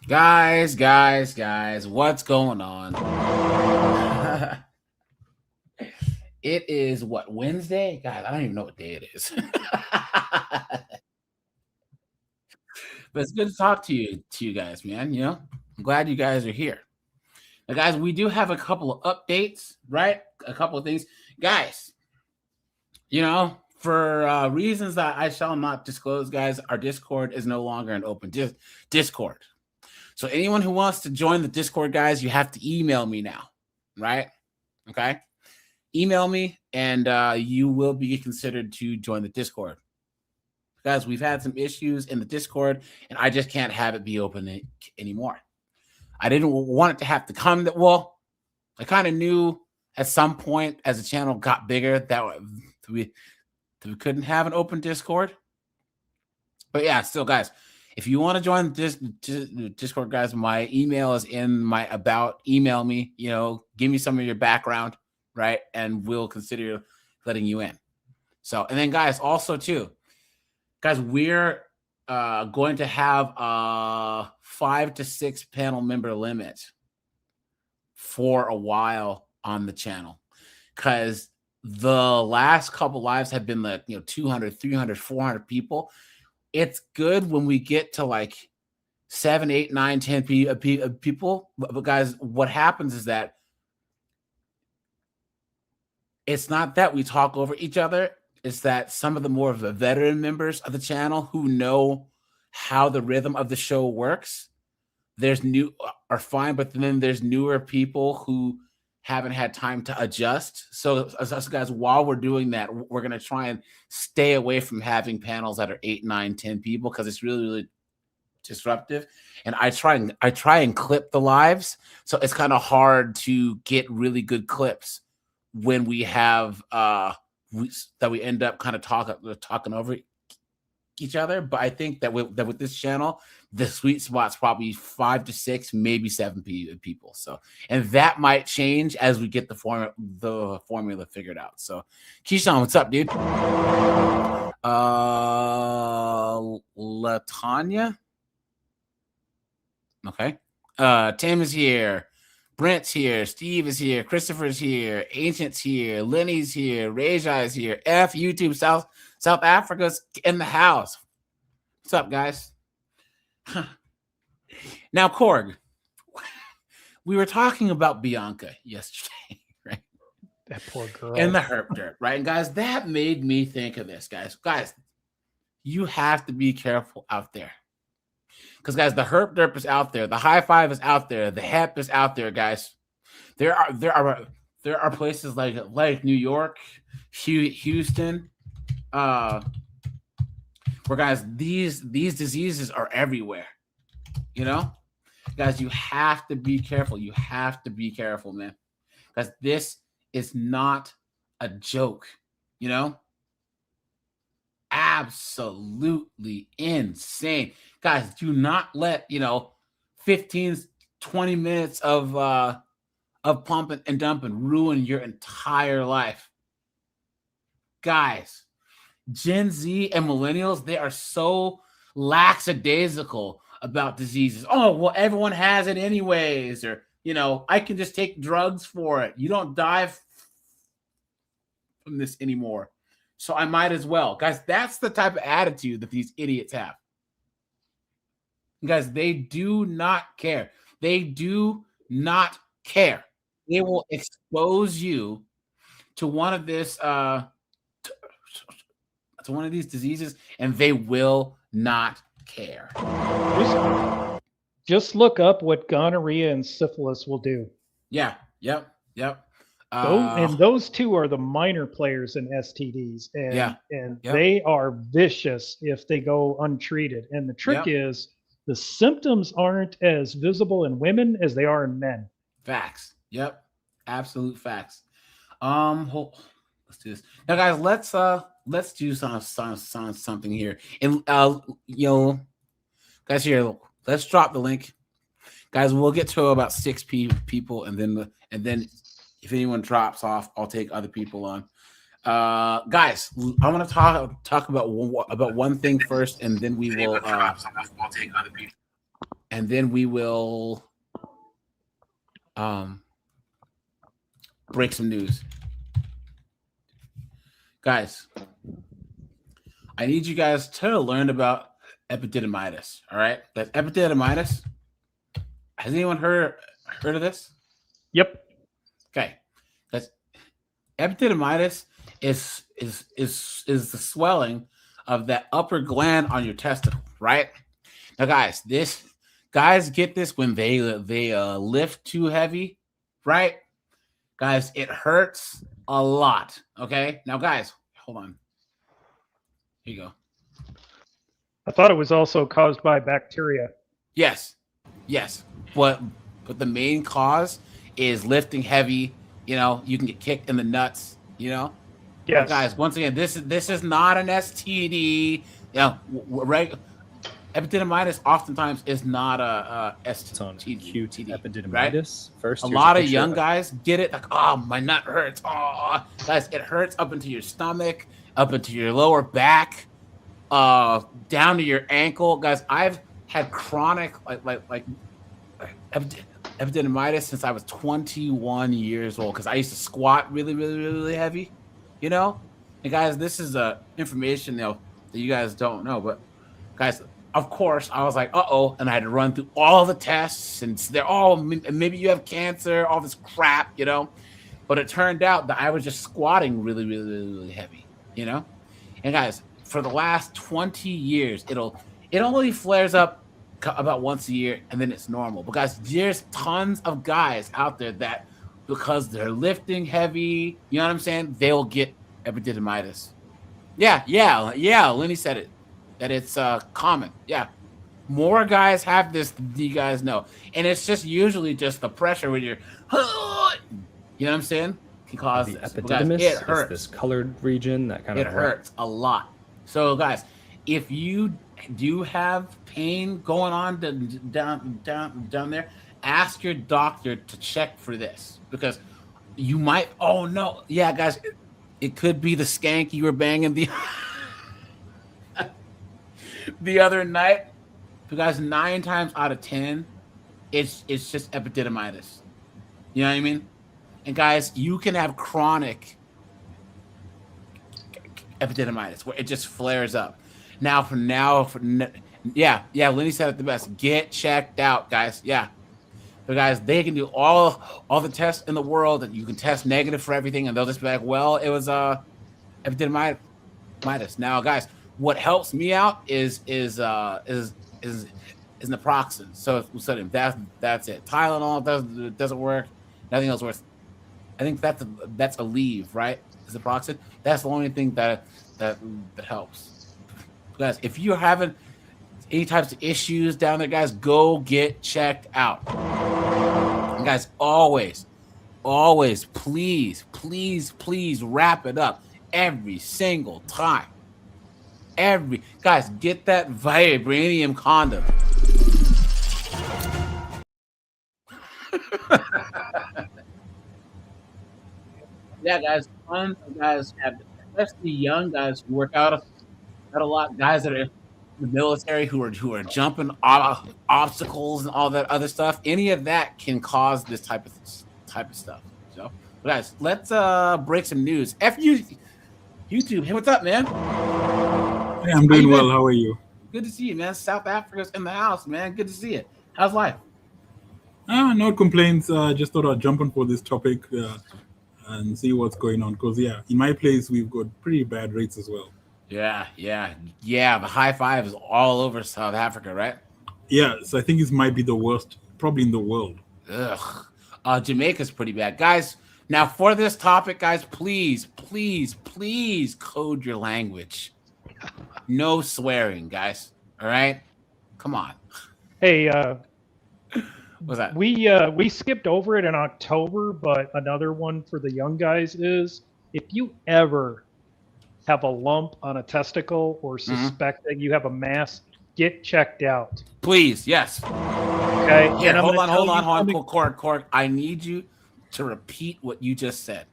Guys, what's going on? It is what, Wednesday? God, I don't even know what day it is. But it's good to talk to you guys, man. I'm glad you guys are here. Now, guys, we do have a couple of updates, right? A couple of things. Guys, for reasons that I shall not disclose, guys, our Discord is no longer an open Discord. So anyone who wants to join the Discord, guys, you have to email me now, right? Okay. Email me and you will be considered to join the Discord. Guys, we've had some issues in the Discord and I just can't have it be open anymore. I didn't want it to have to come well, I kind of knew at some point as the channel got bigger that we couldn't have an open Discord. But yeah, still, guys, if you want to join the Discord, guys, my email is in my about. Email me, give me some of your background, right? And we'll consider letting you in. So, and then, guys, also, too, guys, we're going to have a 5 to 6 panel member limit for a while on the channel because the last couple lives have been like 200, 300, 400 people. It's good when we get to like 7, 8, 9, 10 people. But guys, what happens is that it's not that we talk over each other. It's that some of the more of the veteran members of the channel who know how the rhythm of the show works, are fine, but then there's newer people who haven't had time to adjust. So guys, while we're doing that, we're going to try and stay away from having panels that are 8, 9, 10 people because it's really, really disruptive. And I try and clip the lives. So it's kind of hard to get really good clips when we have that we end up kind of talking over each other. But I think that with this channel, the sweet spot's probably 5 to 6, maybe 7 people. So, and that might change as we get the formula figured out. So, Keyshawn, what's up, dude? Latanya. Okay. Tim is here. Brent's here. Steve is here. Christopher's here. Ancient's here. Lenny's here. Reja is here. YouTube South Africa's in the house. What's up, guys? Now, Korg, we were talking about Bianca yesterday, right? That poor girl. And the herp dirt, right? And guys, that made me think of this, guys. Guys, you have to be careful out there. Because, guys, the herp derp is out there. The high five is out there. The hep is out there, guys. There are places like New York, Houston, where, guys, these diseases are everywhere. Guys, you have to be careful. You have to be careful, man. Because this is not a joke. Absolutely insane. Guys, do not let 15, 20 minutes of pumping and dumping ruin your entire life. Guys, Gen Z and millennials, they are so lackadaisical about diseases. Oh, well, everyone has it anyways, or I can just take drugs for it. You don't die from this anymore, so I might as well. Guys, that's the type of attitude that these idiots have. Guys, they do not care. They do not care. They will expose you to one of this to one of these diseases, and they will not care. Just look up what gonorrhea and syphilis will do. Yeah. Yep. And those two are the minor players in STDs, and they are vicious if they go untreated. And the trick is the symptoms aren't as visible in women as they are in men. Facts. Yep. Absolute facts. Let's do this now, guys. Let's do something here. And guys, here, let's drop the link, guys. We'll get to about 6 people, and then if anyone drops off, I'll take other people on. Guys, I want to talk about one thing first, and then we will. and then we will break some news. Guys, I need you guys to learn about epididymitis. All right, that's epididymitis. Has anyone heard of this? Yep. Okay, that's epididymitis is the swelling of that upper gland on your testicle, right? Now, guys get this when they lift too heavy, right? Guys, it hurts a lot. Okay, now guys, hold on. Here you go. I thought it was also caused by bacteria. Yes, but the main cause is lifting heavy. You know, you can get kicked in the nuts. You know, yes. But guys, once again, this is not an STD. You know, epididymitis oftentimes is not a STD. Acute epididymitis. Right? First, a lot of young guys get it like, oh, my nut hurts. Oh, guys, it hurts up into your stomach, up into your lower back, down to your ankle. Guys, I've had chronic like epididymitis since I was 21 years old because I used to squat really heavy, you know. And guys, this is information that you guys don't know, but guys, of course, I was like, and I had to run through all the tests, and they're all maybe you have cancer, all this crap, you know. But it turned out that I was just squatting really heavy, you know. And guys, for the last 20 years, it only flares up about once a year, and then it's normal. But guys, there's tons of guys out there that because they're lifting heavy, you know what I'm saying, they'll get epididymitis. Yeah. Lenny said it. That it's common. Yeah. More guys have this than you guys know. And it's just usually just the pressure when you're, you know what I'm saying? Can cause the this. epididymis. Guys, it hurts. This colored region that kind of hurts a lot. So guys, if you do have pain going on down there, ask your doctor to check for this because you might. Oh no, yeah, guys, it could be the skank you were banging the other night. But guys, 9 times out of 10, it's just epididymitis. You know what I mean? And guys, you can have chronic epididymitis where it just flares up. Lenny said it the best. Get checked out, guys. Yeah. But guys, they can do all the tests in the world, and you can test negative for everything, and they'll just be like, well, it was epididymitis. Now, guys, what helps me out is naproxen. So that's it. Tylenol doesn't work. Nothing else works. I think that's Aleve, right? Is naproxen. That's the only thing that helps. Guys, if you're having any types of issues down there, guys, go get checked out. And guys, always, please wrap it up every single time. Guys, get that vibranium condom. Yeah, guys, tons of guys have, especially young guys who work out a lot. Guys that are in the military who are jumping obstacles and all that other stuff. Any of that can cause this type of stuff. So, guys, let's break some news. YouTube, hey, what's up, man? Hey, I'm doing well. How are you? Good to see you, man. South Africa's in the house, man. Good to see you. How's life? No complaints. Just thought I'd jump on for this topic and see what's going on. Because, in my place, we've got pretty bad rates as well. Yeah. The high five is all over South Africa, right? Yeah, so I think it might be the worst, probably in the world. Ugh. Jamaica's pretty bad. Guys, now for this topic, guys, please code your language. No swearing, guys. All right? Come on. Hey, what's that? We skipped over it in October, but another one for the young guys is if you ever have a lump on a testicle or suspect that you have a mass, get checked out. Please, yes. Okay. Here, hold on, Cork. I need you to repeat what you just said.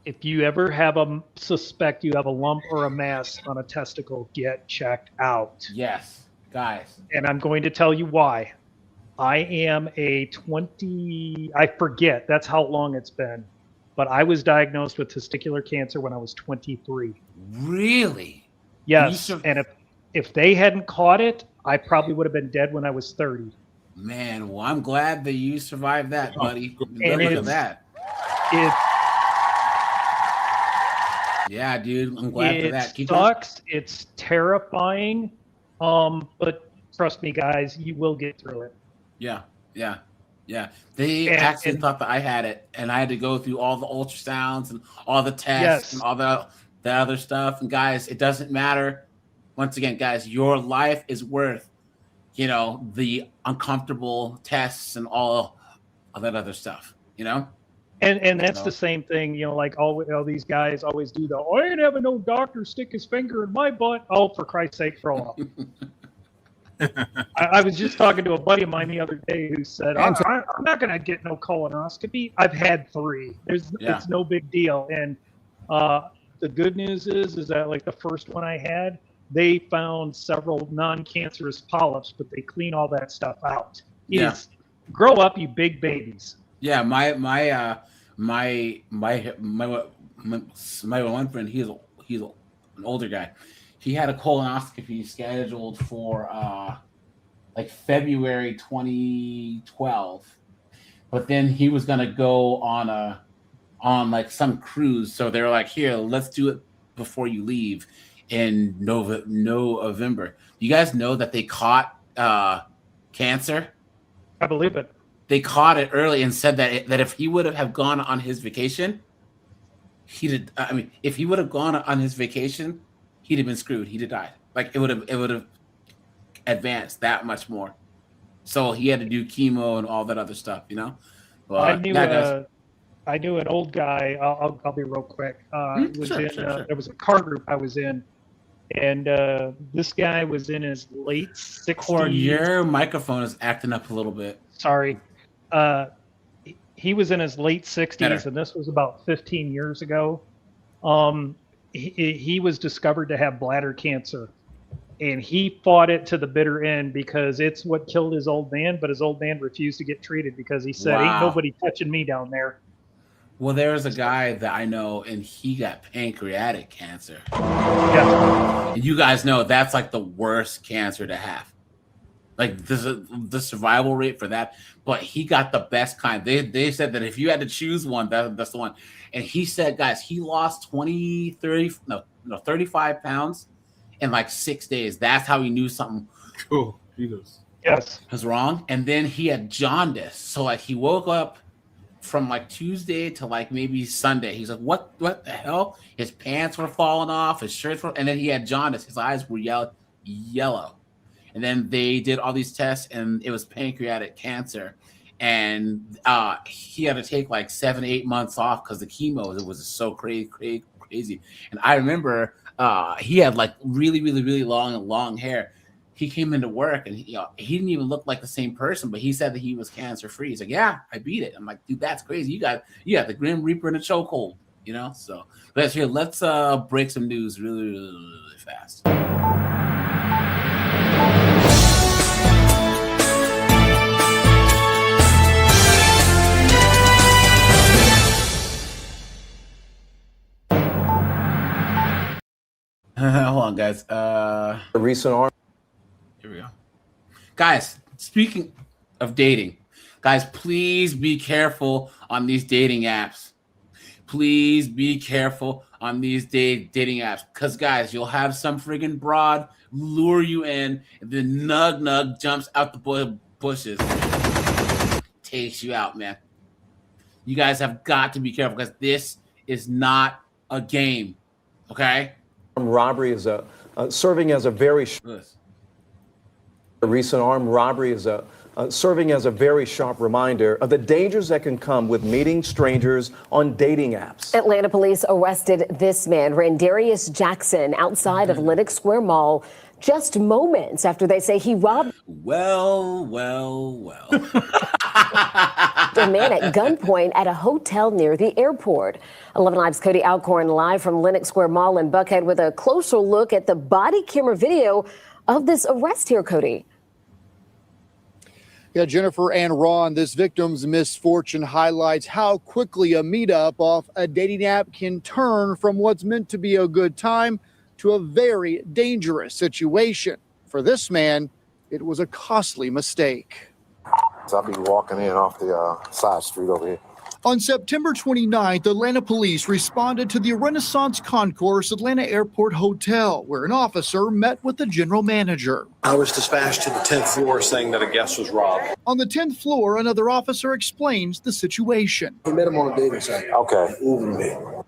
If you ever have suspect you have a lump or a mass on a testicle, get checked out. Yes. Guys. And I'm going to tell you why. I am I forget, that's how long it's been. But I was diagnosed with testicular cancer when I was 23. Really? Yes. And if they hadn't caught it, I probably would have been dead when I was 30. Man, well, I'm glad that you survived that, buddy. And look at that. Yeah, dude. I'm glad for that. It sucks. It's terrifying. But trust me, guys, you will get through it. Yeah. They actually thought that I had it, and I had to go through all the ultrasounds and all the tests and all the other stuff. And guys, it doesn't matter. Once again, guys, your life is worth, the uncomfortable tests and all of that other stuff, And that's the same thing, like all these guys always do I ain't having no doctor stick his finger in my butt. Oh, for Christ's sake, grow up. I was just talking to a buddy of mine the other day who said, I'm not going to get no colonoscopy. I've had 3. It's no big deal. And the good news is that like the first one I had, they found several non-cancerous polyps, but they clean all that stuff out. Grow up, you big babies. Yeah, my one friend, he's an older guy. He had a colonoscopy scheduled for like February 2012, but then he was gonna go on like some cruise. So they were like, "Here, let's do it before you leave in November." You guys know that they caught cancer? I believe it. They caught it early and said that if he would have gone on his vacation, if he would have gone on his vacation, he'd have been screwed. He'd have died. Like it would have advanced that much more. So he had to do chemo and all that other stuff, But I knew an old guy. I'll be real quick. There was a car group I was in, and this guy was in his late 60s. Corey, your microphone is acting up a little bit. Sorry. He was in his late 60s, and this was about 15 years ago. He was discovered to have bladder cancer, and he fought it to the bitter end because it's what killed his old man, but his old man refused to get treated because he said, ain't nobody touching me down there. Well, there's a guy that I know, and he got pancreatic cancer. Yeah. And you guys know that's like the worst cancer to have. Like the survival rate for that, but he got the best kind. They said that if you had to choose one, that's the one. And he said, guys, he lost 35 pounds in like 6 days. That's how he knew something. Oh, Jesus. Yes. Was wrong. And then he had jaundice. So like he woke up from like Tuesday to like maybe Sunday. He's like, what the hell? His pants were falling off, his shirts were, and then he had jaundice. His eyes were yellow. And then they did all these tests, and it was pancreatic cancer. And he had to take like 7-8 months off because the chemo, it was so crazy. And I remember he had like really, really, really long hair. He came into work, and he didn't even look like the same person, but he said that he was cancer free. He's like, yeah, I beat it. I'm like, dude, that's crazy. You got the Grim Reaper in a chokehold, So let's break some news really, really, really fast. Hold on, guys. A recent arm. Here we go. Guys, speaking of dating, guys, please be careful on these dating apps. Please be careful on these dating apps. Because, guys, you'll have some friggin' broad lure you in, and then nug jumps out the bushes. Takes you out, man. You guys have got to be careful because this is not a game, okay? Robbery is serving as a very recent armed robbery is serving as a very sharp reminder of the dangers that can come with meeting strangers on dating apps. Atlanta police arrested this man, Randarius Jackson, outside of Lenox Square Mall just moments after they say he robbed Well. a man at gunpoint at a hotel near the airport. 11 Live's Cody Alcorn live from Lenox Square Mall in Buckhead with a closer look at the body camera video of this arrest here, Cody. Yeah, Jennifer and Ron, this victim's misfortune highlights how quickly a meetup off a dating app can turn from what's meant to be a good time to a very dangerous situation. For this man, it was a costly mistake. I'll be walking in off the side street over here. On September 29th, Atlanta police responded to the Renaissance Concourse Atlanta Airport Hotel, where an officer met with the general manager. I was dispatched to the 10th floor saying that a guest was robbed. On the 10th floor, another officer explains the situation. We met him on a dating site. Okay.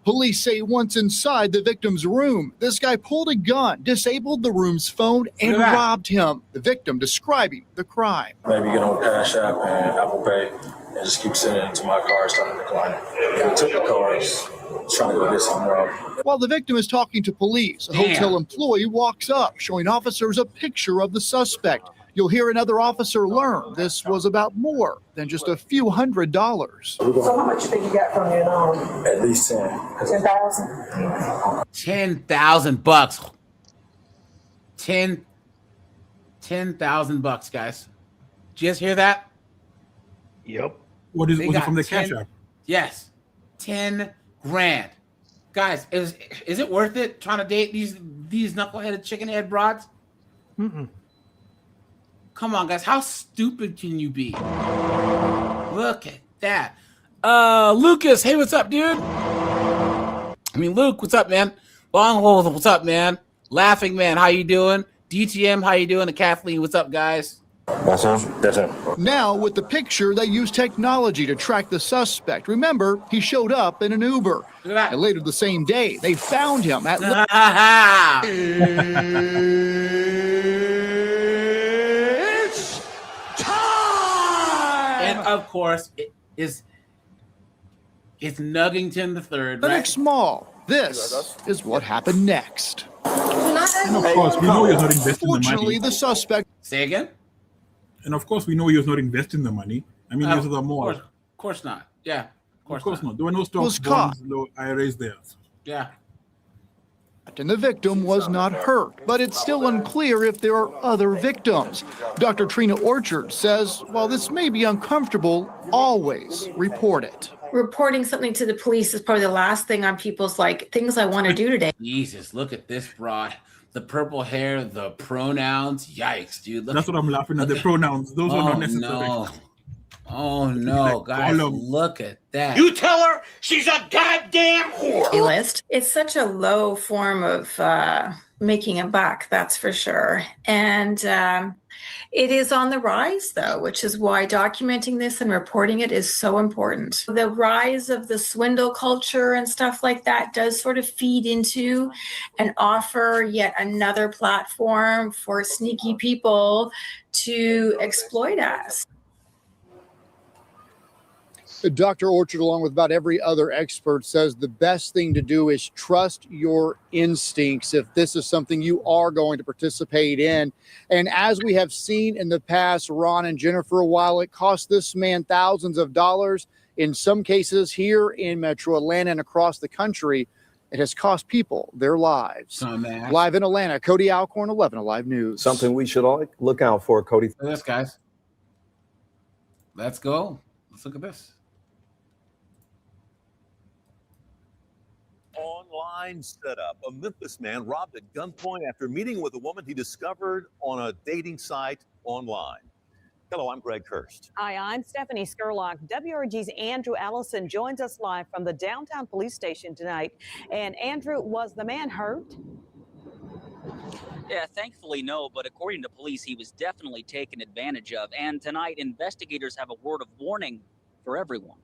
Police say once inside the victim's room, this guy pulled a gun, disabled the room's phone, and robbed him. The victim describing the crime. Maybe get on Cash App and Apple Pay and just keep sending it to my car, starting to decline it. We took the cars, trying to go get somewhere else. While the victim is talking to police, a hotel employee walks up, showing officers a picture of the suspect. You'll hear another officer learn this was about more than just a few $100s. So how much did you get from your loan? At least 10. 10,000. $10,000. $10,000, guys. Did you guys hear that? Yep. What is was it from the Cash App? Yes, 10 grand, guys. Is it worth it trying to date these knuckleheaded chicken head broads? Mm-mm. Come on, guys. How stupid can you be? Look at that. Lucas, hey, what's up, dude? Luke, what's up, man? Longhold, what's up, man? Laughing Man, how you doing? DTM, how you doing? And Kathleen, what's up, guys? That's him. That's him. Now, with the picture, they used technology to track the suspect. Remember, he showed up in an Uber. And later the same day, they found him at... It's time! And of course, it's Nuggington the Third, right? Lennox Small. This is what happened next. And of course, we know he was not investing the money. Fortunately, the suspect... Say again? And of course, we know he was not investing the money. I mean, these are the more. Of course not. Yeah. Of course not. There were no stocks, bonds, no IRAs there. Yeah. And the victim was not hurt, but it's still unclear if there are other victims. Dr. Trina Orchard says, while this may be uncomfortable, always report it. Reporting something to the police is probably the last thing on people's things I want to do today. Jesus, look at this broad. The purple hair, the pronouns. Yikes, dude. That's what I'm laughing at. The pronouns. Those are not necessary. No. Oh, no, guys. Look at that. You tell her she's a goddamn whore. List. It's such a low form of making a buck, that's for sure. And it is on the rise, though, which is why documenting this and reporting it is so important. The rise of the swindle culture and stuff like that does sort of feed into and offer yet another platform for sneaky people to exploit us. Dr. Orchard, along with about every other expert, says the best thing to do is trust your instincts if this is something you are going to participate in. And as we have seen in the past, Ron and Jennifer, while it cost this man thousands of dollars, in some cases here in Metro Atlanta and across the country, it has cost people their lives. Live in Atlanta, Cody Alcorn, 11 Alive News. Something we should all look out for, Cody. Look at this, guys. Let's go. Let's look at this. Online setup. A Memphis man robbed at gunpoint after meeting with a woman he discovered on a dating site online. Hello, I'm Greg Hurst. Hi, I'm Stephanie Skurlock. WRG's Andrew Allison joins us live from the downtown police station tonight. And Andrew, was the man hurt? Yeah, thankfully no, but according to police, he was definitely taken advantage of. And tonight, investigators have a word of warning for everyone.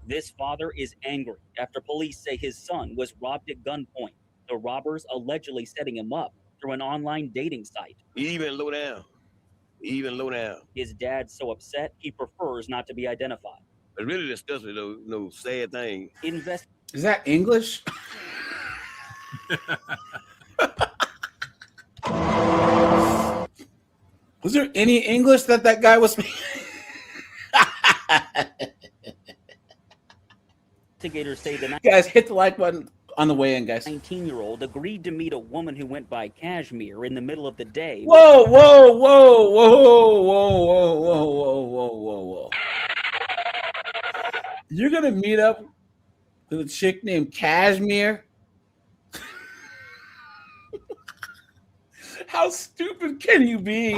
This father is angry after police say his son was robbed at gunpoint. The robbers allegedly setting him up through an online dating site. Even low down. His dad's so upset, he prefers not to be identified. It's really disgusting, though. No sad thing. Is that English? Was there any English that guy was speaking? Investigators say the guys hit the like button on the way in, guys. 19-year-old agreed to meet a woman who went by Kashmir in the middle of the day. Whoa, whoa, whoa, whoa, whoa, whoa, whoa, whoa, whoa, whoa, whoa. You're gonna meet up with a chick named Kashmir? How stupid can you be?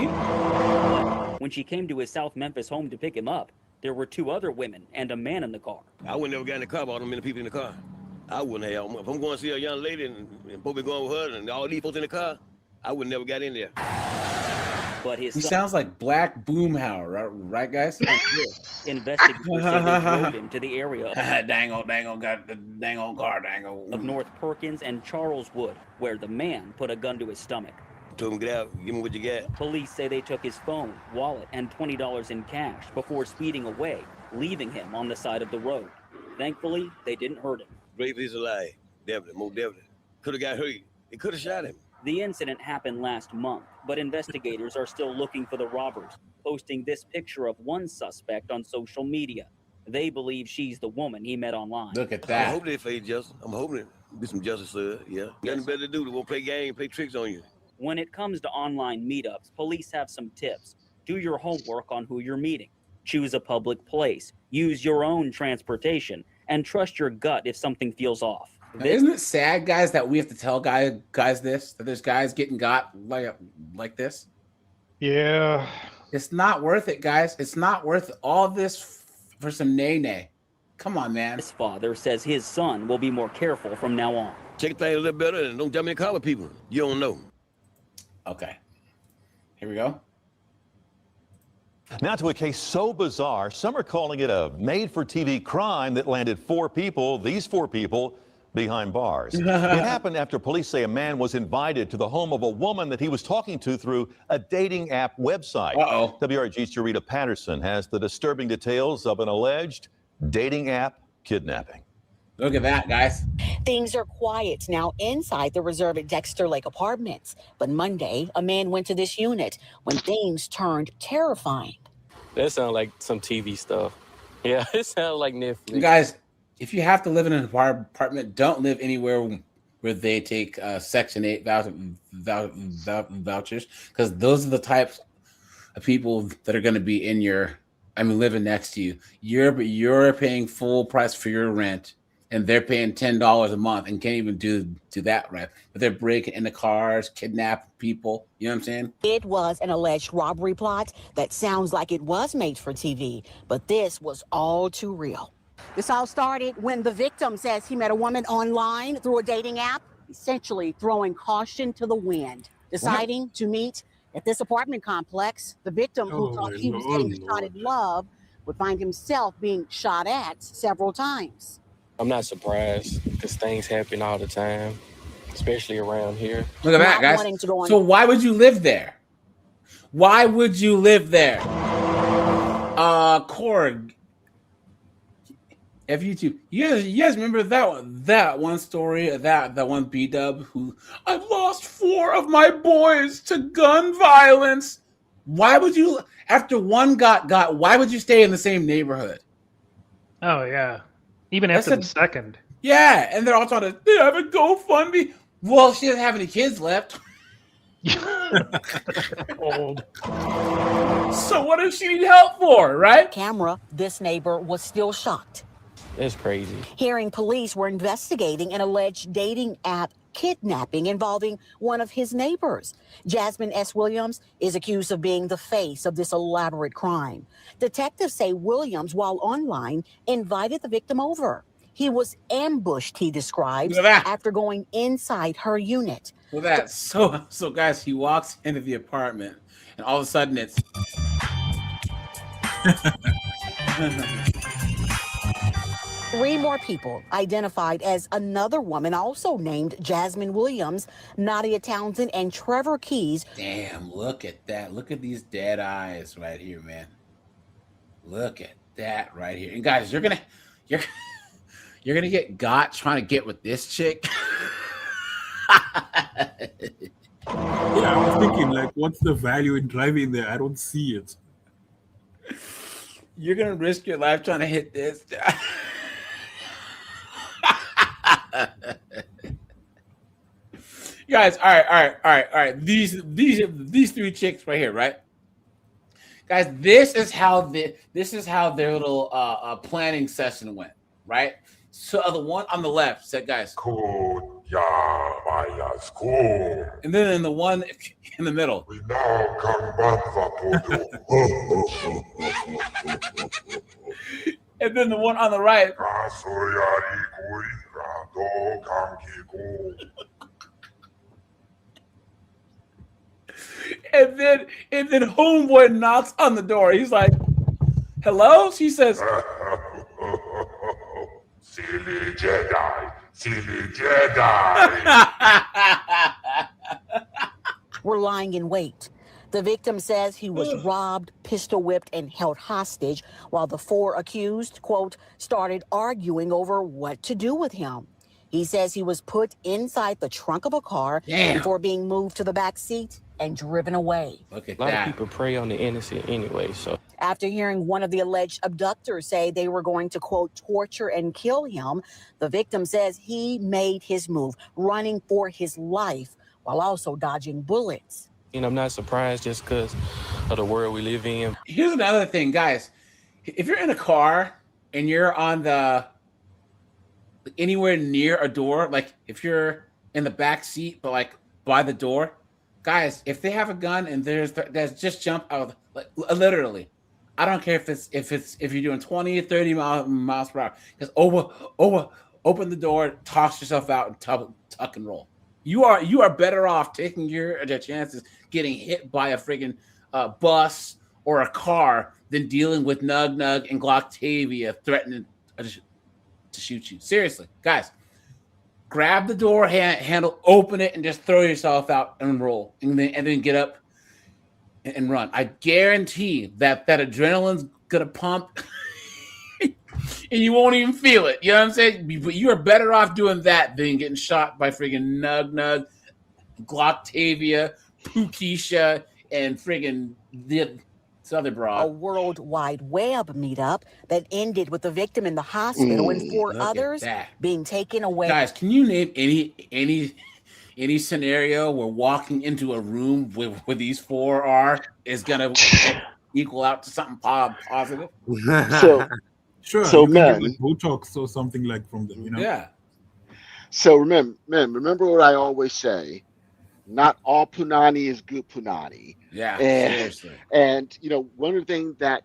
When she came to his South Memphis home to pick him up, there were 2 other women and a man in the car. I would never got in the car with all them many people in the car. I wouldn't have. If I'm going to see a young lady and supposed to be going with her and all these folks in the car, I would never got in there. But his He sounds like Black Boomhauer, right, guys? Investigators say they drove him to the area dango, got the dango car, dango. of North Perkins and Charleswood, where the man put a gun to his stomach. Told him, get out, give me what you got. Police say they took his phone, wallet, and $20 in cash before speeding away, leaving him on the side of the road. Thankfully, they didn't hurt him. Brave he's alive. Definitely, most definitely. Could have got hurt. They could have shot him. The incident happened last month, but investigators are still looking for the robbers, posting this picture of one suspect on social media. They believe she's the woman he met online. Look at that. I'm hoping they face justice. I'm hoping it be some justice, sir. Yeah. Nothing better to do. They won't play games, play tricks on you. When it comes to online meetups, police have some tips. Do your homework on who you're meeting. Choose a public place. Use your own transportation. And trust your gut if something feels off. Now, isn't it sad, guys, that we have to tell guys this? That there's guys getting got like this? Yeah. It's not worth it, guys. It's not worth all this for some nay-nay. Come on, man. His father says his son will be more careful from now on. Take things a little better and don't jump in the car with people. You don't know. Okay. Here we go. Now to a case so bizarre, some are calling it a made-for-TV crime that landed 4 people, these 4 people, behind bars. It happened after police say a man was invited to the home of a woman that he was talking to through a dating app website. WRG's Jarita Patterson has the disturbing details of an alleged dating app kidnapping. Look at that, guys. Things are quiet now inside the reserve at Dexter Lake Apartments. But Monday, a man went to this unit when things turned terrifying. That sounds like some TV stuff. Yeah, it sounds like Netflix. Guys, if you have to live in an apartment, don't live anywhere where they take Section 8 vouchers, because those are the types of people that are going to be living next to you. You're paying full price for your rent, and they're paying $10 a month and can't even do that right. But they're breaking into cars, kidnapping people. You know what I'm saying? It was an alleged robbery plot that sounds like it was made for TV, but this was all too real. This all started when the victim says he met a woman online through a dating app, essentially throwing caution to the wind, deciding to meet at this apartment complex. The victim, who thought he was getting a shot at love, would find himself being shot at several times. I'm not surprised because things happen all the time, especially around here. Look at that, guys. So why would you live there? Why would you live there? Korg, FU2. You guys remember that one story, that one B-dub who, I've lost 4 of my boys to gun violence. Why would you, after one got, why would you stay in the same neighborhood? Oh, yeah. Even after the second. Yeah, and they're all trying to, they have a GoFundMe. Well, she doesn't have any kids left. Old. So what does she need help for, right? Camera, this neighbor was still shocked. That's crazy. Hearing police were investigating an alleged dating app kidnapping involving one of his neighbors. Jasmine S. Williams is accused of being the face of this elaborate crime. Detectives say Williams, while online, invited the victim over. He was ambushed, he describes, after going inside her unit. Look at that. So guys, he walks into the apartment and all of a sudden it's 3 more people identified as another woman, also named Jasmine Williams, Nadia Townsend, and Trevor Keys. Damn, look at that. Look at these dead eyes right here, man. Look at that right here. And guys, you're gonna get got trying to get with this chick. Yeah, I was thinking, like, what's the value in driving there? I don't see it. You're gonna risk your life trying to hit this. Guys, all right. These three chicks right here, right? Guys, this is how their little planning session went, right? So the one on the left said, guys, cool, yeah, cool. And then in the one in the middle, we now come back. And then the one on the right, and then homeboy knocks on the door. He's like, hello? She says, silly Jedi. Were lying in wait. The victim says he was robbed, pistol whipped, and held hostage while the four accused, quote, started arguing over what to do with him. He says he was put inside the trunk of a car before being moved to the back seat and driven away. Look at that. A lot of people prey on the innocent anyway, so. After hearing one of the alleged abductors say they were going to, quote, torture and kill him, the victim says he made his move, running for his life while also dodging bullets. And I'm not surprised just because of the world we live in. Here's another thing, guys. If you're in a car and you're on anywhere near a door, like if you're in the back seat but like by the door, guys, if they have a gun and there's just jump out, like literally, I don't care if you're doing 20 or 30 miles per hour, just open the door, toss yourself out, and tuck and roll. You are better off taking your chances getting hit by a friggin' bus or a car than dealing with Nug and Gloctavia threatening to shoot you. Seriously, guys, grab the door handle, open it, and just throw yourself out and roll, and then get up and run. I guarantee that adrenaline's gonna pump, and you won't even feel it. You know what I'm saying? But you are better off doing that than getting shot by friggin' Nug, Gloctavia, Pukisha, and friggin' this other broad. A worldwide web meetup that ended with the victim in the hospital and four others being taken away. Guys, can you name any scenario where walking into a room where these four is gonna equal out to something positive? Sure. So, man, like Botox or something like from them, you know? Yeah. So remember what I always say: not all punani is good punani. Yeah, seriously. And you know, one of the things that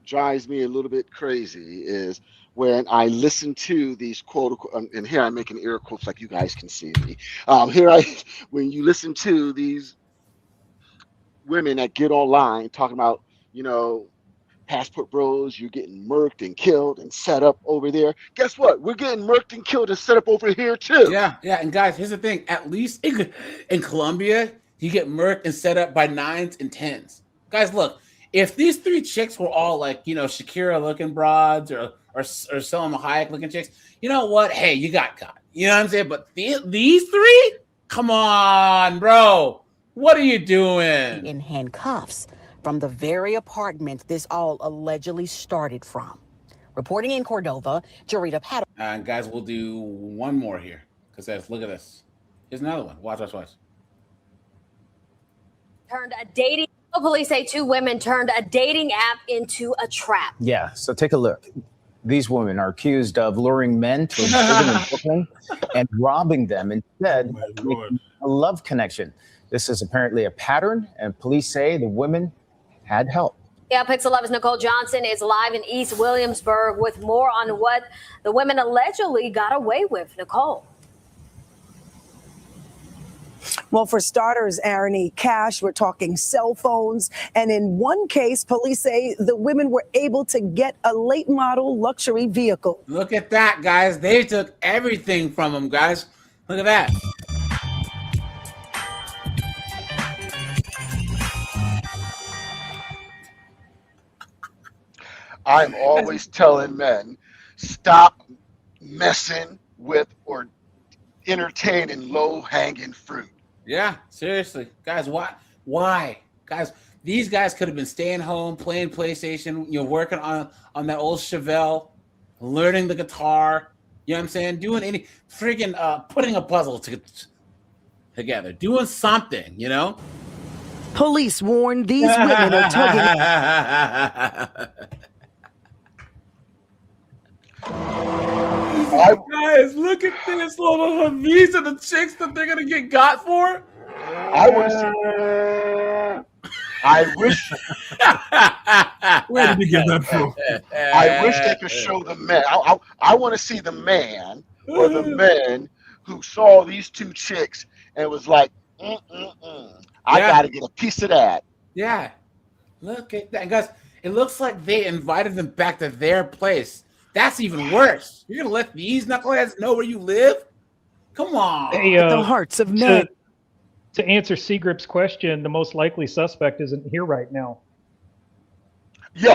drives me a little bit crazy is when I listen to these quote, and here I'm making air quotes like you guys can see me. When you listen to these women that get online talking about, you know, passport bros, you're getting murked and killed and set up over there. Guess what? We're getting murked and killed and set up over here too. Yeah. And guys, here's the thing. At least in Colombia, you get murked and set up by 9s and 10s. Guys, look, if these three chicks were all like, you know, Shakira looking broads or Selma Hayek looking chicks, you know what? Hey, you got caught. You know what I'm saying? But these three? Come on, bro. What are you doing? In handcuffs from the very apartment this all allegedly started from. Reporting in Cordova, Jarita Patterson. And guys, we'll do one more here because look at this. Here's another one. Watch. Turned a dating. Police say two women turned a dating app into a trap. Yeah, so take a look. These women are accused of luring men to a building in Brooklyn and robbing them instead of making a love connection. This is apparently a pattern, and police say the women had help. Yeah, Pixel 11's Nicole Johnson is live in East Williamsburg with more on what the women allegedly got away with. Nicole. Well, for starters, Arnie, cash, we're talking cell phones. And in one case, police say the women were able to get a late model luxury vehicle. Look at that, guys. They took everything from them, guys. Look at that. I'm always telling men, stop messing with or entertaining low-hanging fruit. Yeah, seriously. Guys, why? Guys, these guys could have been staying home, playing PlayStation, you know, working on that old Chevelle, learning the guitar, you know what I'm saying? Doing any freaking putting a puzzle together, doing something, you know? Police warn these women are tugging. Guys, look at this. These are the chicks that they're gonna get got for. I want to see. I wish. Where did you get that from? I wish they could show the man. I want to see the man or the men who saw these two chicks and was like, I got to get a piece of that. Yeah. Look at that. Guys, it looks like they invited them back to their place. That's even worse. You're going to let these knuckleheads know where you live? Come on. Hey, the hearts of men. To answer Seagrip's question, the most likely suspect isn't here right now. Yeah.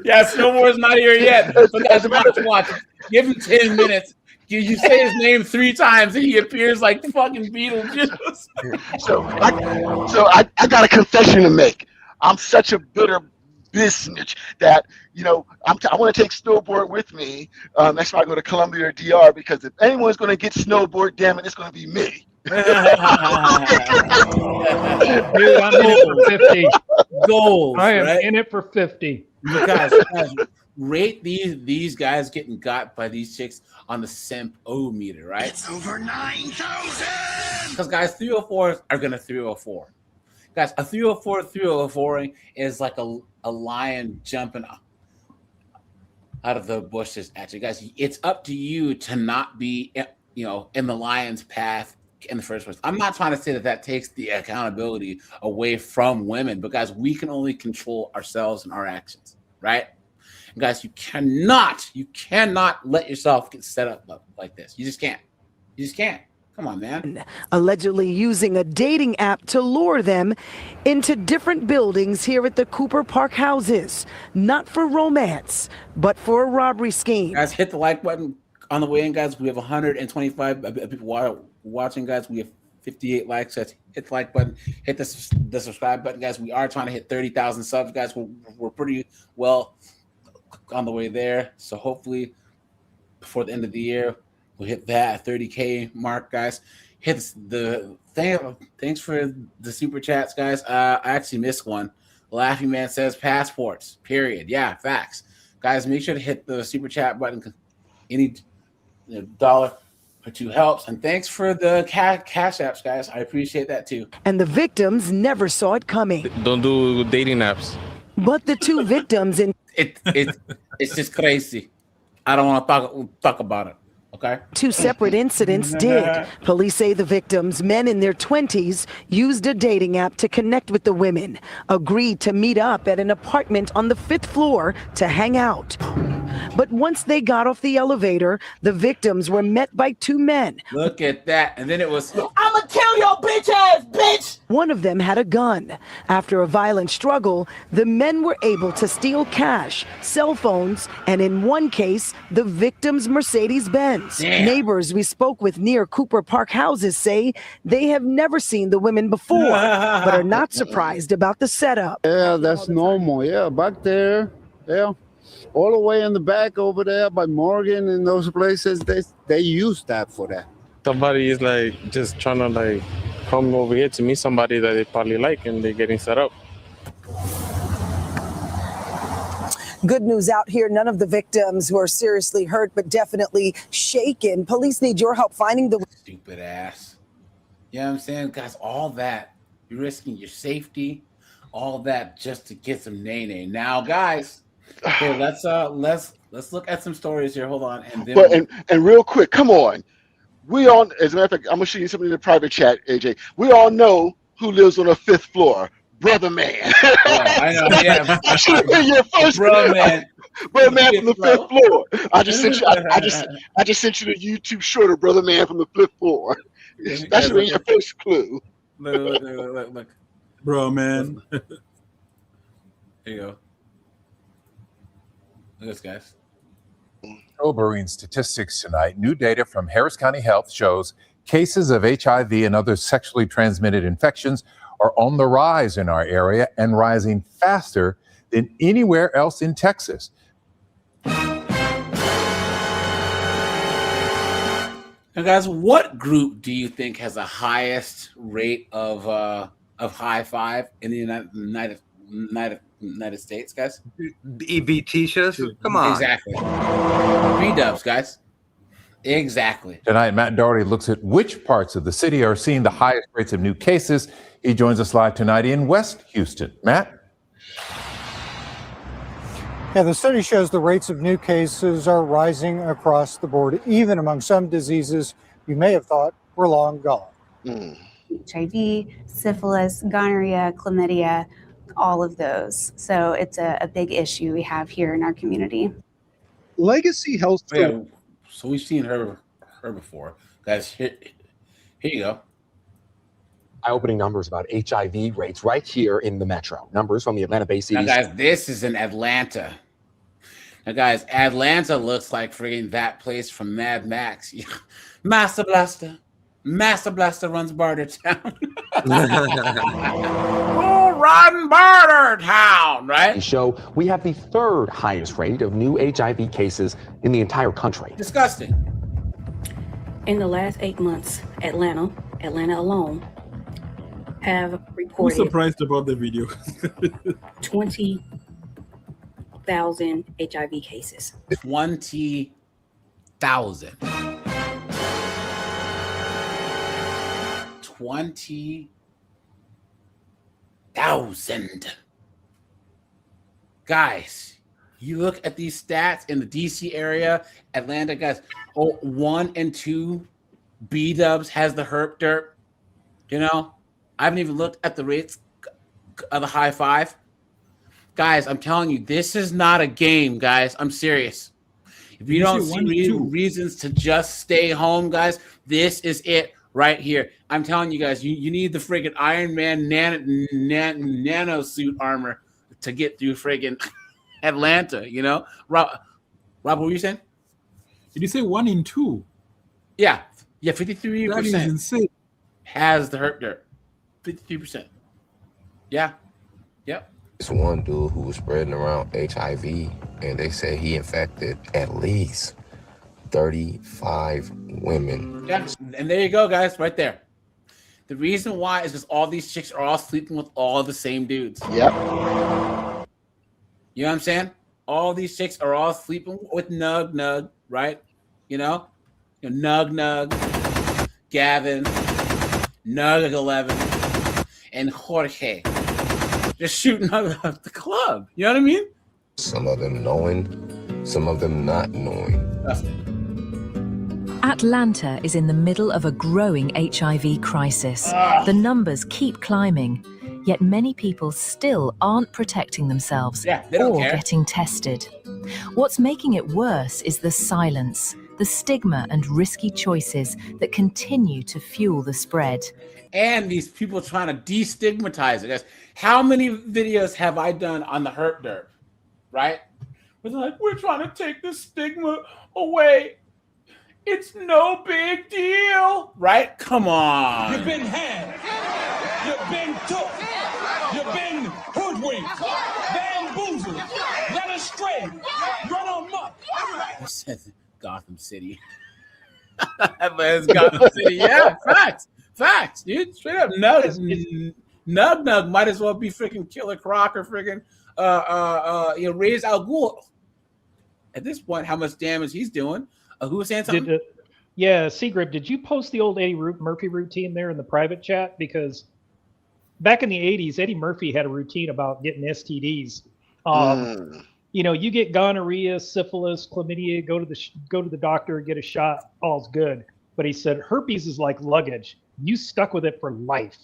Yeah, Snowboard's not here yet. But guys, watch. Give him 10 minutes. You say his name 3 times and he appears like fucking Beetlejuice. So I got a confession to make. I'm such a bitter business that, you know, I want to take Snowboard with me. That's why I go to Columbia or DR, because if anyone's going to get Snowboard, damn it, it's going to be me. Dude, I'm in it for 50. Goals. I am right? in it for 50. Guys, rate these guys getting got by these chicks on the simp-o-meter, right? It's over 9,000. Because guys, 304s are gonna 304. Guys, a 304 304 is like a lion jumping out of the bushes at you. Guys, it's up to you to not be, you know, in the lion's path in the first place. I'm not trying to say that takes the accountability away from women, but guys, we can only control ourselves and our actions, right? And guys, you cannot let yourself get set up like this. You just can't. Come on, man. Allegedly using a dating app to lure them into different buildings here at the Cooper Park houses, not for romance, but for a robbery scheme. Guys, hit the like button on the way in, guys. We have 125 people watching, guys. We have 58 likes. So hit the like button, hit the subscribe button, guys. We are trying to hit 30,000 subs, guys. We're pretty well on the way there. So hopefully before the end of the year, we'll hit that 30K mark, guys. Hit the thing. Thanks for the super chats, guys. I actually missed one. Laughing Man says passports, period. Yeah, facts. Guys, make sure to hit the super chat button. Any $1 or $2 helps. And thanks for the cash apps, guys. I appreciate that too. And the victims never saw it coming. Don't do dating apps. But the two victims in it's just crazy. I don't want to talk about it. Okay. 2 separate incidents did. Police say the victims, men in their 20s, used a dating app to connect with the women, agreed to meet up at an apartment on the 5th floor to hang out. But once they got off the elevator, the victims were met by 2 men. Look at that. And then it was, I'ma kill your bitch ass, bitch! One of them had a gun. After a violent struggle, the men were able to steal cash, cell phones, and in one case, the victim's Mercedes-Benz. Neighbors we spoke with near Cooper Park houses say they have never seen the women before, but are not surprised about the setup. Yeah, that's normal. Yeah, back there. Yeah. All the way in the back over there by Morgan and those places, they use that for that. Somebody is like just trying to like come over here to meet somebody that they probably like, and they're getting set up. Good news out here. None of the victims were seriously hurt, but definitely shaken. Police need your help finding the stupid ass. You know what I'm saying? Guys, all that, you're risking your safety, all that just to get some nay-nay. Now, guys, okay, let's look at some stories here. Hold on. And then and real quick, come on. We all, as a matter of fact, I'm gonna show you something in the private chat, AJ. We all know who lives on the 5th floor. Brother Man. Yeah, I know. Yeah, I should have been your first. Brother Man from the 5th floor. I just sent you. I just sent you the YouTube short of Brother Man from the 5th floor. That should have been your first clue. Look. Bro, man. There you go. Look at this, guys. Sobering statistics tonight. New data from Harris County Health shows cases of HIV and other sexually transmitted infections are on the rise in our area and rising faster than anywhere else in Texas. Now, guys, what group do you think has the highest rate of high five in the United States, guys? EBT-shas? Come on. Exactly. B-dubs, guys. Exactly. Tonight, Matt Doherty looks at which parts of the city are seeing the highest rates of new cases. He joins us live tonight in West Houston. Matt? Yeah, the study shows the rates of new cases are rising across the board, even among some diseases you may have thought were long gone. HIV, syphilis, gonorrhea, chlamydia, all of those. So it's a big issue we have here in our community. Legacy Health. Yeah, so we've seen her before. Guys, here you go. Eye-opening numbers about HIV rates right here in the metro. Numbers from the Atlanta-based Now, CDC. guys, this is in Atlanta. Now, guys, Atlanta looks like freaking that place from Mad Max. Master Blaster. Master Blaster runs Bartertown. Oh, run Bartertown, right? They show we have the third highest rate of new HIV cases in the entire country. Disgusting. In the last 8 months, Atlanta alone, have Who's reported surprised about the video? 20,000 HIV cases. 20,000. 20,000. Guys, you look at these stats in the DC area, Atlanta, guys. 1 and 2 B-dubs has the herp derp. You know, I haven't even looked at the rates of the high five. Guys, I'm telling you, this is not a game, guys. I'm serious. If you don't see reasons to just stay home, guys, this is it right here. I'm telling you guys, you need the friggin' Iron Man nano suit armor to get through friggin' Atlanta, you know? Rob, what were you saying? Did you say 1 in 2? Yeah, 53%. That is insane. Has the herp dirt. 53%. Yeah. Yep. It's one dude who was spreading around HIV, and they say he infected at least 35 women. Yeah, and there you go, guys, right there. The reason why is because all these chicks are all sleeping with all the same dudes. Yep. You know what I'm saying? All these chicks are all sleeping with Nug, right? You know Nug, Gavin, Nug 11, and Jorge. Just shooting up the club. You know what I mean? Some of them knowing, some of them not knowing. Atlanta is in the middle of a growing HIV crisis. The numbers keep climbing, yet many people still aren't protecting themselves or getting tested. What's making it worse is the silence, the stigma and risky choices that continue to fuel the spread. And these people trying to destigmatize it. How many videos have I done on the herp derp, right? Where they're like, we're trying to take the stigma away. It's no big deal, right? Come on. You've been had. You've been took. You've been hoodwinked, bamboozled, led astray, run amok. I said Gotham City. Atlanta's Gotham City. Yeah, facts, dude. Straight up. Nug might as well be freaking Killer Croc or freaking Ra's al Ghul. At this point, how much damage he's doing? Who was saying something? Seagrip, did you post the old Eddie Murphy routine there in the private chat? Because back in the 80s, Eddie Murphy had a routine about getting STDs. You know, you get gonorrhea, syphilis, chlamydia, go to the doctor, get a shot, all's good. But he said herpes is like luggage. You stuck with it for life.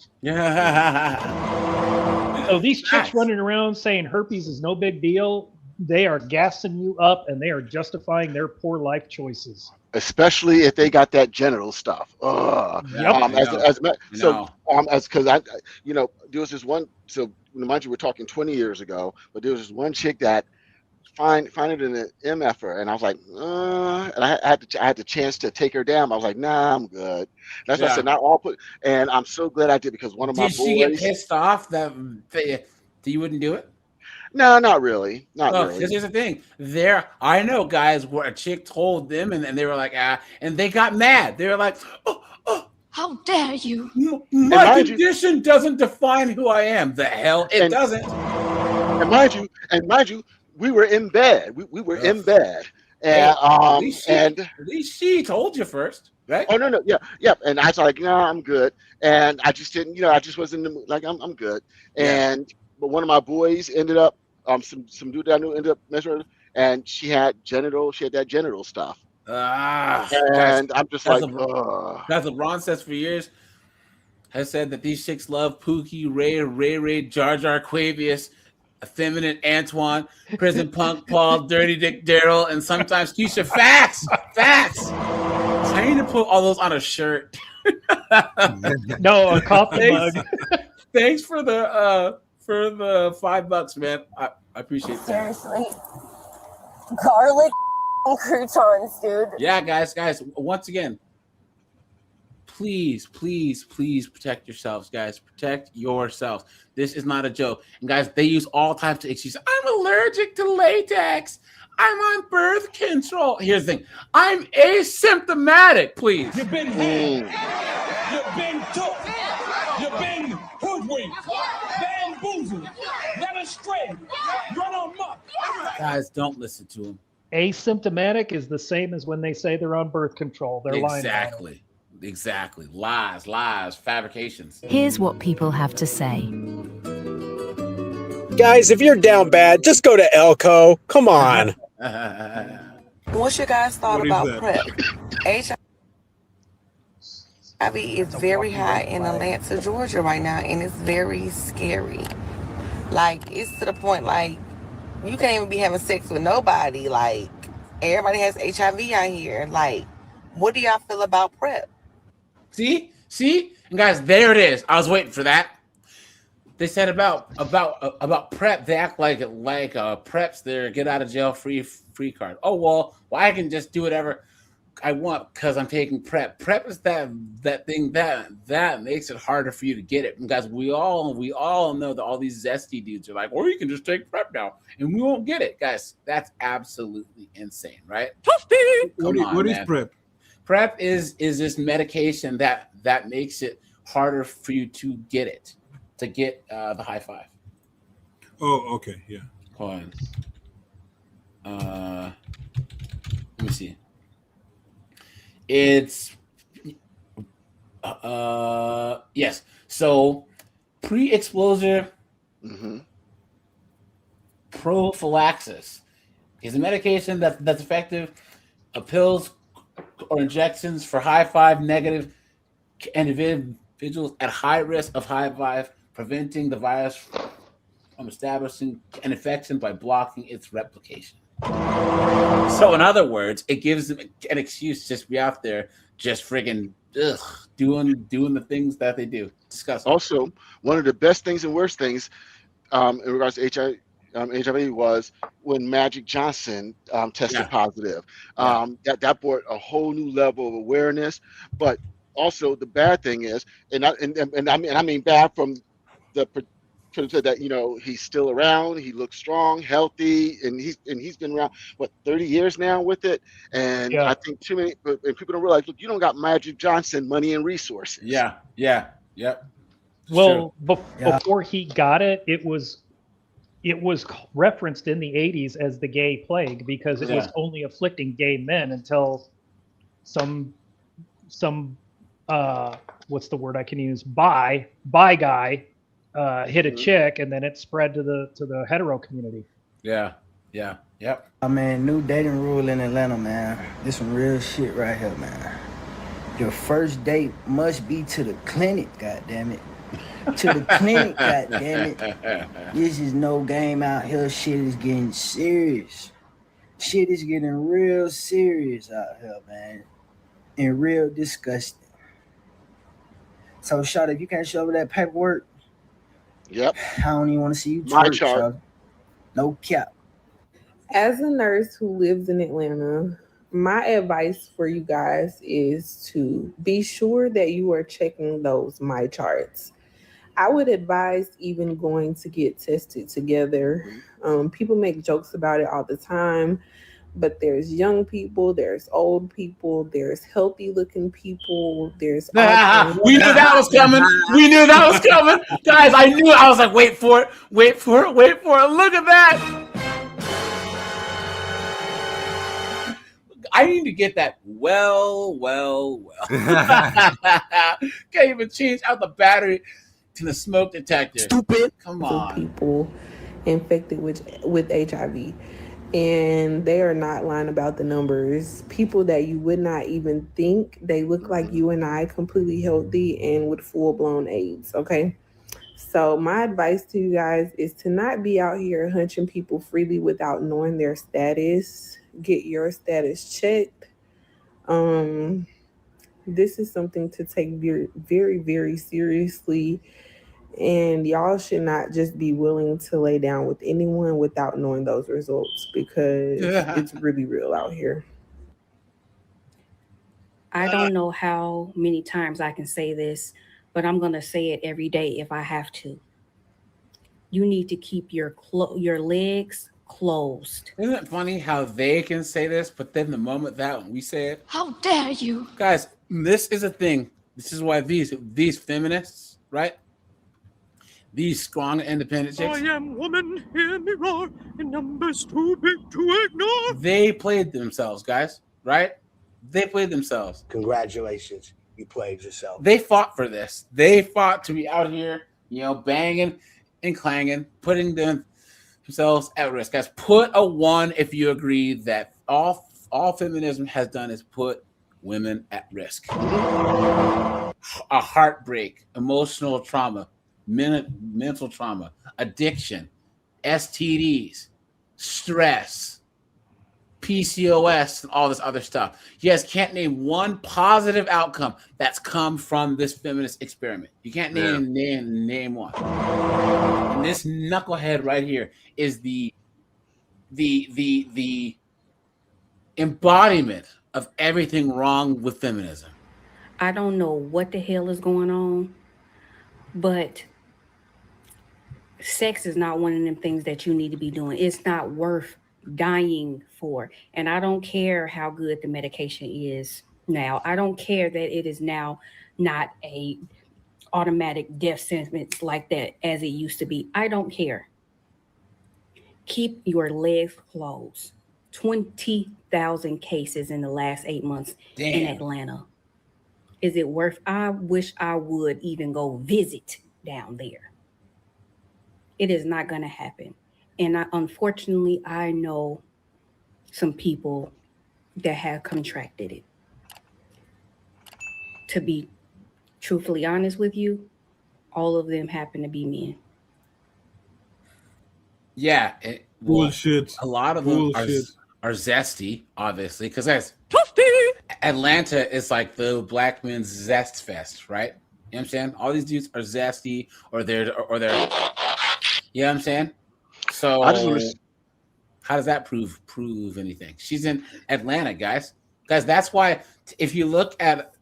So these chicks running around saying herpes is no big deal, they are gassing you up and they are justifying their poor life choices. Especially if they got that genital stuff. Because there was this one. So mind you, we're talking 20 years ago, but there was this one chick that find it in an MFer, and I was like, and I had the chance to take her down. I was like, nah, I'm good. That's why I said not all put. And I'm so glad I did because one of my boys. Did she get pissed off that you wouldn't do it? No, not really. Not really. Because here's the thing. I know guys where a chick told them, and they were like, and they got mad. They were like, how dare you? My condition doesn't define who I am. The hell it doesn't. And mind you, we were in bed. We were in bed. And at least she told you first, right? Oh no, yeah. And I was like, no, I'm good. And I just didn't, I just wasn't in the mood. Like I'm good. But one of my boys ended up, some dude that I knew ended up measuring, and she had that genital stuff. And I'm just like, that's what Ron says for years. Has said that these chicks love Pookie, Ray, Jar Jar, Quavius, Effeminate Antoine, Prison Punk Paul, Dirty Dick Daryl, and sometimes Keisha. Facts. I need to put all those on a shirt. No, a coffee mug. Thanks for the $5, man. I appreciate that. Seriously, garlic croutons, dude. Yeah, guys. Once again, please protect yourselves, guys. Protect yourselves. This is not a joke. And guys, they use all types of excuses. I'm allergic to latex. I'm on birth control. Here's the thing. I'm asymptomatic, please. You've been had. You've been took. You've been hoodwinked. Bamboozled. Led astray. Run amok. Guys, don't listen to them. Asymptomatic is the same as when they say they're on birth control. They're lying. Exactly. Lies, fabrications. Here's what people have to say. Guys, if you're down bad, just go to Elko. Come on. What's your guys' thought about PrEP? HIV is very high in Atlanta, Georgia right now, and it's very scary. Like, it's to the point, like, you can't even be having sex with nobody. Like, everybody has HIV out here. Like, what do y'all feel about PrEP? See? And guys, there it is. I was waiting for that. They said about PrEP, they act like PrEP's their get out of jail free card. Oh well, I can just do whatever I want because I'm taking PrEP. PrEP is that thing that makes it harder for you to get it. And guys, we all know that all these zesty dudes are like, or you can just take PrEP now and we won't get it. Guys, that's absolutely insane, right? What is PrEP? PrEP is this medication that makes it harder for you to get it. To get the high five. Oh, okay, yeah. Hold on. Let me see. It's yes. So pre-exposure prophylaxis is a medication that's effective. Pills or injections for high five negative individuals at high risk of high five, preventing the virus from establishing an infection by blocking its replication. So in other words, it gives them an excuse to just be out there just friggin' doing the things that they do. Disgusting. Also, one of the best things and worst things in regards to HIV was when Magic Johnson tested positive. That brought a whole new level of awareness. But also the bad thing is, and I mean bad from the that he's still around, he looks strong, healthy, and he's been around 30 years now with it. And I think too many people don't realize, look, you don't got Magic Johnson money and resources. Yep. Well, before he got it, it was referenced in the 80s as the gay plague because it was only afflicting gay men until some what's the word I can use? Bi guy hit a chick, and then it spread to the hetero community. Yep. I mean, new dating rule in Atlanta, man. This some real shit right here, man. Your first date must be to the clinic, goddammit. To the clinic, goddammit. This is no game out here. Shit is getting serious. Shit is getting real serious out here, man. And real disgusting. So, Shawty, if you can't show over that paperwork, yep, I don't even want to see you my twerk, chart. Shawty. No cap. As a nurse who lives in Atlanta, my advice for you guys is to be sure that you are checking those my charts. I would advise even going to get tested together. People make jokes about it all the time, but there's young people, there's old people, there's healthy looking people, there's all kinds. We knew that was coming. We knew that was coming. Guys, I knew it. I was like, wait for it, wait for it, wait for it. Look at that. I need to get that well. Can't even change out the battery to the smoke detector. Stupid. Come on. People infected with HIV. And they are not lying about the numbers. People that you would not even think, they look like you and I, completely healthy and with full-blown AIDS, okay? So my advice to you guys is to not be out here hunching people freely without knowing their status. Get your status checked. This is something to take very, very, very seriously. And y'all should not just be willing to lay down with anyone without knowing those results, because it's really real out here. I don't know how many times I can say this, but I'm going to say it every day if I have to. You need to keep your legs closed. Isn't it funny how they can say this, but then the moment that we say it, how dare you? Guys, this is a thing. This is why these feminists, right? These strong, independent chicks. I am woman, hear me roar, in numbers too big to ignore. They played themselves, guys, right? They played themselves. Congratulations, you played yourself. They fought for this. They fought to be out here, banging and clanging, putting themselves at risk. Guys, put a 1 if you agree that all feminism has done is put women at risk. A heartbreak, emotional trauma, mental trauma, addiction, STDs, stress, PCOS, and all this other stuff. You guys can't name one positive outcome that's come from this feminist experiment. You can't name one. And this knucklehead right here is the embodiment of everything wrong with feminism. I don't know what the hell is going on, but sex is not one of them things that you need to be doing. It's not worth dying for. And I don't care how good the medication is now. I don't care that it is now not a automatic death sentence like that as it used to be. I don't care. Keep your legs closed. 20,000 cases in the last 8 months in Atlanta. Is it worth? I wish I would even go visit down there. It is not going to happen. And unfortunately, I know some people that have contracted it. To be truthfully honest with you, all of them happen to be men. Yeah. Bullshit. A lot of them are zesty, obviously, because Atlanta is like the black men's zest fest, right? You know what I'm saying? All these dudes are zesty, or they're, you know what I'm saying? So how does that prove anything? She's in Atlanta, guys. That's why if you look at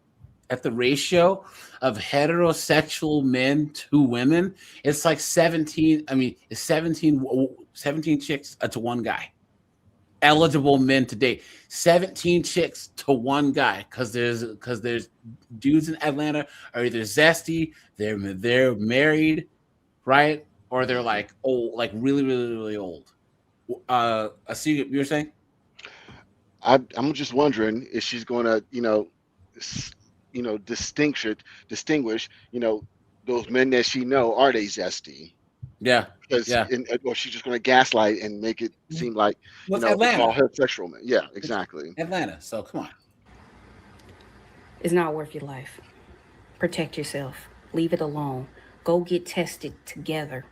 the ratio of heterosexual men to women, it's like 17. I mean, it's 17 chicks to one guy. Eligible men to date, 17 chicks to one guy, because there's dudes in Atlanta are either zesty, they're married, right, or they're like old, like really, really, really old. You were saying? I'm just wondering if she's going to, distinguish, those men that she know, are they zesty? Yeah. Or she's just going to gaslight and make it seem like, Atlanta. It's all heterosexual men. Yeah, exactly. It's Atlanta. So come on. It's not worth your life. Protect yourself. Leave it alone. Go get tested together.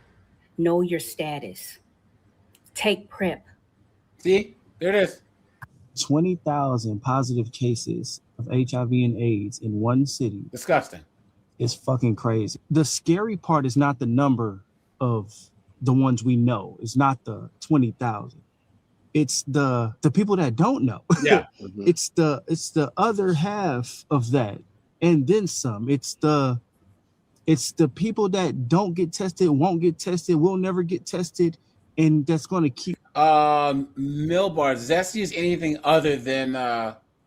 Know your status. Take PrEP. See, there it is. 20,000 positive cases of HIV and AIDS in one city. Disgusting. It's fucking crazy. The scary part is not the number of the ones we know. It's not the 20,000. It's the people that don't know. Yeah. It's the other half of that, and then some. It's the It's the people that don't get tested, won't get tested, will never get tested, and that's going to keep. Milbar, Zesty is anything other than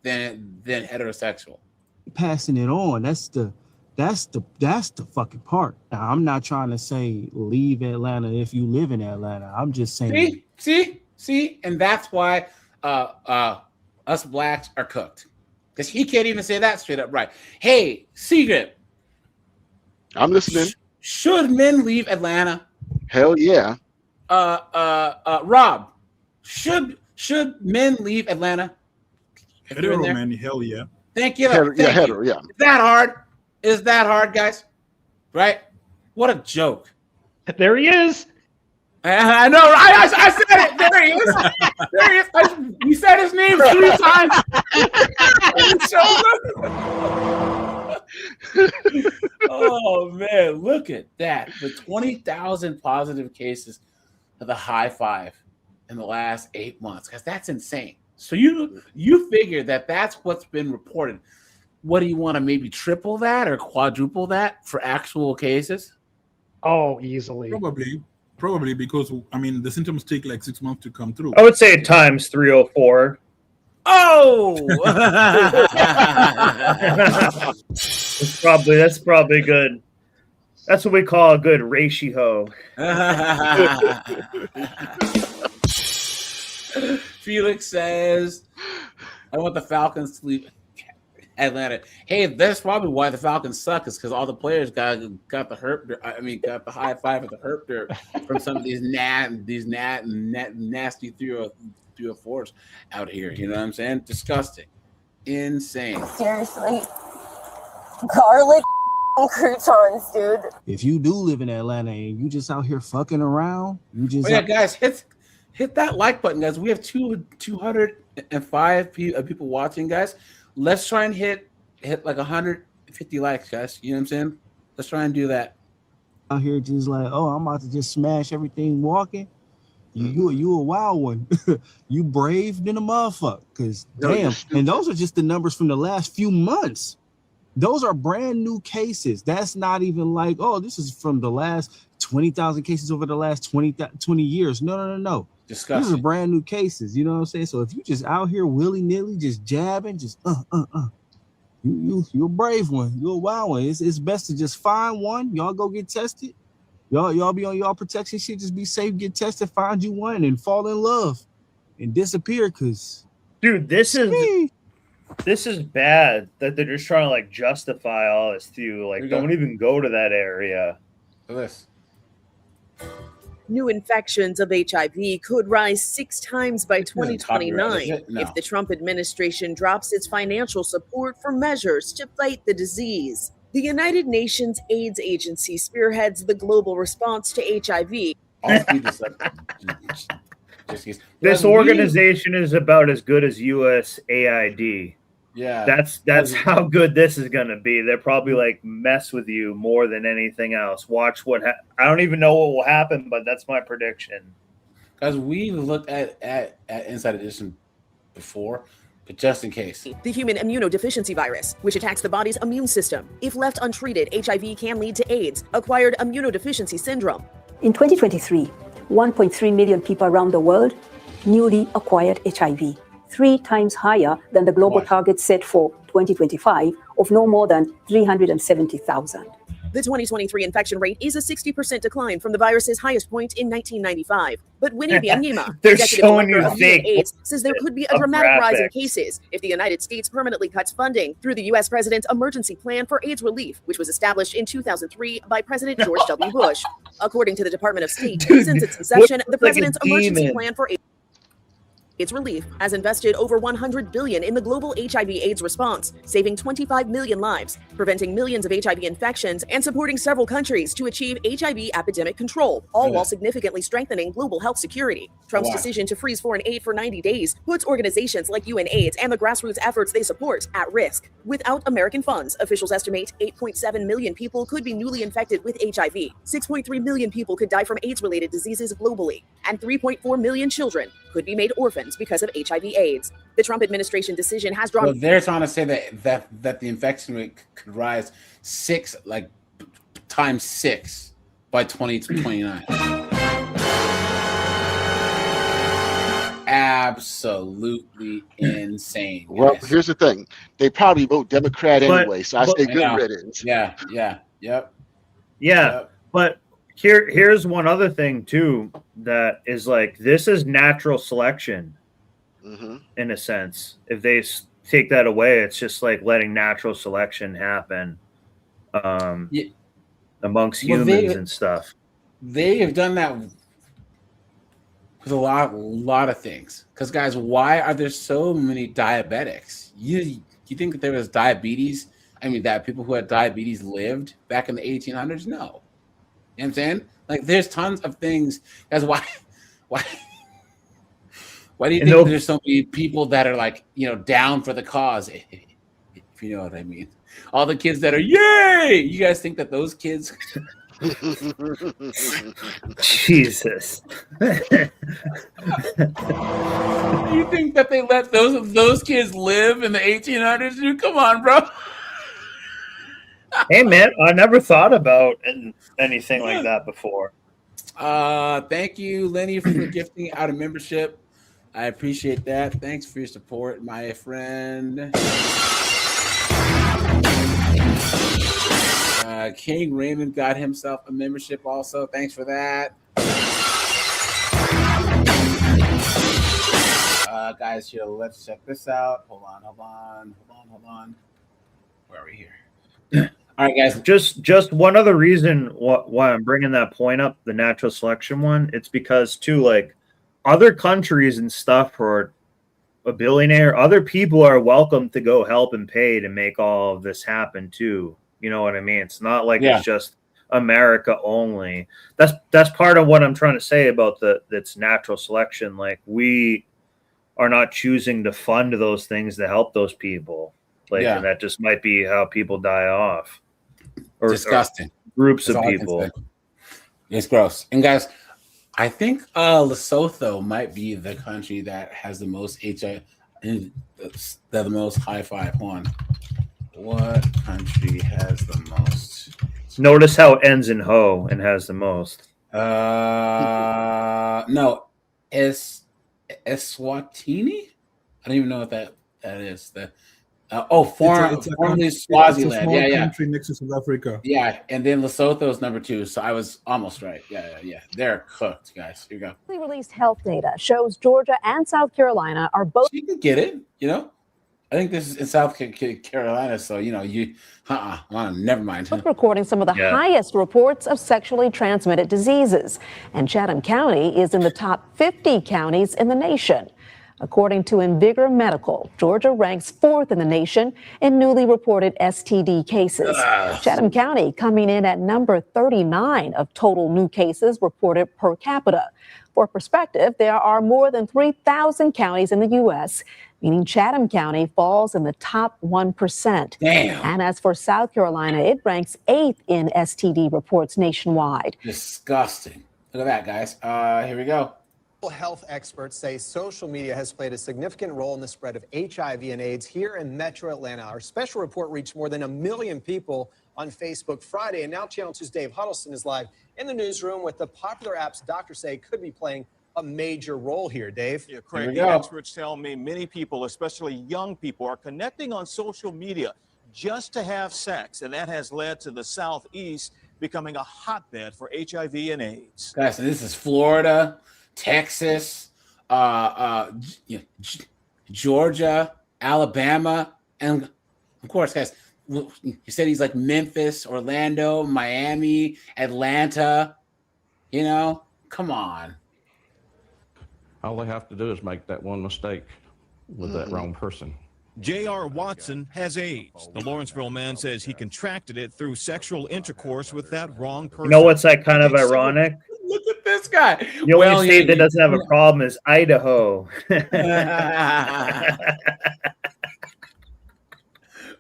heterosexual. Passing it on. That's the fucking part. Now, I'm not trying to say leave Atlanta if you live in Atlanta. I'm just saying. See, and that's why us blacks are cooked, because he can't even say that straight up right. Hey, Secret, I'm listening. Should men leave Atlanta? Hell yeah. Rob, should men leave Atlanta? Hetero man, hell yeah. Thank you. Hetero, yeah. Is that hard? Is that hard, guys? Right? What a joke. There he is. I know. I said it. There he is. There he is. You said his name 3 times. Oh man, look at that! The 20,000 positive cases of the high 5 in the last 8 months, because that's insane. So you figure that's what's been reported. What do you want to maybe triple that or quadruple that for actual cases? Oh, easily. Probably because I mean the symptoms take like 6 months to come through. I would say times 304. Oh, that's probably good. That's what we call a good ratio. Felix says, "I want the Falcons to leave Atlanta." Hey, that's probably why the Falcons suck, is because all the players got the herp. I mean, got the high 5 of the herp dirt from some of these nasty 304s out here. You know what I'm saying? Disgusting, insane. Seriously, garlic croutons, dude. If you do live in Atlanta and you just out here fucking around, you just guys, hit that like button, guys. We have 205 people watching, guys. Let's try and hit like 150 likes, guys. You know what I'm saying? Let's try and do that. Out here just like, oh, I'm about to just smash everything walking. You a wild one. You brave than a motherfucker. Because damn, and those are just the numbers from the last few months. Those are brand new cases. That's not even like, oh, this is from the last 20,000 cases over the last 20 years. No. Disgusting. These are brand new cases. You know what I'm saying? So if you just out here willy-nilly, just jabbing, just you're a brave one. You're a wild one. It's best to just find one. Y'all go get tested. Y'all be on y'all protection shit. Just be safe, get tested, find you one, and fall in love and disappear. Cause dude, this is bad that they're just trying to like justify all this to you. Like, don't even go to that area. This. New infections of HIV could rise 6 times by 2029 if the Trump administration drops its financial support for measures to fight the disease. The United Nations AIDS Agency spearheads the global response to HIV. This organization is about as good as USAID. Yeah, that's how good this is going to be. They're probably like mess with you more than anything else. Watch what I don't even know what will happen, but that's my prediction. Because we looked at Inside Edition before, but just in case. The human immunodeficiency virus, which attacks the body's immune system. If left untreated, HIV can lead to AIDS, acquired immunodeficiency syndrome. In 2023, 1.3 million people around the world newly acquired HIV. 3 times higher than the global target set for 2025 of no more than 370,000. The 2023 infection rate is a 60% decline from the virus's highest point in 1995. But Winnie Byanyima, executive director of AIDS, says there could be a dramatic rise in cases if the United States permanently cuts funding through the U.S. President's Emergency Plan for AIDS Relief, which was established in 2003 by President George W. Bush. According to the Department of State, since its inception, the President's Emergency Plan for AIDS Relief has invested over $100 billion in the global HIV/AIDS response, saving 25 million lives, preventing millions of HIV infections, and supporting several countries to achieve HIV epidemic control, all while significantly strengthening global health security. Trump's decision to freeze foreign aid for 90 days puts organizations like UNAIDS and the grassroots efforts they support at risk. Without American funds, officials estimate 8.7 million people could be newly infected with HIV, 6.3 million people could die from AIDS-related diseases globally, and 3.4 million children could be made orphans because of HIV/AIDS. The Trump administration decision has drawn. Well, they're trying to say that the infection rate could rise 6 times 6 by 2029. Absolutely insane. Guys. Well, here's the thing: they probably vote Democrat anyway, so I say good riddance. Yeah. But here's one other thing too that is like this is natural selection, in a sense. If they take that away, it's just like letting natural selection happen amongst humans and stuff. They have done that with a lot of things. Because guys, why are there so many diabetics? You think that there was diabetes? I mean, that people who had diabetes lived back in the 1800s? No. You know what I'm saying? Like, there's tons of things. Guys, why do you think there's so many people that are like, down for the cause? If you know what I mean. All the kids that are, yay! You guys think that those kids... Jesus. You think that they let those kids live in the 1800s? Dude, come on, bro. Hey, man, I never thought about anything like that before. Thank you, Lenny, for gifting out a membership. I appreciate that. Thanks for your support, my friend. King Raymond got himself a membership also. Thanks for that. Guys, here, let's check this out. Hold on. Where are we here? All right, guys. Just one other reason why I'm bringing that point up, the natural selection one. It's because too, like other countries and stuff for a billionaire, other people are welcome to go help and pay to make all of this happen too. You know what I mean? It's not like it's just America only. That's part of what I'm trying to say about that's natural selection. Like we are not choosing to fund those things to help those people. Like and that just might be how people die off. Or, disgusting. Or groups of people. It's gross. And guys, I think Lesotho might be the country that has the most HIV, the most high five. Hold on. What country has the most? Notice how it ends in ho and has the most. No, Eswatini. I don't even know what that is. Formerly Swaziland. It's a country next to South Africa. Yeah, and then Lesotho is number 2. So I was almost right. Yeah. They're cooked, guys. Here you go. Released health data shows Georgia and South Carolina are both. You can get it. I think this is in South Carolina, so never mind. Recording some of the highest reports of sexually transmitted diseases, and Chatham County is in the top 50 counties in the nation. According to Invigor Medical, Georgia ranks 4th in the nation in newly reported STD cases. Chatham County coming in at number 39 of total new cases reported per capita. For perspective, there are more than 3,000 counties in the U.S., meaning Chatham County falls in the top 1%. Damn. And as for South Carolina, it ranks 8th in STD reports nationwide. Disgusting. Look at that, guys. Here we go. Health experts say social media has played a significant role in the spread of HIV and AIDS here in Metro Atlanta. Our special report reached more than 1 million people on Facebook Friday, and now Channel 2's Dave Huddleston is live in the newsroom with the popular apps doctors say could be playing a major role here. Dave? Yeah, Craig, the experts tell me many people, especially young people, are connecting on social media just to have sex, and that has led to the Southeast becoming a hotbed for HIV and AIDS. Guys, so this is Florida, Texas, Georgia, Alabama, and of course, guys, you said he's like Memphis, Orlando, Miami, Atlanta. Come on. All they have to do is make that one mistake with that wrong person. J.R. Watson has AIDS. The Lawrenceville man says he contracted it through sexual intercourse with that wrong person. You know what's like kind of ironic? Look at this guy. The only state that doesn't have a problem is Idaho.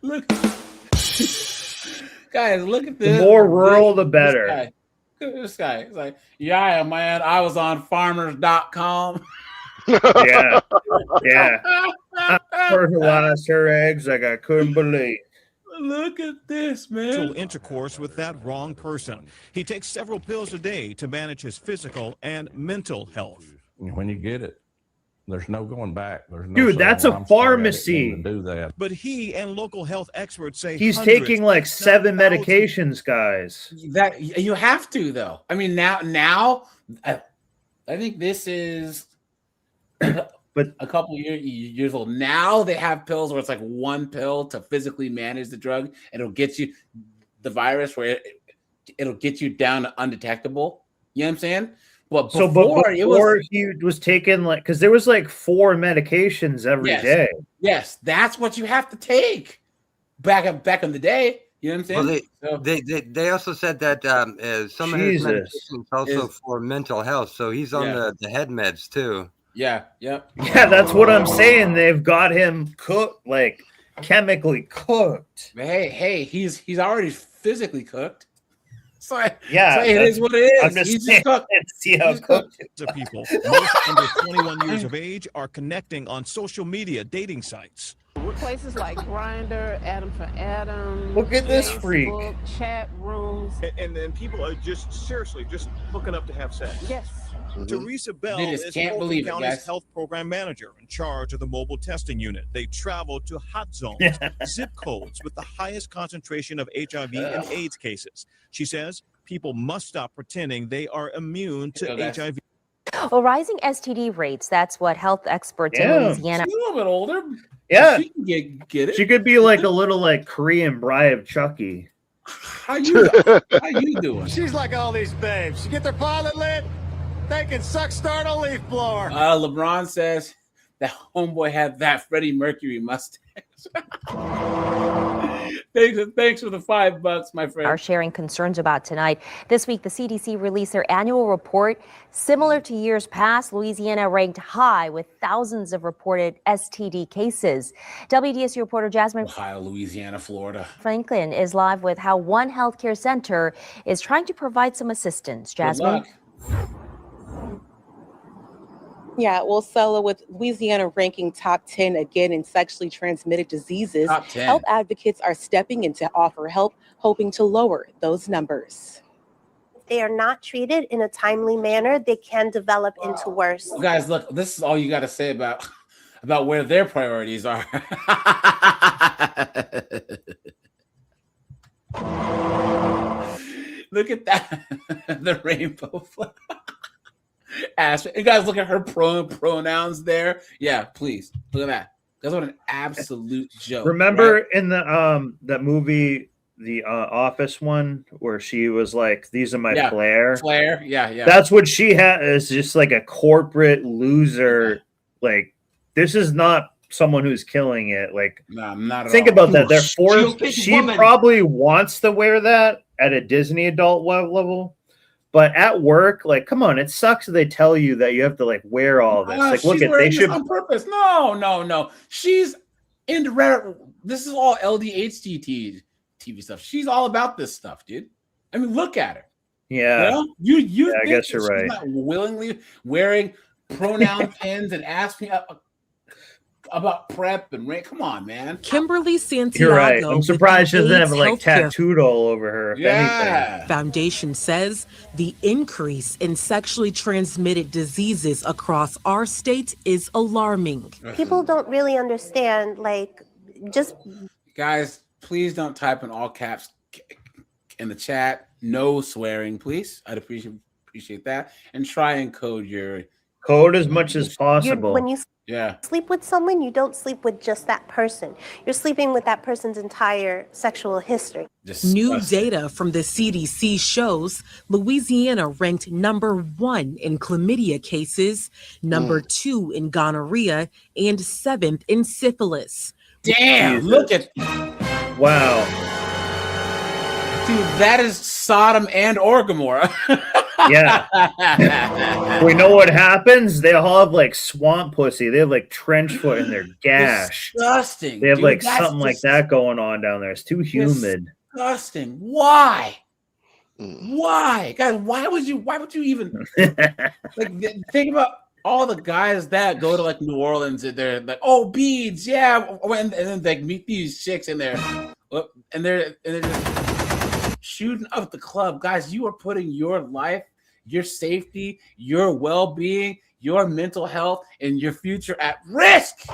Look, guys, look at this. The more rural, the better. Look at this guy. It's like, yeah, man, I was on farmers.com. Yeah. I fertilized her eggs like I couldn't believe. Look at this, man. Intercourse with that wrong person. He takes several pills a day to manage his physical and mental health. When you get it, there's no going back. There's no Dude, saying, that's "Well, a I'm sorry, I didn't pharmacy. mean to do that." But he and local health experts say He's hundreds, taking like 7 medications, guys. That you have to, though. I mean, now I think this is but a couple years old. Now they have pills where it's like one pill to physically manage the drug, and it'll get you the virus where it'll get you down to undetectable. You know what I'm saying? But before he was taking like, because there was like 4 medications every day. Yes, that's what you have to take back in the day. You know what I'm saying? Well, they also said that some of his medications also for mental health. So he's on the head meds too. Yeah, yep. Yeah, that's what I'm saying. They've got him cooked, like chemically cooked. Hey, he's already physically cooked. So it is what it is. I'm just saying, see how cooked people. Most under 21 years of age are connecting on social media dating sites. Places like Grindr, Adam for Adam. Look at this freak. Chat rooms. And then people are just seriously just hooking up to have sex. Yes. Teresa Bell They just is can't Fulton believe it, County's guys. health program manager in charge of the mobile testing unit. They travel to hot zones, zip codes with the highest concentration of HIV and AIDS cases. She says people must stop pretending they are immune to HIV. Well, rising STD rates, that's what health experts in Louisiana. She's a little bit older. Yeah. She can get it. She could be like a little like Korean bride of Chucky. How you doing? She's like all these babes. You get their pilot lit, they can suck start a leaf blower. LeBron says that homeboy had that Freddie Mercury mustache. Thanks for the $5, my friend. Are sharing concerns about tonight. This week, the CDC released their annual report. Similar to years past, Louisiana ranked high with thousands of reported STD cases. WDSU reporter Jasmine Ohio, Louisiana, Florida. Franklin is live with how one healthcare center is trying to provide some assistance. Jasmine. Yeah, well, Sela, with Louisiana ranking top 10 again in sexually transmitted diseases, health advocates are stepping in to offer help, hoping to lower those numbers. If they are not treated in a timely manner, they can develop into worse. Well, guys, look, this is all you got to say about where their priorities are. Look at that, the rainbow flag. You guys look at her pronouns there. Yeah, please look at that. That's what an absolute joke. Remember in the that movie, the Office one, where she was like, "These are my flair." Flair, yeah. That's what she had. Is just like a corporate loser. Like, this is not someone who's killing it. Like, no, not at think all. about that. They're forced. She probably wants to wear that at a Disney adult level. But at work, like, come on, it sucks that they tell you that you have to like wear all this. Like, look at they should on purpose. No. She's into this is all LDHT TV stuff. She's all about this stuff, dude. I mean, look at her. Yeah. You yeah, I guess you're right. Not willingly wearing pronoun pins and asking about PrEP and rape. Come on, man. Kimberly Santiago. You're right. I'm surprised she doesn't have it like tattooed all over her. If anything. Foundation says the increase in sexually transmitted diseases across our state is alarming. People don't really understand, like, just guys, please don't type in all caps in the chat. No swearing, please. I'd appreciate that. And try and code as much as possible. When you sleep with someone, you don't sleep with just that person. You're sleeping with that person's entire sexual history. New data from the CDC shows Louisiana ranked number 1 in chlamydia cases, number 2 in gonorrhea, and 7th in syphilis. Damn, look at wow. Dude, that is Sodom and or Gomorrah. Yeah. We know what happens? They all have like swamp pussy. They have like trench foot in their gash. Disgusting. They have like something like that going on down there. It's too humid. Disgusting. Why? Why? Guys, why would you even like think about all the guys that go to like New Orleans and they're like, oh, beads, yeah. And then they meet these chicks and they're and they're just shooting up the club. Guys, you are putting your life, your safety, your well-being, your mental health, and your future at risk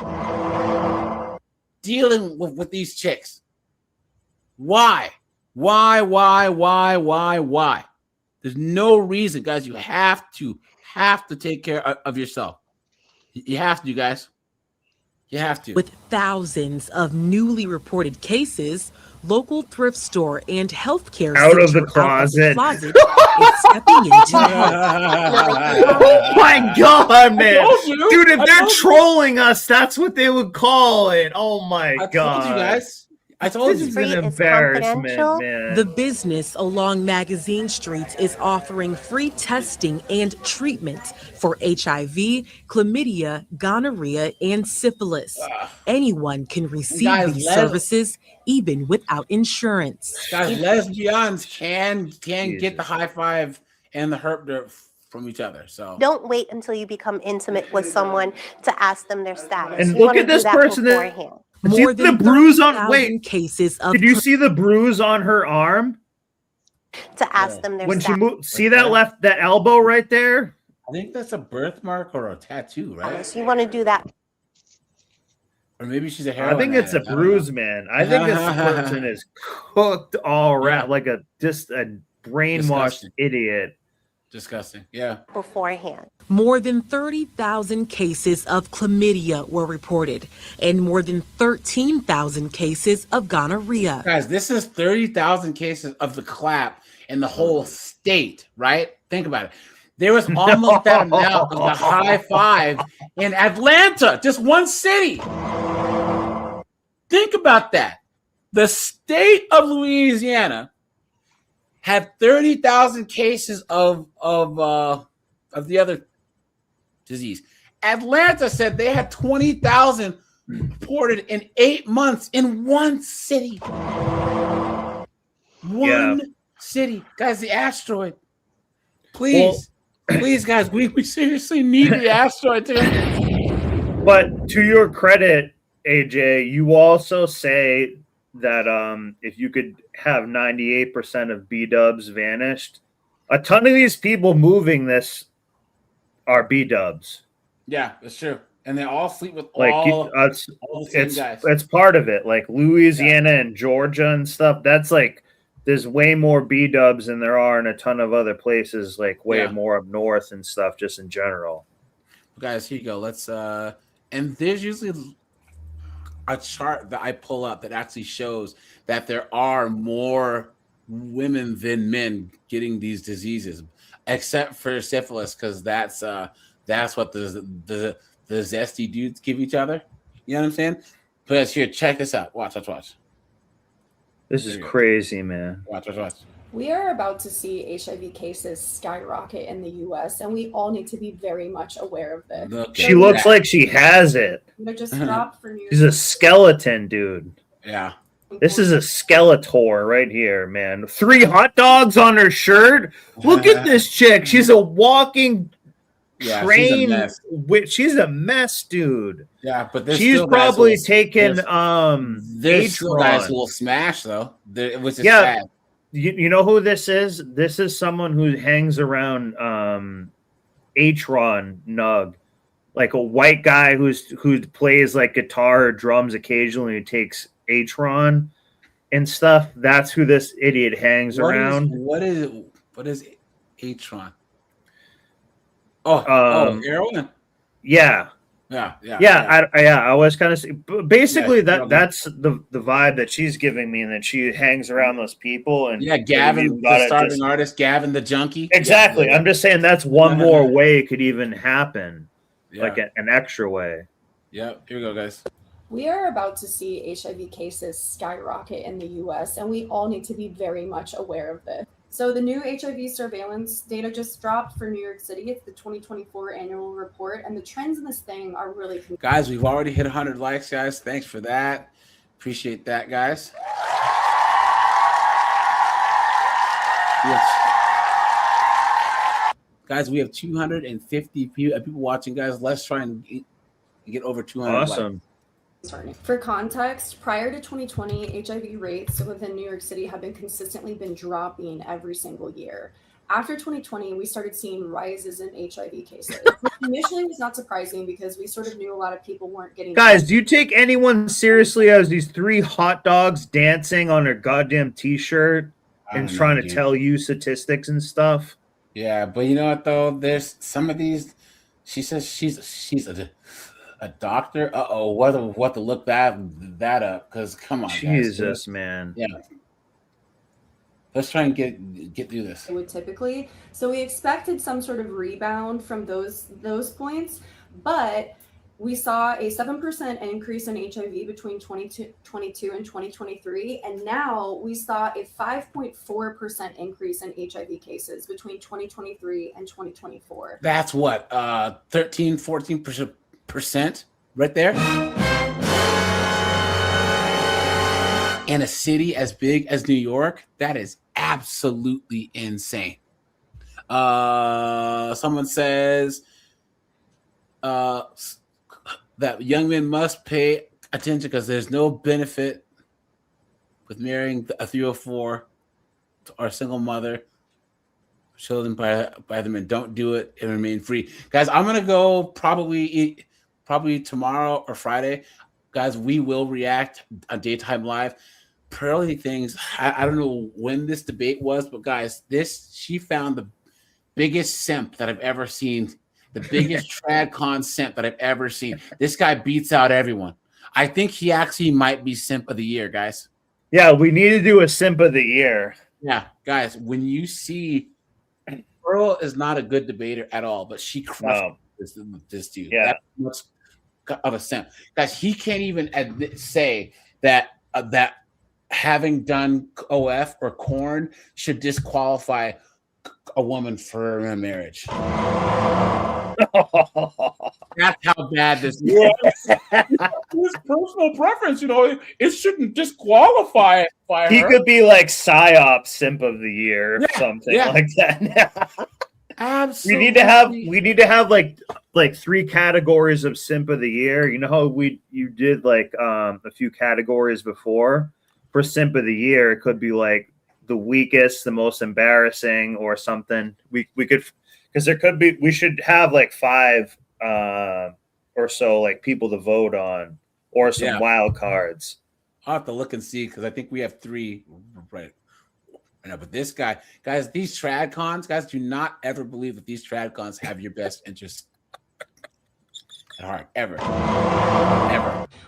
dealing with these chicks. Why? There's no reason, guys. You have to take care of yourself. You have to, you guys. You have to. With thousands of newly reported cases, local thrift store and healthcare out of the closet is stepping into help. Oh my God, man. Dude, if they're trolling us, that's what they would call it. Oh my God. I told you guys. I told this you. This is an embarrassment, man. The business along Magazine Street is offering free testing and treatment for HIV, chlamydia, gonorrhea, and syphilis. Anyone can receive these services, even without insurance. Guys, lesbians can get the high five and the herp dirt from each other. So don't wait until you become intimate with someone to ask them their status. And look at this person beforehand. More than the bruise on cases of did you see the bruise on her arm? To ask them their when status. she moved, see that elbow right there? I think that's a birthmark or a tattoo, right? So you want to do that. Or maybe she's a heroin I think it's a addict. bruise, man. I think this person is cooked all around, like a brainwashed idiot. Disgusting. Yeah. Beforehand. More than 30,000 cases of chlamydia were reported and more than 13,000 cases of gonorrhea. Guys, this is 30,000 cases of the clap in the whole state, right? Think about it. There was almost that amount of the high five in Atlanta, just one city. Think about that. The state of Louisiana had 30,000 cases of the other disease. Atlanta said they had 20,000 reported in 8 months in one city. One city. Guys, the asteroid. Please, please, guys, we seriously need the asteroid to. But to your credit, AJ, you also say that if you could have 98% of B-dubs vanished, a ton of these people moving this are B-dubs. Yeah, that's true. And they all sleep with like all the same guys. It's part of it. Like Louisiana and Georgia and stuff, that's like there's way more B-dubs than there are in a ton of other places, like way more up north and stuff, just in general. Guys, here you go. Let's and there's usually a chart that I pull up that actually shows that there are more women than men getting these diseases, except for syphilis, because that's what the zesty dudes give each other. You know what I'm saying? But here, check this out. Watch. This is crazy, man. Watch. We are about to see HIV cases skyrocket in the U.S., and we all need to be very much aware of this. She looks like she has it. They just dropped for New She's a skeleton, dude. Yeah. This is a Skeletor right here, man. 3 hot dogs on her shirt. Look at this chick. She's a walking train. She's a mess, dude. Yeah, but she's probably taken there's still guys who will smash though. It was just sad. You know who this is? This is someone who hangs around H-Ron Nug, like a white guy who plays like guitar or drums occasionally, who takes H-Ron and stuff. That's who this idiot hangs around. What is H-Ron? Heroin. Yeah. I was kind of basically that's the vibe that she's giving me, and that she hangs around those people. And Gavin, the starving artist, Gavin the junkie. Exactly. I'm just saying that's one more way it could even happen, like an extra way. Yep. Here we go, guys. We are about to see HIV cases skyrocket in the U.S., and we all need to be very much aware of this. So the new HIV surveillance data just dropped for New York City. It's the 2024 annual report, and the trends in this thing are really... Guys, we've already hit 100 likes, guys. Thanks for that. Appreciate that, guys. Guys, we have 250 people watching, guys. Let's try and get over 200 Awesome. likes. For context, prior to 2020, HIV rates within New York City have been consistently dropping every single year. After 2020, we started seeing rises in HIV cases, which initially was not surprising because we sort of knew a lot of people weren't getting. Guys, do you take anyone seriously as these 3 hot dogs dancing on their goddamn t-shirt and trying to tell you statistics and stuff? Yeah, but you know what though? There's some of these. She says she's a doctor. What to look that up? Because come on, Jesus, guys. Man. Yeah. Let's try and get through this. It would typically. So we expected some sort of rebound from those points, but we saw a 7% increase in HIV between 2022 and 2023, and now we saw a 5.4% increase in HIV cases between 2023 and 2024. That's what 13-14% right there. In a city as big as New York, that is absolutely insane. Someone says that young men must pay attention because there's no benefit with marrying a 304 or a single mother. Children by the men. Don't do it and remain free. Guys, I'm going to go probably tomorrow or Friday. Guys, we will react on Daytime Live. Pearly things. I don't know when this debate was, but guys, she found the biggest simp that I've ever seen, the biggest tradcon simp that I've ever seen. This guy beats out everyone. I think he actually might be simp of the year, guys. Yeah, we need to do a simp of the year. Yeah, guys, when you see Pearl is not a good debater at all, but she crushed this dude. Yeah, that's much of a simp, guys. He can't even say that that having done OF or corn should disqualify a woman for a marriage. That's how bad this is. His personal preference, it shouldn't disqualify her. He could be like PSYOP simp of the year or something like that. Absolutely. We need to have like 3 categories of simp of the year. You know how you did like a few categories before for simp of the year. It could be like the weakest, the most embarrassing, or something. We could, because there could be. We should have like 5 or so like people to vote on, or some wild cards. I'll have to look and see because I think we have 3 right. No, but this guy, guys, these tradcons, guys, do not ever believe that these tradcons have your best interest at heart, ever.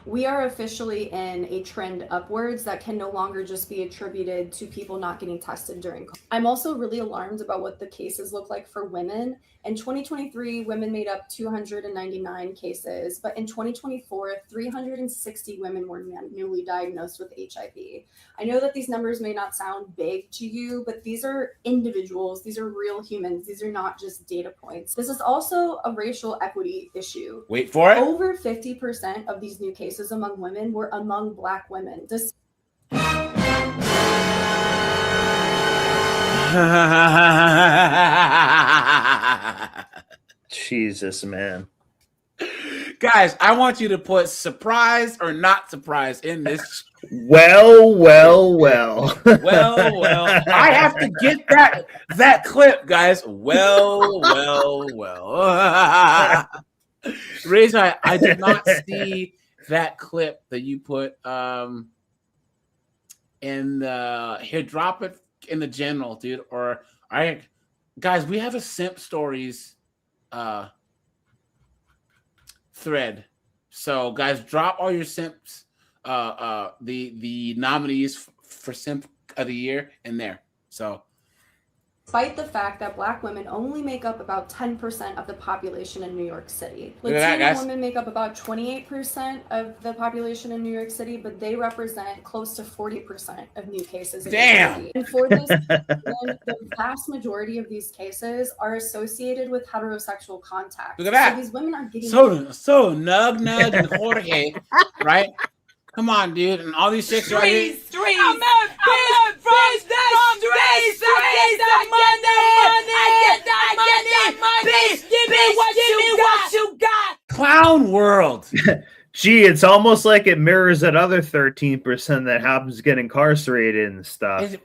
We are officially in a trend upwards that can no longer just be attributed to people not getting tested during COVID. I'm also really alarmed about what the cases look like for women. In 2023, women made up 299 cases, but in 2024, 360 women were newly diagnosed with HIV. I know that these numbers may not sound big to you, but these are individuals. These are real humans. These are not just data points. This is also a racial equity issue. Wait for it. Over 50% of these new cases among women were among Black women. Jesus, man. Guys, I want you to put surprise or not surprise in this. Well. I have to get that clip, guys. Well. Reza, I did not see that clip that you put in the here. Drop it in the general, dude. Or guys, we have a simp stories thread. So guys, drop all your simps, the nominees for simp of the year in there. So despite the fact that Black women only make up about 10% of the population in New York City. Latino women make up about 28% of the population in New York City, but they represent close to 40% of new cases. Damn. And for this, the vast majority of these cases are associated with heterosexual contact. Look at that. So these women are getting so Nug and Jorge, right? Come on, dude. And all these chicks right here. Streets. I'm out from the streets. I get that money. Bitch, give me what you got. Clown world. Gee, it's almost like it mirrors that other 13% that happens to get incarcerated and stuff.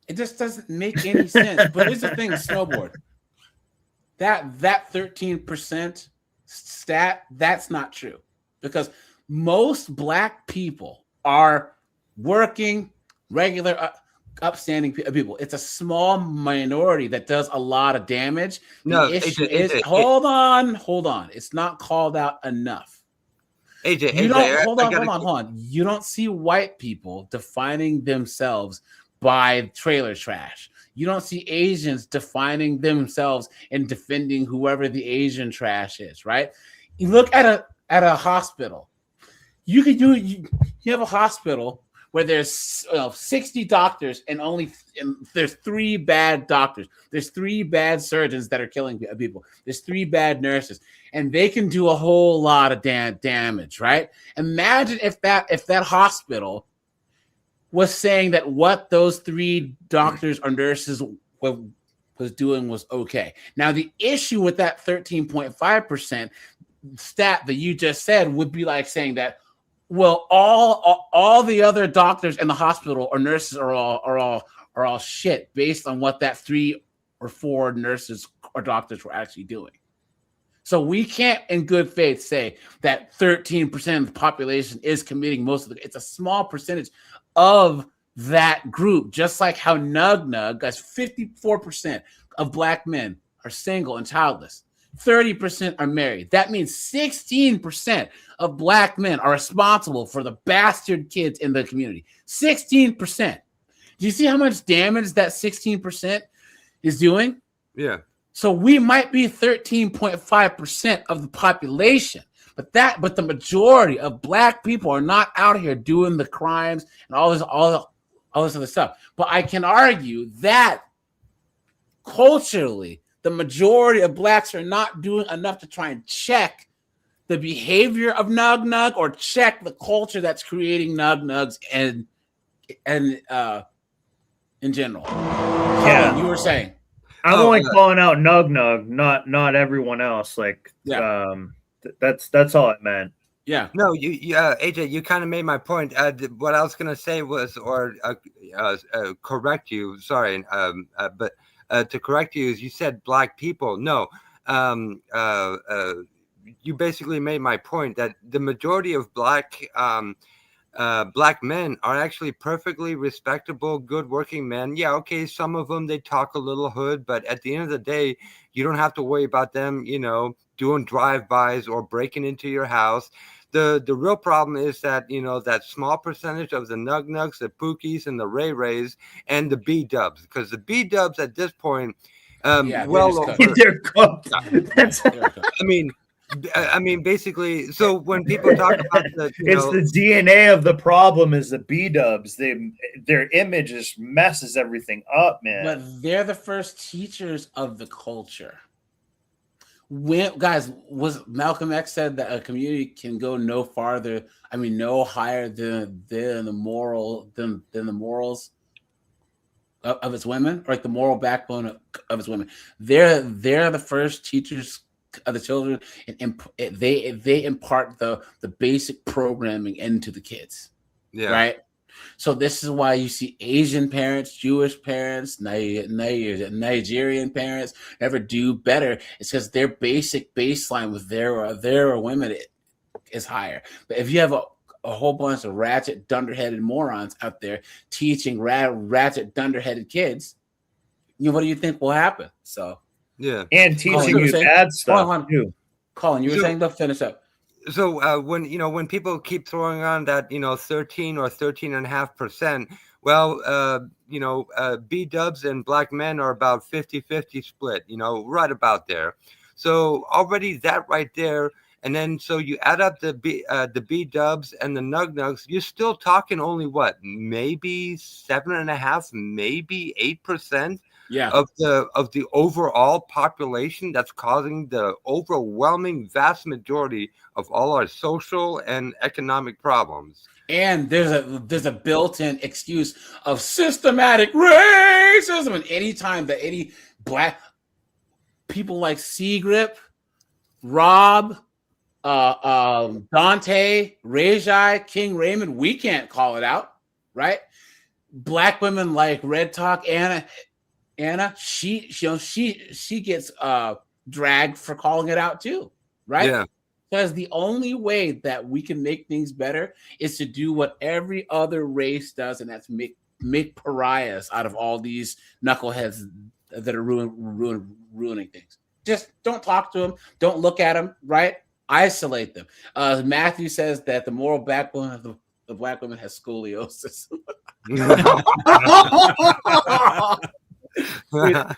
It just doesn't make any sense. But here's the thing, Snowboard. That 13% stat, that's not true. Because most Black people are working, regular, upstanding people. It's a small minority that does a lot of damage. The issue is, hold on. It's not called out enough. Hold on. You don't see white people defining themselves by trailer trash. You don't see Asians defining themselves and defending whoever the Asian trash is, right? You look at a hospital. You have a hospital where there's 60 doctors and there's 3 bad doctors. There's 3 bad surgeons that are killing people. There's 3 bad nurses, and they can do a whole lot of damage, right? Imagine if that hospital was saying that what those 3 doctors or nurses was doing was okay. Now, the issue with that 13.5% stat that you just said would be like saying that, well, all the other doctors in the hospital or nurses are all shit based on what that 3 or 4 nurses or doctors were actually doing. So we can't, in good faith, say that 13% of the population is committing most of it. It's a small percentage of that group, just like how Nug, guys, 54% of Black men are single and childless. 30% are married. That means 16% of Black men are responsible for the bastard kids in the community. 16%. Do you see how much damage that 16% is doing? Yeah. So we might be 13.5% of the population, but the majority of Black people are not out here doing the crimes and all this other stuff. But I can argue that culturally, the majority of Blacks are not doing enough to try and check the behavior of Nug or check the culture that's creating Nugs and in general. Yeah, Colin, you were saying. I'm only calling out Nug, not everyone else. Like, that's all it meant. Yeah. No, AJ, you kind of made my point. What I was gonna say was, correct you. Sorry, but to correct you is you said Black people. No, you basically made my point that the majority of Black men are actually perfectly respectable, good working men. Yeah, okay, some of them, they talk a little hood, but at the end of the day, you don't have to worry about them, doing drive-bys or breaking into your house. The real problem is that, that small percentage of the Nugs, the Pookies, and the Ray-Rays, and the B-Dubs, because the B-Dubs at this point, they're cooked. I mean, basically, so when people talk about the DNA of the problem is the B-Dubs. Their image just messes everything up, man. But they're the first teachers of the culture. Was Malcolm X said that a community can go no farther, no higher than the morals of its women, or like the moral backbone of its women. They're the first teachers of the children, and they impart the basic programming into the kids. Yeah. Right. So this is why you see Asian parents, Jewish parents, Nigerian parents never do better. It's because their basic baseline with their women is higher. But if you have a whole bunch of ratchet, dunderheaded morons out there teaching ratchet, dunderheaded kids, what do you think will happen? So yeah, and teaching you bad stuff too. Colin, you were saying to finish up. So when people keep throwing on that 13 or 13.5%, well, B-Dubs and Black men are about 50-50 split, right about there. So already that right there, and then so you add up the B-Dubs and the Nugs, you're still talking only what, maybe 7.5%, maybe 8%. Yeah. Of the overall population that's causing the overwhelming vast majority of all our social and economic problems. And there's a built-in excuse of systematic racism. And anytime that any Black people like Seagrip, Rob, Dante, Rajai, King Raymond, we can't call it out, right? Black women like Red Talk Anna, she gets dragged for calling it out too, right? Yeah. Because the only way that we can make things better is to do what every other race does, and that's make pariahs out of all these knuckleheads that are ruining things. Just don't talk to them. Don't look at them, right? Isolate them. Matthew says that the moral backbone of the black woman has scoliosis. That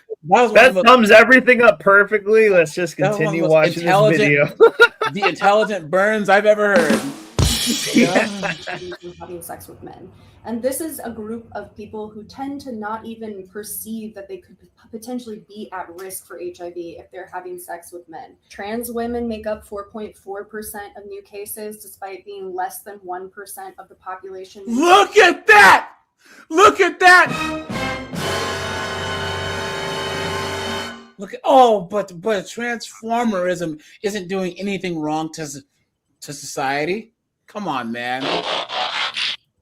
sums everything up perfectly. Let's just continue watching this video. The intelligent burns I've ever heard. Having sex with men. And this is a group of people who tend to not even perceive that they could potentially be at risk for HIV if they're having sex with men. Trans women make up 4.4% of new cases, despite being less than 1% of the population. Look at that! Look at that! Look at but transformerism isn't doing anything wrong to society. Come on, man.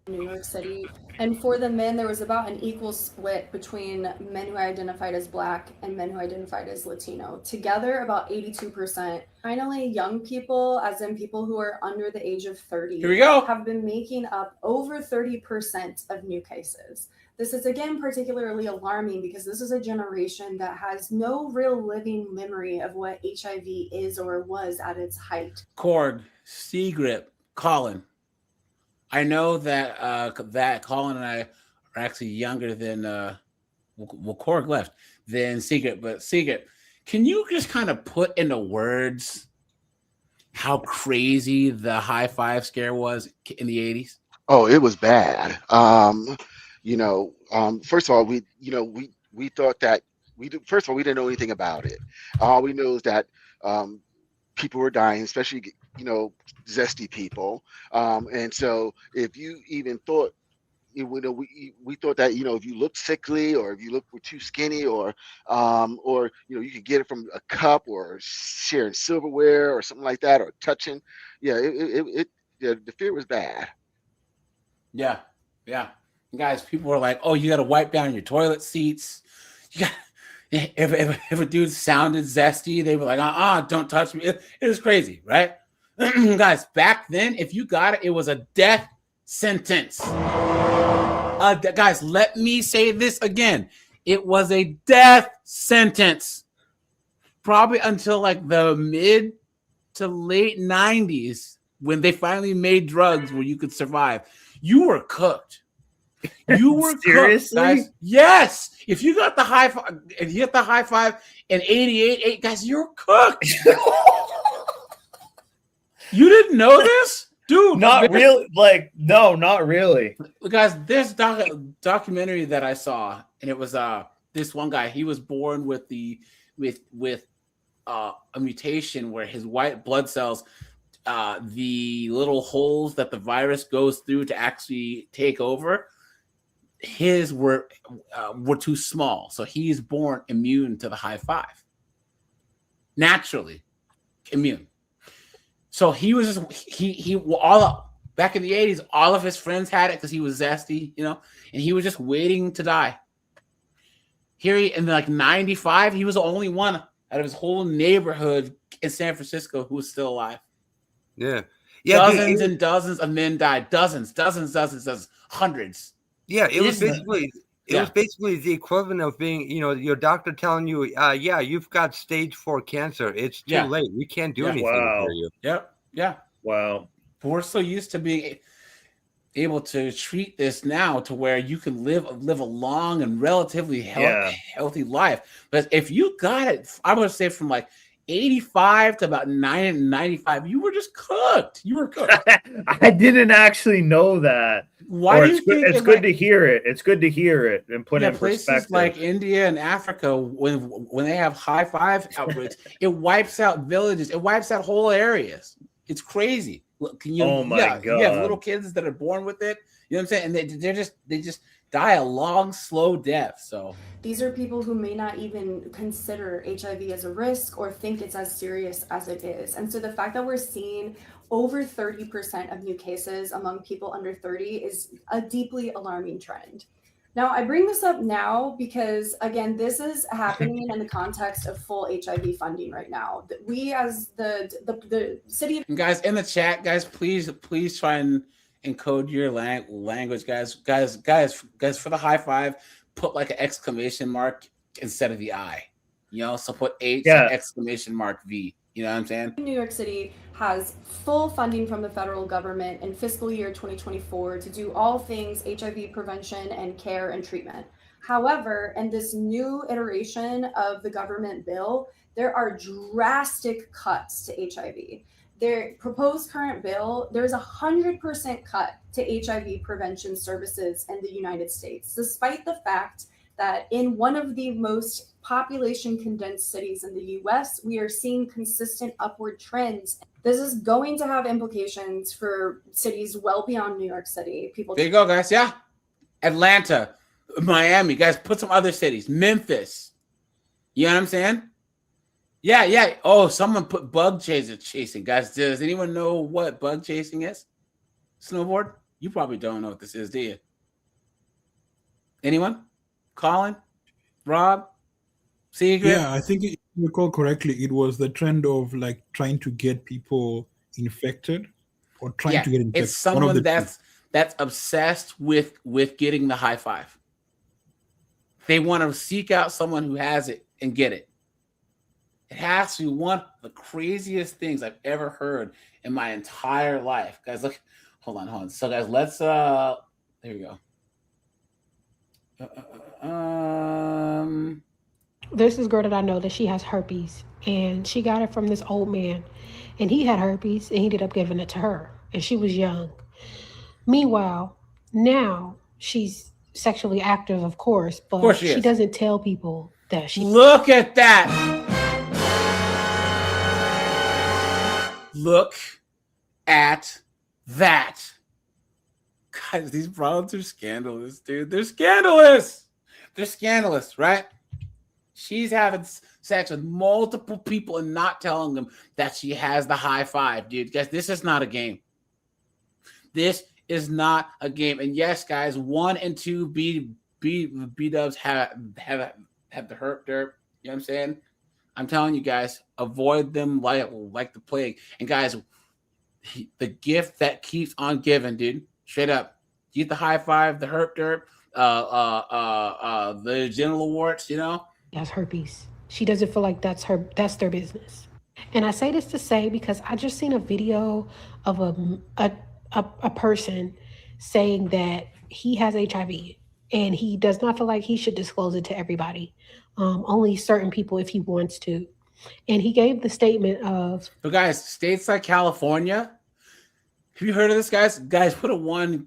New York City. And for the men, there was about an equal split between men who identified as Black and men who identified as Latino. Together, about 82%. Finally, young people, as in people who are under the age of 30, here we go, have been making up over 30% of new cases. This is, again, particularly alarming because this is a generation that has no real living memory of what HIV is or was at its height. Cord, C-Grip, Colin. I know that Colin and I are actually younger than Korg left than Secret, but Secret, can you just kind of put into words how crazy the high five scare was in the 80s? Oh, it was bad. First of all, we thought that we didn't know anything about it. All we know is that people were dying, especially zesty people, and so if you even thought, we thought that if you looked sickly or if you were too skinny or you could get it from a cup or sharing silverware or something like that or touching, the fear was bad. Yeah. Guys, people were like, "Oh, you got to wipe down your toilet seats." You got if a dude sounded zesty, they were like, don't touch me. It was crazy, right? Guys, back then, if you got it, it was a death sentence. Guys, let me say this again. It was a death sentence. Probably until like the mid to late 90s when they finally made drugs where you could survive. You were cooked. You were seriously, cooked, guys. Yes. If you got the high five, in 88, guys, you're cooked. You didn't know this, dude? Not really. No, not really. Guys, this documentary that I saw, and it was this one guy. He was born with a mutation where his white blood cells, the little holes that the virus goes through to actually take over, his were too small, so he's born immune to the high five, naturally immune. So he was back in the 80s, all of his friends had it because he was zesty, and he was just waiting to die. Here in 95, he was the only one out of his whole neighborhood in San Francisco who was still alive. Yeah. Dozens and dozens of men died. Dozens, hundreds. Yeah, it was basically the equivalent of being, your doctor telling you, you've got stage 4 cancer. It's too late. We can't do anything for you. Yep. Yeah. Wow. But we're so used to being able to treat this now to where you can live a long and relatively healthy life. But if you got it, I would say from 85 to about 95, you were just cooked. You were cooked. I didn't actually know that. Why do you think it's good to hear it? It's good to hear it and put it in places perspective. Like India and Africa, when they have high five outbreaks, it wipes out villages. It wipes out whole areas. It's crazy. Look, my God. You have little kids that are born with it. You know what I'm saying? And they just die a long, slow death. So these are people who may not even consider HIV as a risk or think it's as serious as it is. And so the fact that we're seeing over 30% of new cases among people under 30 is a deeply alarming trend. Now, I bring this up now because, again, this is happening in the context of full HIV funding right now. We, as the city, and guys in the chat, guys, please try and encode your language, guys, for the high five, put like an exclamation mark instead of the I. So put H exclamation mark V. You know what I'm saying? New York City has full funding from the federal government in fiscal year 2024 to do all things HIV prevention and care and treatment. However, in this new iteration of the government bill, there are drastic cuts to HIV. Their proposed current bill, there's 100% cut to HIV prevention services in the United States, despite the fact that in one of the most population condensed cities in the US, we are seeing consistent upward trends. This is going to have implications for cities well beyond New York City. There you go, guys. Yeah. Atlanta, Miami, guys, put some other cities. Memphis. You know what I'm saying? Yeah. Oh, someone put bug chasing. Guys, does anyone know what bug chasing is? Snowboard? You probably don't know what this is, do you? Anyone? Colin? Rob? Secret? Yeah, I think if you recall correctly, it was the trend of like trying to get people infected or trying to get infected. It's someone that's obsessed with getting the high five. They want to seek out someone who has it and get it. It has to be one of the craziest things I've ever heard in my entire life. Guys, look, hold on. So guys, let's there we go. There's this girl that I know that she has herpes, and she got it from this old man, and he had herpes, and he ended up giving it to her, and she was young. Meanwhile, now she's sexually active, of course, but she doesn't tell people that she. Look at that. Look at that. Guys, these problems are scandalous, dude. They're scandalous. They're scandalous, right? She's having sex with multiple people and not telling them that she has the high five, dude. Guys, this is not a game. This is not a game. And yes, guys, 1 and 2 B-dubs have the herp derp. You know what I'm saying? I'm telling you guys, avoid them like the plague. And guys, the gift that keeps on giving, dude. Straight up. Get the high five, the herp derp, the genital warts, you know? Has herpes. She doesn't feel like that's their business. And I say this to say because I just seen a video of a person saying that he has HIV and he does not feel like he should disclose it to everybody, only certain people if he wants to. And he gave the statement of, but guys, states like California, have you heard of this, guys? Guys, put a 1.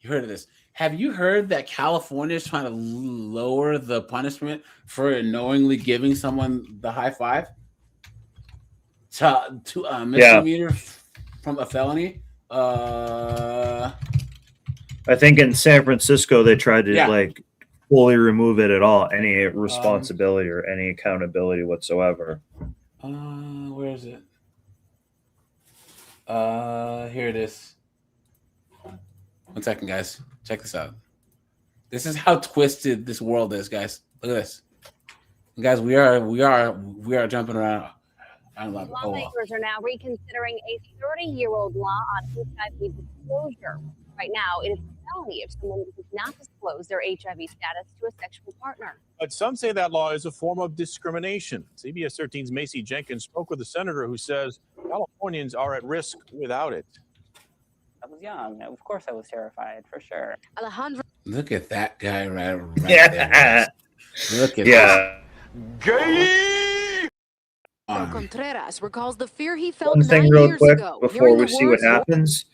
You heard of this? Have you heard that California is trying to lower the punishment for knowingly giving someone the high five to a misdemeanor from a felony? I think in San Francisco they tried to like fully remove it at all, any responsibility or any accountability whatsoever. Where is it? Here it is. 1 second, guys. Check this out. This is how twisted this world is, guys. Look at this. And guys, we are jumping around. Lawmakers are now reconsidering a 30-year-old law on HIV disclosure. Right now, it is a felony if someone does not disclose their HIV status to a sexual partner. But some say that law is a form of discrimination. CBS 13's Macy Jenkins spoke with a senator who says Californians are at risk without it. I was young. Of course I was terrified, for sure. Alejandro. Look at that guy right there. Look at that. Gay! Contreras recalls the fear he felt One thing 9 real years quick ago. before we see what happens.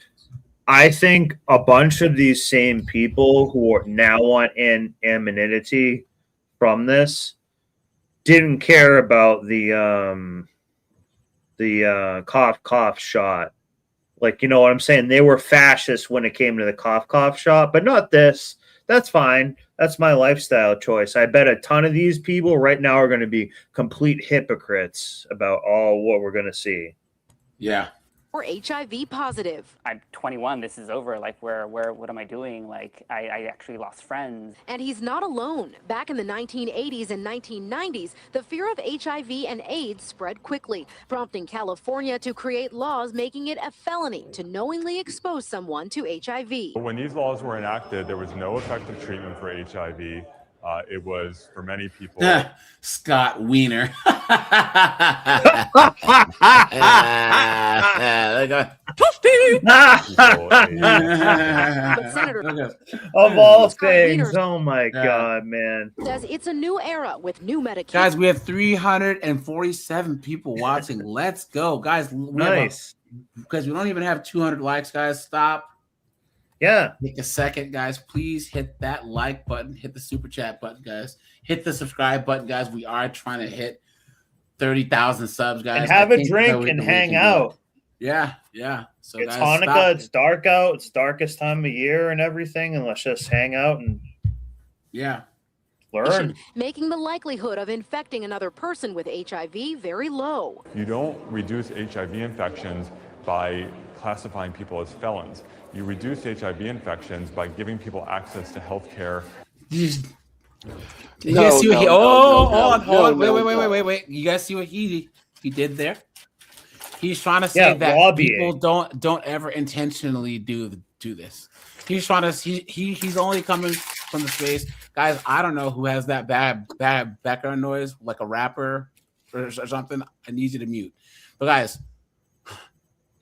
I think a bunch of these same people who are now want anonymity from this didn't care about the cough shot Like, you know what I'm saying? They were fascist when it came to the cough shop, but not this. That's fine. That's my lifestyle choice. I bet a ton of these people right now are going to be complete hypocrites about all what we're going to see. Yeah. Or HIV positive. I'm 21. This is over. Like, what am I doing? Like, I actually lost friends. And he's not alone. Back in the 1980s and 1990s, the fear of HIV and AIDS spread quickly, prompting California to create laws making it a felony to knowingly expose someone to HIV. When these laws were enacted, there was no effective treatment for HIV. It was, for many people... Scott Wiener. Of all things, oh my God, man. Says it's a new era with new medications. Guys, we have 347 people watching. Let's go, guys. Nice. Because we don't even have 200 likes, guys. Stop. Yeah. Take a second, guys. Please hit that like button. Hit the super chat button, guys. Hit the subscribe button, guys. We are trying to hit 30,000 subs, guys. And have a drink and hang out. Yeah, yeah. So it's guys, Hanukkah. It's dark out. It's darkest time of year and everything. And let's just hang out and learn. Making the likelihood of infecting another person with HIV very low. You don't reduce HIV infections by classifying people as felons. You reduce HIV infections by giving people access to health care. Wait. You guys see what he did there? He's trying to say that lobbying. people don't ever intentionally do this. He's trying to he's only coming from the space. Guys, I don't know who has that bad background noise, like a rapper or something. I need you to mute. But guys,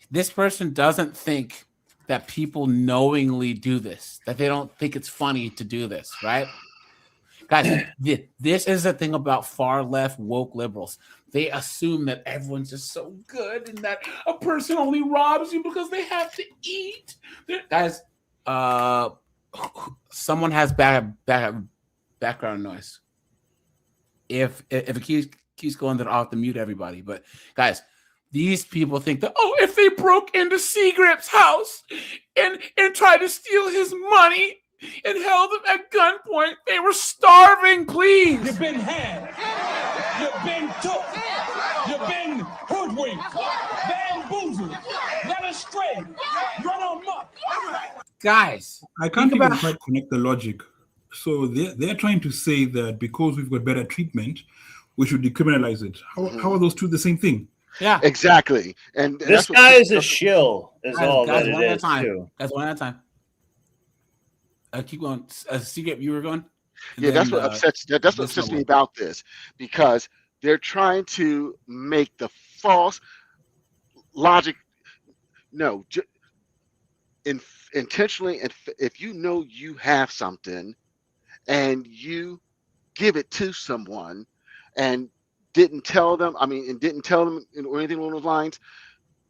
this person doesn't think that people knowingly do this, that they don't think it's funny to do this, right? Guys, this is the thing about far left woke liberals. They assume that everyone's just so good and that a person only robs you because they have to eat. Guys, someone has bad background noise. If it keeps going, then I'll have to mute everybody. But guys, these people think that, if they broke into Seagrip's house and tried to steal his money and held him at gunpoint, they were starving, please. You've been had. You've been took. You've been hoodwinked. Bamboozled. Led astray. Run amok. Guys, I can't even quite connect the logic. So they're trying to say that because we've got better treatment, we should decriminalize it. How are those two the same thing? Yeah, exactly. And this guy is a shill. Is all guys, that one it at a is time. too. That's one at a time. Keep going. Secret, you were going. Yeah, that's what upsets. That's what upsets me about this, because they're trying to make the false logic. No, intentionally. If you know you have something, and you give it to someone, and didn't tell them, or anything along those lines,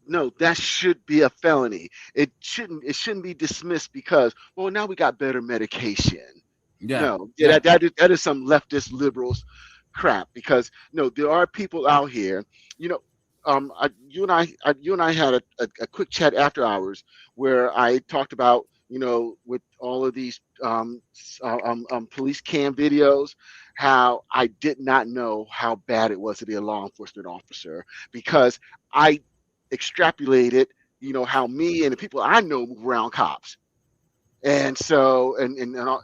no, that should be a felony. It shouldn't be dismissed because, well, now we got better medication. Yeah. No, that is some leftist liberals crap, because no, there are people out here, you and I had a quick chat after hours where I talked about, with all of these police cam videos, how I did not know how bad it was to be a law enforcement officer, because I extrapolated, how me and the people I know move around cops. And so, no,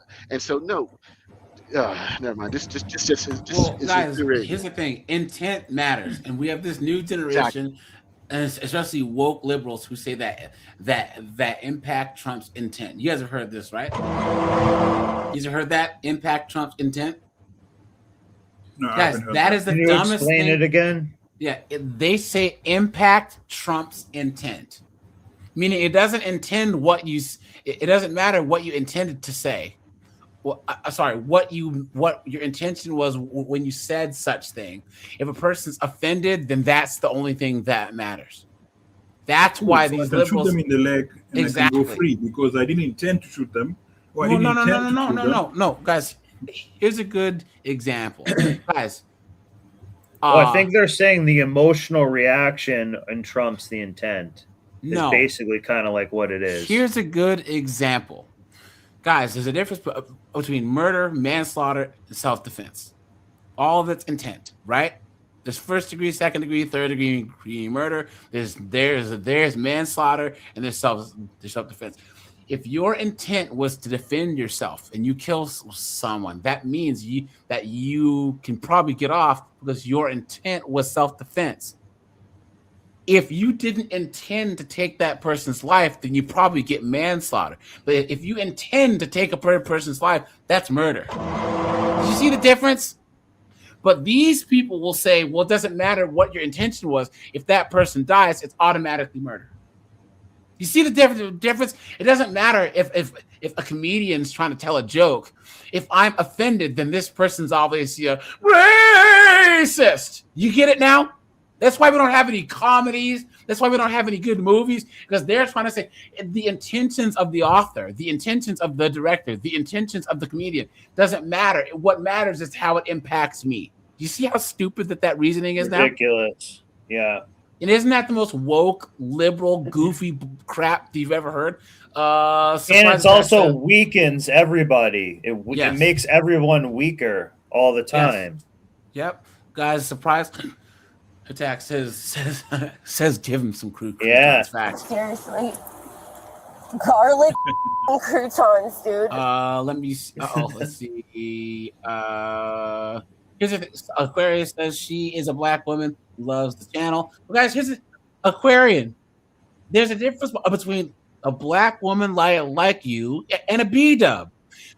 never mind. This guys, here's the thing: intent matters, and we have this new generation, and especially woke liberals who say that impact trumps intent. You guys have heard this, right? You guys have heard that impact trumps intent? No, guys, that is the dumbest explain thing. it again? Yeah, they say impact trumps intent, meaning it doesn't intend what you. It doesn't matter what you intended to say. Well, sorry, what your intention was when you said such thing. If a person's offended, then that's the only thing that matters. That's why so these I can liberals shoot them in the leg and exactly I can go free because I didn't intend to shoot them. No, guys. Here's a good example, guys. Well, I think they're saying the emotional reaction and trumps the intent. is basically kind of like what it is. Here's a good example. Guys, there's a difference between murder, manslaughter, and self-defense. All of it's intent, right? There's first degree, second degree, third degree murder. There's manslaughter, and there's self-defense. If your intent was to defend yourself and you kill someone, that means that you can probably get off because your intent was self-defense. If you didn't intend to take that person's life, then you probably get manslaughter. But if you intend to take a person's life, that's murder. Did you see the difference? But these people will say, well, it doesn't matter what your intention was. If that person dies, it's automatically murder. You see the difference? It doesn't matter if a comedian's trying to tell a joke. If I'm offended, then this person's obviously a racist. You get it now? That's why we don't have any comedies. That's why we don't have any good movies, because they're trying to say the intentions of the author, the intentions of the director, the intentions of the comedian doesn't matter. What matters is how it impacts me. You see how stupid that reasoning is now? Ridiculous. Yeah. And isn't that the most woke, liberal, goofy crap you've ever heard? And it's also weakens everybody. It makes everyone weaker all the time. Yes. Yep. Guys, surprise attack says give him some croutons. Facts. Seriously. Garlic croutons, dude. Let me see. Let's see. Here's Aquarius says she is a black woman who loves the channel. Well, guys, here's Aquarian. There's a difference between a black woman like you and a B-dub.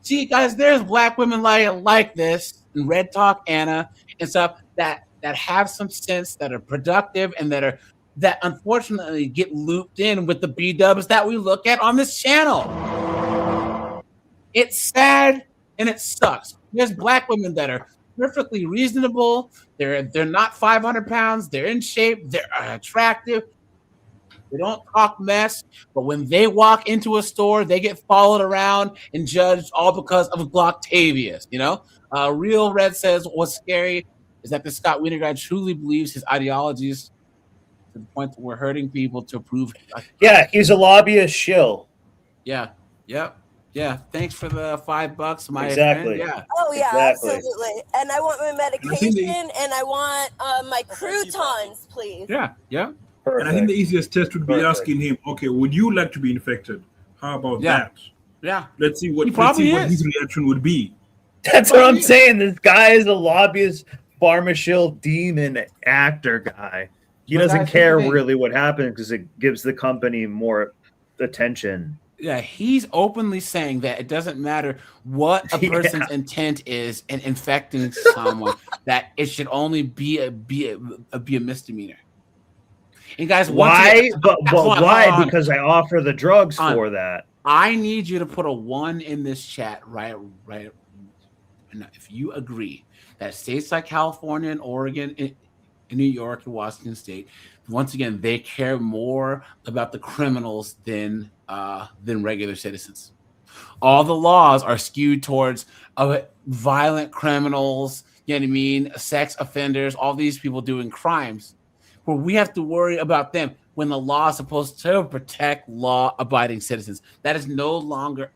See, guys, there's black women like this, and Red Talk Anna and stuff that have some sense, that are productive, and that unfortunately get looped in with the B-dubs that we look at on this channel. It's sad and it sucks. There's black women that are perfectly reasonable. They're not 500 pounds. They're in shape. They're attractive. They don't talk mess. But when they walk into a store, they get followed around and judged all because of Glocktavius. You know, Real Red says what's scary is that the Scott Wiener guy truly believes his ideologies to the point that we're hurting people to prove. Yeah, he's a lobbyist shill. Yeah. Yep. Yeah, thanks for the $5, my exactly. friend. Yeah. Oh yeah, exactly. absolutely. And I want my medication, and I want my croutons, please. Yeah, yeah. Perfect. And I think the easiest test would be asking him, okay, would you like to be infected? How about that? Yeah. Let's see what his reaction would be. That's what I'm saying. This guy is a lobbyist, pharmacill, demon actor guy. He doesn't care really what happens because it gives the company more attention. Yeah, he's openly saying that it doesn't matter what a person's intent is in infecting someone, that it should only be a misdemeanor. And guys, why? But why? Because I offer the drugs for that. I need you to put a 1 in this chat, right. And if you agree that states like California and Oregon, and New York and Washington State, once again, they care more about the criminals than regular citizens. All the laws are skewed towards violent criminals, you know what I mean, sex offenders, all these people doing crimes, where we have to worry about them when the law is supposed to protect law-abiding citizens. That is no longer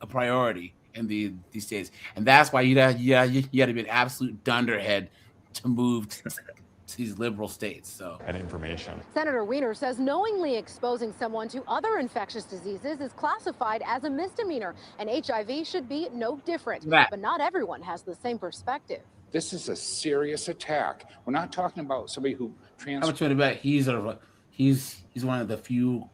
a priority in these states, and that's why you got to be an absolute dunderhead to move to these liberal states. So, and information. Senator Wiener says knowingly exposing someone to other infectious diseases is classified as a misdemeanor, and HIV should be no different. But not everyone has the same perspective. This is a serious attack. We're not talking about somebody who How much would I bet he's one of the few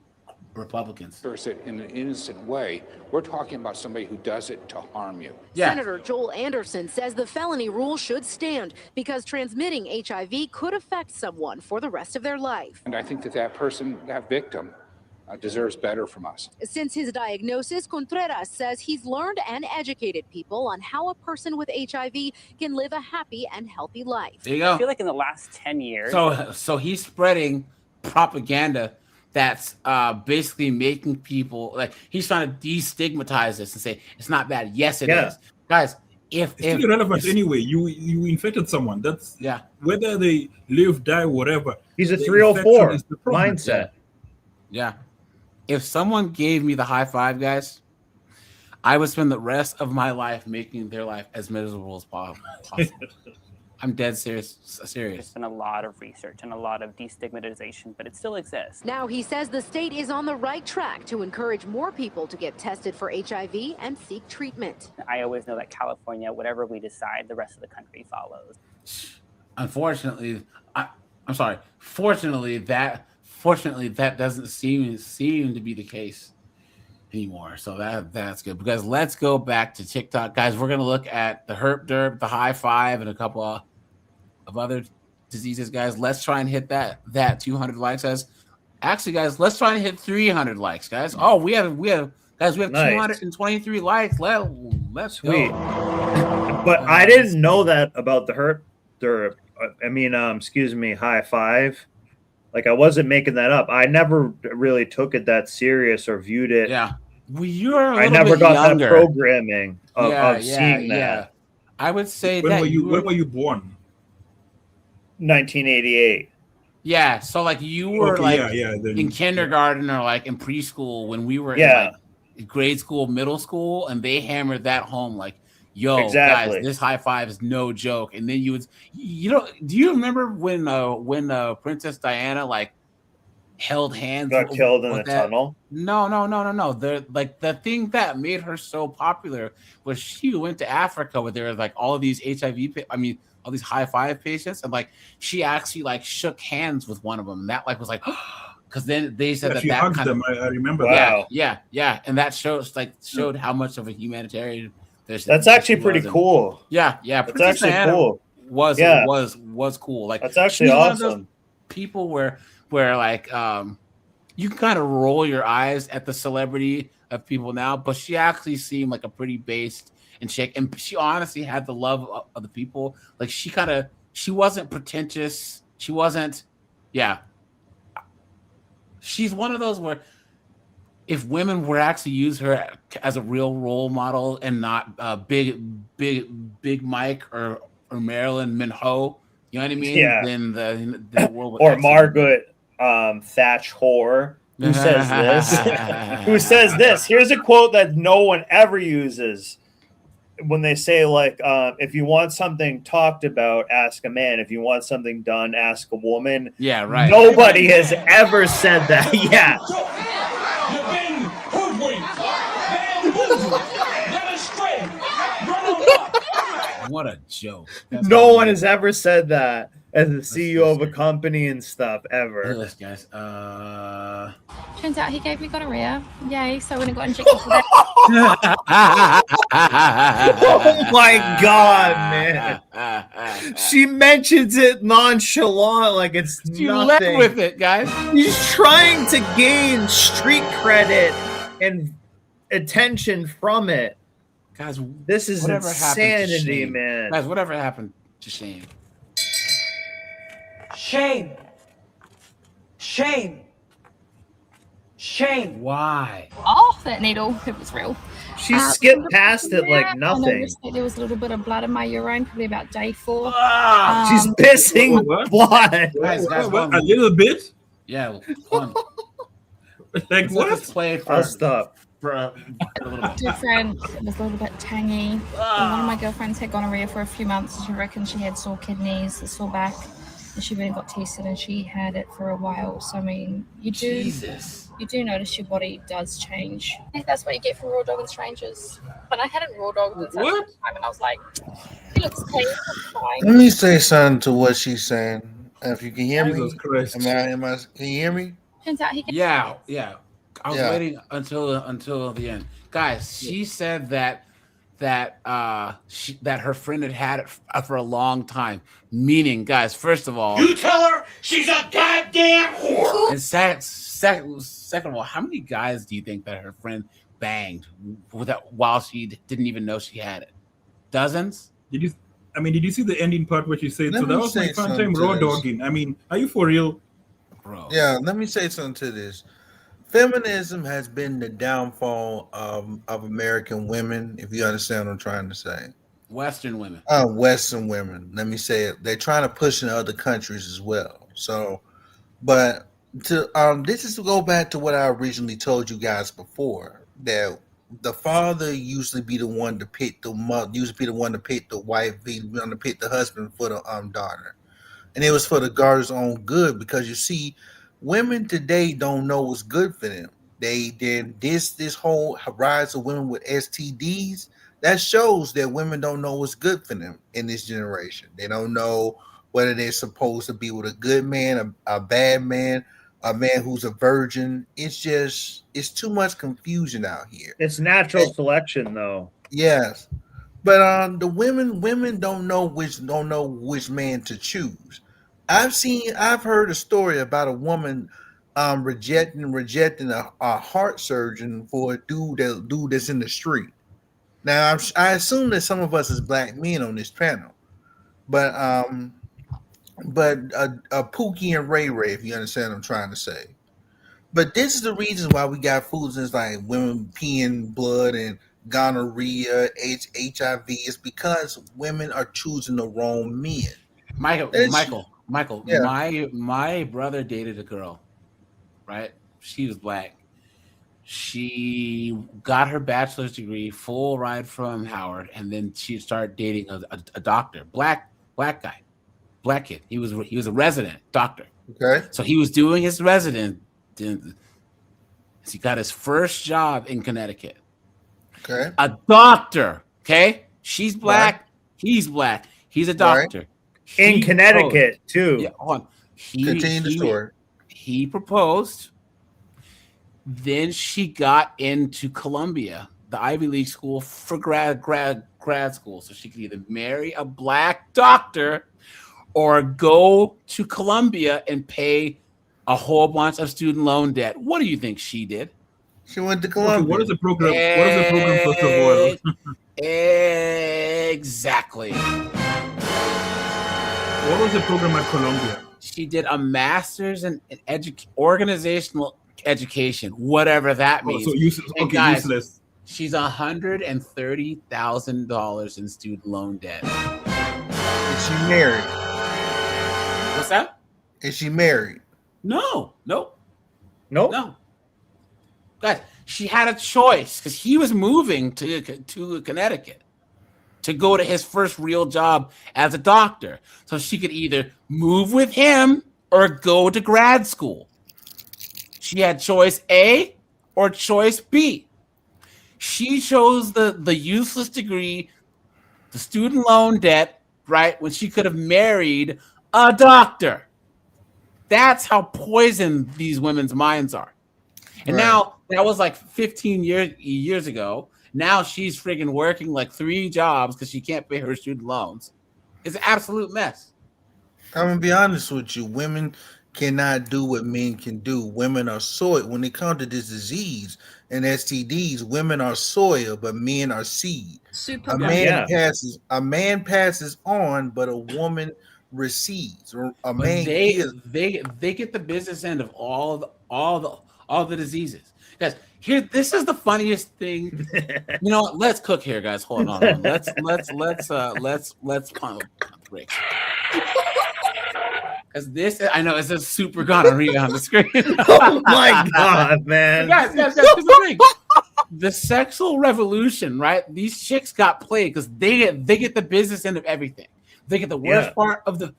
Republicans in an innocent way. We're talking about somebody who does it to harm you. Yeah. Senator Joel Anderson says the felony rule should stand because transmitting HIV could affect someone for the rest of their life. And I think that person, that victim, deserves better from us. Since his diagnosis, Contreras says he's learned and educated people on how a person with HIV can live a happy and healthy life. There you go. I feel like in the last 10 years. So he's spreading propaganda that's basically making people, like, he's trying to destigmatize this and say it's not bad. Yes, it is. Guys, it's still irrelevant anyway. You infected someone. That's whether they live, die, whatever. He's a the 304 infection is the problem. mindset. Yeah. If someone gave me the high five, guys, I would spend the rest of my life making their life as miserable as possible. I'm dead serious. There's been a lot of research and a lot of destigmatization, but it still exists. Now he says the state is on the right track to encourage more people to get tested for HIV and seek treatment. I always know that California, whatever we decide, the rest of the country follows. Unfortunately, Fortunately, that doesn't seem to be the case anymore. So that's good, because let's go back to TikTok, guys. We're gonna look at the herp derp, the high five, and a couple of other diseases, guys. Let's try and hit that 200 likes, guys. Actually, guys, let's try and hit 300 likes, guys. Oh, we have nice. 223 likes. Let's Sweet. go. But I didn't know that about the herp derp. I mean, excuse me, high five. Like, I wasn't making that up. I never really took it that serious or viewed it. Yeah. Well, you're a I little never bit got younger. that programming of seeing that. Yeah. I would say When that were you born? 1988. Yeah, so like you were then, in kindergarten or like in preschool when we were in like grade school, middle school, and they hammered that home like, yo, Exactly. guys, this high five is no joke. And then do you remember when Princess Diana like held hands, got killed in the that? tunnel? No. They're like, the thing that made her so popular was she went to Africa where there were like all of these all these high five patients, and like she actually like shook hands with one of them, and that like was like, because then they said she that hugged kind them. of, I remember yeah, that. yeah, and that showed how much of a humanitarian. That's actually pretty cool. Yeah, That's Princess actually Diana cool. was cool. Like, that's actually she's one of those awesome. people where like you can kind of roll your eyes at the celebrity of people now, but she actually seemed like a pretty based and chick, and she honestly had the love of the people. Like, she wasn't pretentious. She wasn't, she's one of those where if women were actually use her as a real role model and not big Mike or Marilyn Monroe, you know what I mean? Yeah. Then the world would Or actually- Margaret Thatch Whore, who says this. Who says this? Here's a quote that no one ever uses when they say, like, if you want something talked about, ask a man. If you want something done, ask a woman. Yeah, right. Nobody has ever said that. Yeah. You've been hoodwinked, bamboozled, led astray, run amok. What a joke. No one has ever said that as the CEO of a company and stuff ever. Look at this, guys. Turns out he gave me gonorrhea. Yay, so I went and got injected for that. Oh my god, man. She mentions it nonchalant like it's She nothing. led with it, guys. She's trying to gain street credit and attention from it. Guys, this is whatever happened to insanity, Shane? man. Guys, whatever happened to Shane? Shame. Shame. Shame. Why? Oh, that needle, it was real. She skipped past it like I nothing. noticed that there was a little bit of blood in my urine, probably about day 4. She's pissing blood. Guys, A little bit? Yeah, fun. Like what? Let's play for, I'll stop. For a little bit. Different. It was a little bit tangy. And one of my girlfriends had gonorrhea for a few months. She reckoned she had sore kidneys, a sore back, and she went and got tested, and she had it for a while. So I mean, you do notice your body does change. I think that's what you get from raw dog and strangers. But I hadn't raw dogged in such a long time, and I was like, he looks clean, looks fine. Let me say something to what she's saying. If you can hear Jesus me, Christ. can you hear me? Turns out he Yeah. I was Yeah. waiting until the end, guys. She said that her friend had it for a long time. Meaning, guys, first of all, You tell her she's a goddamn whore. and second of all, how many guys do you think that her friend banged while she didn't even know she had it? Dozens? Did you see the ending part where she said, Let so that me was my say fun something time to raw this. dogging? I mean, are you for real? Bro. Yeah, let me say something to this. Feminism has been the downfall of American women, if you understand what I'm trying to say. Western women. Western women. Let me say it. They're trying to push in other countries as well. So, but this is to go back to what I originally told you guys before, that the father usually be the one to pick the mother, usually be the one to pick the wife, be the one to pick the husband for the daughter, and it was for the daughter's own good, because you see, women today don't know what's good for them. They did this whole rise of women with STDs. That shows that women don't know what's good for them in this generation. They don't know whether they're supposed to be with a good man, a bad man, a man who's a virgin. It's too much confusion out here. It's natural selection, though. Yes, but the women don't know which man to choose. I've heard a story about a woman rejecting a heart surgeon for a dude that's in the street. Now I assume that some of us as black men on this panel, but Pookie and Ray Ray, if you understand what I'm trying to say. But this is the reason why we got foods like women peeing blood and gonorrhea, HIV. Is because women are choosing the wrong men. Michael. Yeah. My brother dated a girl, right? She was black. She got her bachelor's degree, full ride from Howard, and then she started dating a doctor, black guy, black kid. He was a resident doctor. Okay. So he was doing his resident. He got his first job in Connecticut. Okay. A doctor. Okay. She's black. Right. He's black. He's a doctor. Right. In Connecticut, too. Yeah, hold on. Continue the story. He proposed. Then she got into Columbia, the Ivy League school, for grad school. So she could either marry a black doctor or go to Columbia and pay a whole bunch of student loan debt. What do you think she did? She went to Columbia. Okay, what is the program? What is the program, first of all? Exactly. What was the program at Columbia? She did a master's in organizational education, whatever that means. So useless. And Okay, guys, useless. She's $130,000 in student loan debt. Is she married? What's that? Is she married? No. Guys, she had a choice because he was moving to Connecticut to go to his first real job as a doctor. So she could either move with him or go to grad school. She had choice A or choice B. She chose the useless degree, the student loan debt, right, when she could have married a doctor. That's how poisoned these women's minds are. And now, that was like 15 years ago. Now she's friggin' working like 3 jobs because she can't pay her student loans. It's an absolute mess. I'm going to be honest with you. Women cannot do what men can do. Women are soil. When it comes to this disease and STDs, women are soil, but men are seed. A man passes on, but a woman recedes. Or a man gives. They get the business end of all the diseases. Guys, this is the funniest thing. You know what? Let's cook here, guys. Hold on. Let's pump the brakes. Because this, I know, it's a super gonorrhea on the screen. Oh my god, man! Guys, here's the thing. The sexual revolution, right? These chicks got played because they get the business end of everything. They get the worst part of the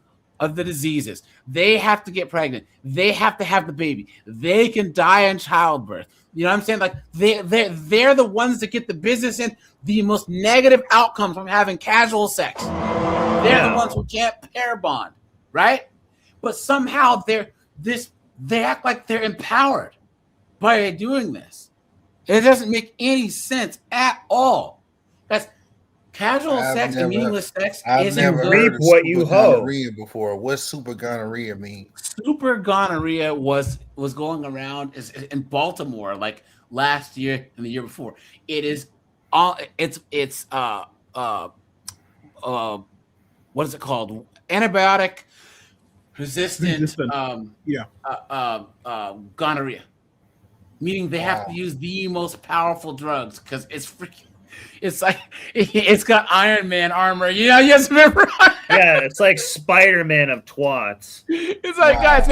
diseases. They have to get pregnant. They have to have the baby. They can die in childbirth. You know what I'm saying? Like they're the ones that get the business end, the most negative outcomes from having casual sex. They're the ones who can't pair bond, right? But somehow they act like they're empowered by doing this. It doesn't make any sense at all. That's casual sex and meaningless sex. I've never heard of super gonorrhea before. What's super gonorrhea mean? Super gonorrhea was going around in Baltimore like last year and the year before. It is what is it called? Antibiotic resistant gonorrhea. Meaning they have to use the most powerful drugs because it's freaking It's like it's got Iron Man armor. You know, you guys remember? Yeah, it's like Spider-Man of twats. It's like, guys.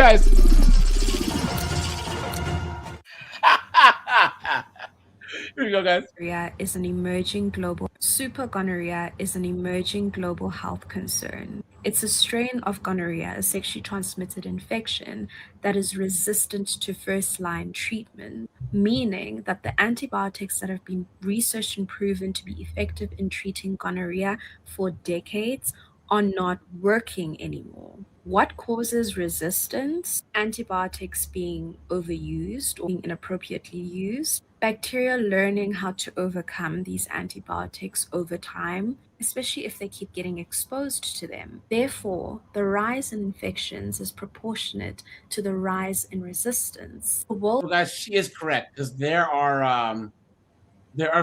Here we go, guys. Gonorrhea is an emerging global super gonorrhea is an emerging global health concern. It's a strain of gonorrhea, a sexually transmitted infection that is resistant to first-line treatment, meaning that the antibiotics that have been researched and proven to be effective in treating gonorrhea for decades are not working anymore. What causes resistance? Antibiotics being overused or being inappropriately used, bacteria learning how to overcome these antibiotics over time, especially if they keep getting exposed to them. Therefore, the rise in infections is proportionate to the rise in resistance. So guys, she is correct, because there are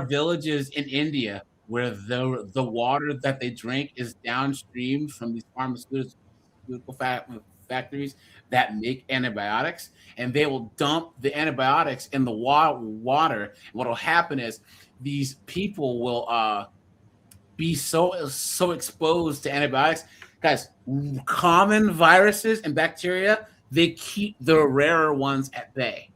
villages in India where the water that they drink is downstream from these pharmaceutical factories that make antibiotics, and they will dump the antibiotics in the water. And what will happen is these people will be so exposed to antibiotics. Guys, common viruses and bacteria, they keep the rarer ones at bay.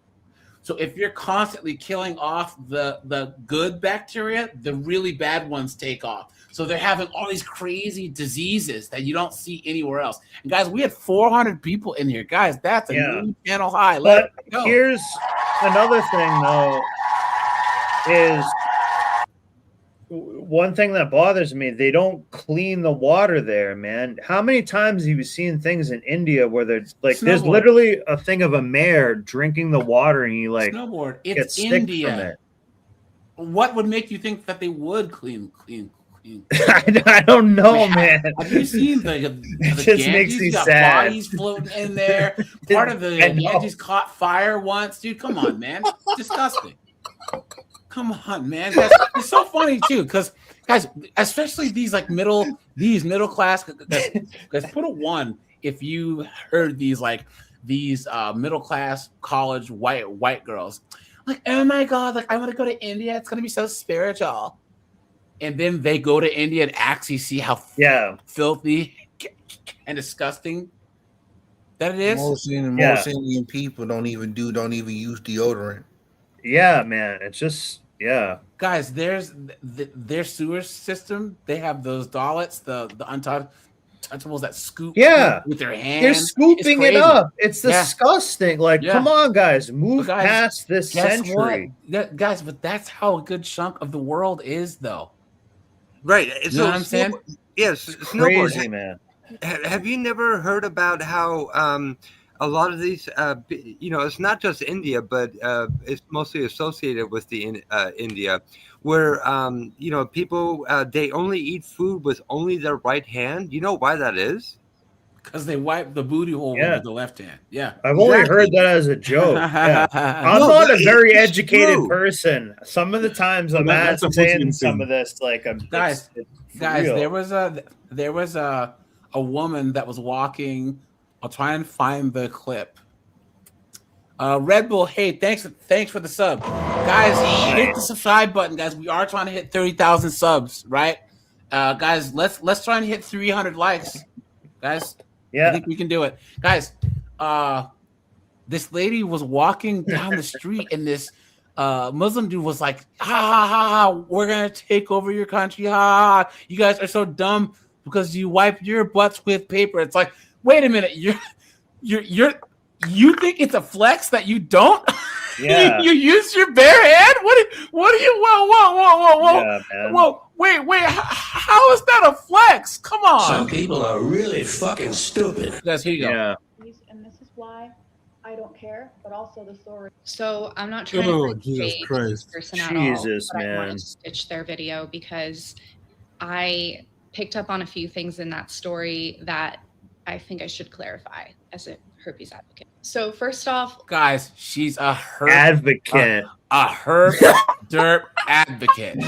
So if you're constantly killing off the good bacteria, the really bad ones take off. So they're having all these crazy diseases that you don't see anywhere else. And guys, we had 400 people in here. Guys, that's a new channel high. But here's another thing, though, is one thing that bothers me. They don't clean the water there, man. How many times have you seen things in India where there's like there's literally a thing of a mare drinking the water and he like snowboard? It's It's India. What would make you think that they would clean? I don't know, man. Have you seen the just Ganges? makes me You got sad. bodies floating in there. Part of the Ganges caught fire once. Dude, come on, man. Disgusting. Come on, man. It's so funny too, because guys, especially these like middle class guys, put a 1 if you heard these middle class college white girls. Like, oh my god, like I want to go to India, it's gonna be so spiritual. And then they go to India and actually see how filthy and disgusting that it is. Most Indian people don't even use deodorant. Yeah, man. It's just guys. There's their sewer system. They have those Dalits, the untouchables that scoop with their hands. They're scooping it up. It's disgusting. Like, come on, guys, move past this century. Guys, but that's how a good chunk of the world is, though. Right. You know what I'm saying? Yes, it's crazy, man. Have you never heard about how a lot of these, it's not just India, but it's mostly associated with the India, where people they only eat food with only their right hand. You know why that is? Because they wipe the booty hole with the left hand. Yeah, I've only heard that as a joke. I'm not a very educated person. Some of the times I'm saying some of this, like guys. There was a woman that was walking. I'll try and find the clip. Red Bull, hey, thanks for the sub, guys. Hit the subscribe button, guys. We are trying to hit 30,000 subs, right? Guys, let's try and hit 300 likes, guys. Yeah, I think we can do it, guys. This lady was walking down the street, and this Muslim dude was like, "Ha ha ha ha! We're gonna take over your country! Ha ha! Ha. You guys are so dumb because you wipe your butts with paper." It's like, wait a minute, you think it's a flex that you don't? Yeah. you use your bare hand? What do you? Whoa! Yeah, man. Whoa! Wait! How is that a flex? Come on. Some people are really fucking stupid. Guys, here you go. Yeah. And this is why I don't care, but also the story. So I'm not trying Oh, to Jesus this Christ. person at Jesus, all, but I man. wanted to stitch their video because I picked up on a few things in that story that I think I should clarify as a herpes advocate. So first off, Guys, she's a herp Advocate. a herp derp advocate.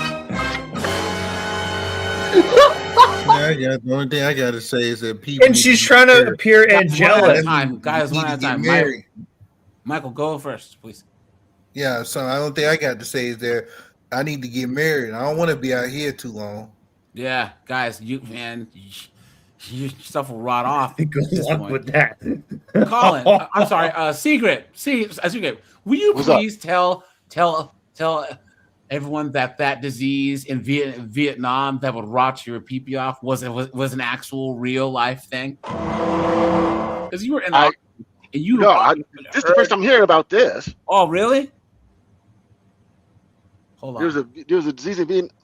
The only thing I gotta say is that people. And she's trying to appear angelic. Guys, one at a time. Michael, go first, please. Yeah, so I don't think I got to say is there I need to get married. I don't want to be out here too long. Yeah, guys, your stuff will rot off. Good at this luck point. with that. Colin, I'm sorry, Secret. Will you What's up? please tell everyone that disease in Vietnam that would rot your pee off was an actual real life thing? Because you were in the army and you this is the first I'm hearing about this. Oh, really? Hold on. There's a disease in Vietnam.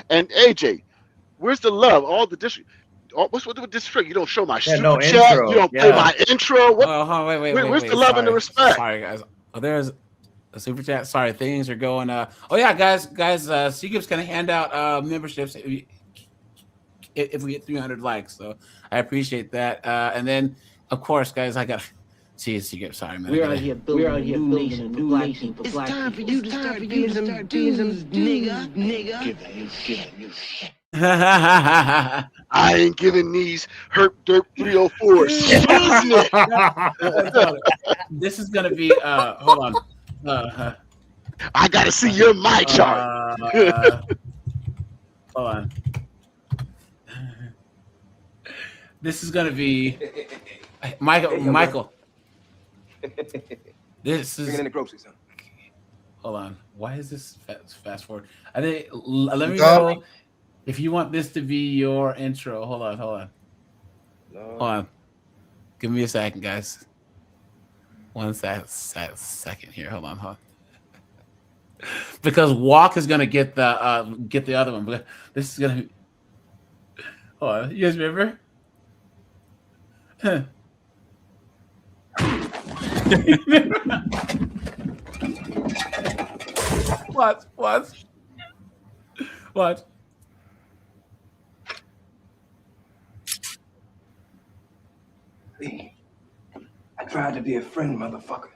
And AJ, where's the love? All the district. What's with the district? You don't show my super chat. Intro. You don't play my intro. What? Wait, where's the love and the respect? Sorry, guys. Oh, there's a super chat. Sorry, things are going. Oh yeah, guys. Seagip's gonna hand out memberships if we get 300 likes. So I appreciate that. And then, of course, guys, I got. See, Seagip. Sorry, man. We're out here building a new nation for black people. It's time for you to start being some nigga. Giving you shit. I ain't giving these Herp Derp 304s. This is gonna be hold on. I gotta see your mic chart. Hold on. This is gonna be Michael. This is bringing in the groceries, son. Hold on. Why is this fast forward? I think let me know if you want this to be your intro. Hold on. Hold on. Give me a second, guys. One second here. Hold on. Because Walk is gonna get the other one. But this is gonna be. Hold on. You guys remember? Huh. What? Lee, I tried to be a friend, motherfucker.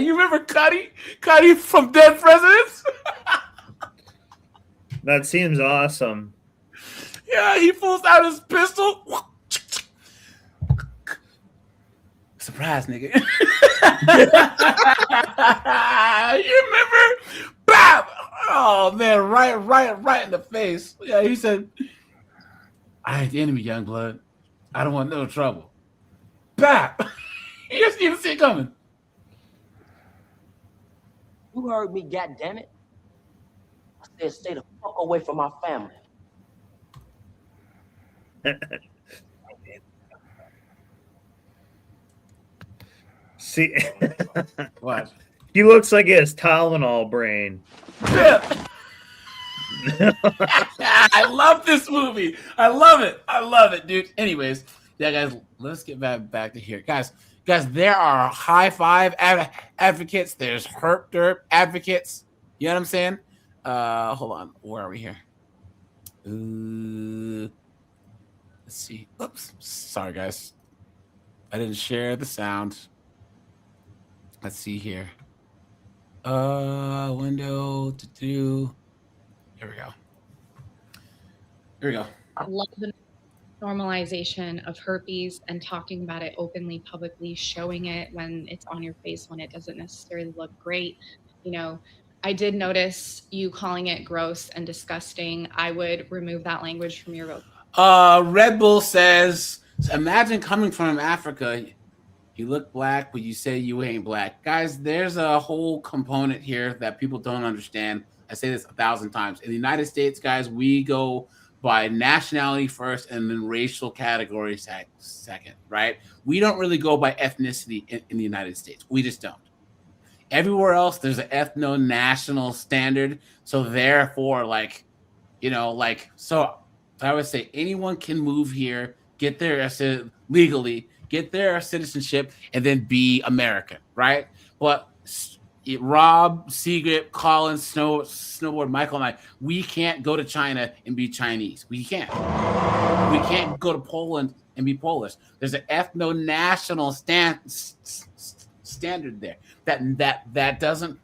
You remember Cuddy? Cuddy from Dead Presidents? That seems awesome. Yeah, he pulls out his pistol. Surprise, nigga. You remember? Bam! Oh man, right in the face. Yeah, he said, "I ain't the enemy, young blood. I don't want no trouble." Bam! You just didn't see it coming. You heard me, goddammit. I said stay the fuck away from my family. See, what? He looks like he has Tylenol brain. I love this movie. I love it, dude. Anyways, yeah, guys, let's get back to here, guys. There are high five advocates. There's herp derp advocates. You know what I'm saying? Hold on. Where are we here? Let's see. Oops. Sorry, guys. I didn't share the sound. Let's see here. Window to do. Here we go. I love the normalization of herpes and talking about it openly, publicly, showing it when it's on your face, when it doesn't necessarily look great. You know, I did notice you calling it gross and disgusting. I would remove that language from your vocabulary. Red Bull says, imagine coming from Africa. You look black, but you say you ain't black. Guys, there's a whole component here that people don't understand. I say this 1,000 times. In the United States, guys, we go by nationality first and then racial category second, right? We don't really go by ethnicity in the United States. We just don't. Everywhere else, there's an ethno-national standard. So therefore, so I would say anyone can move here, get their legally, get their citizenship, and then be American, right? But Rob, Seagrip, Colin, Snowboard, Michael, and I, we can't go to China and be Chinese. We can't. We can't go to Poland and be Polish. There's an ethno-national standard there that doesn't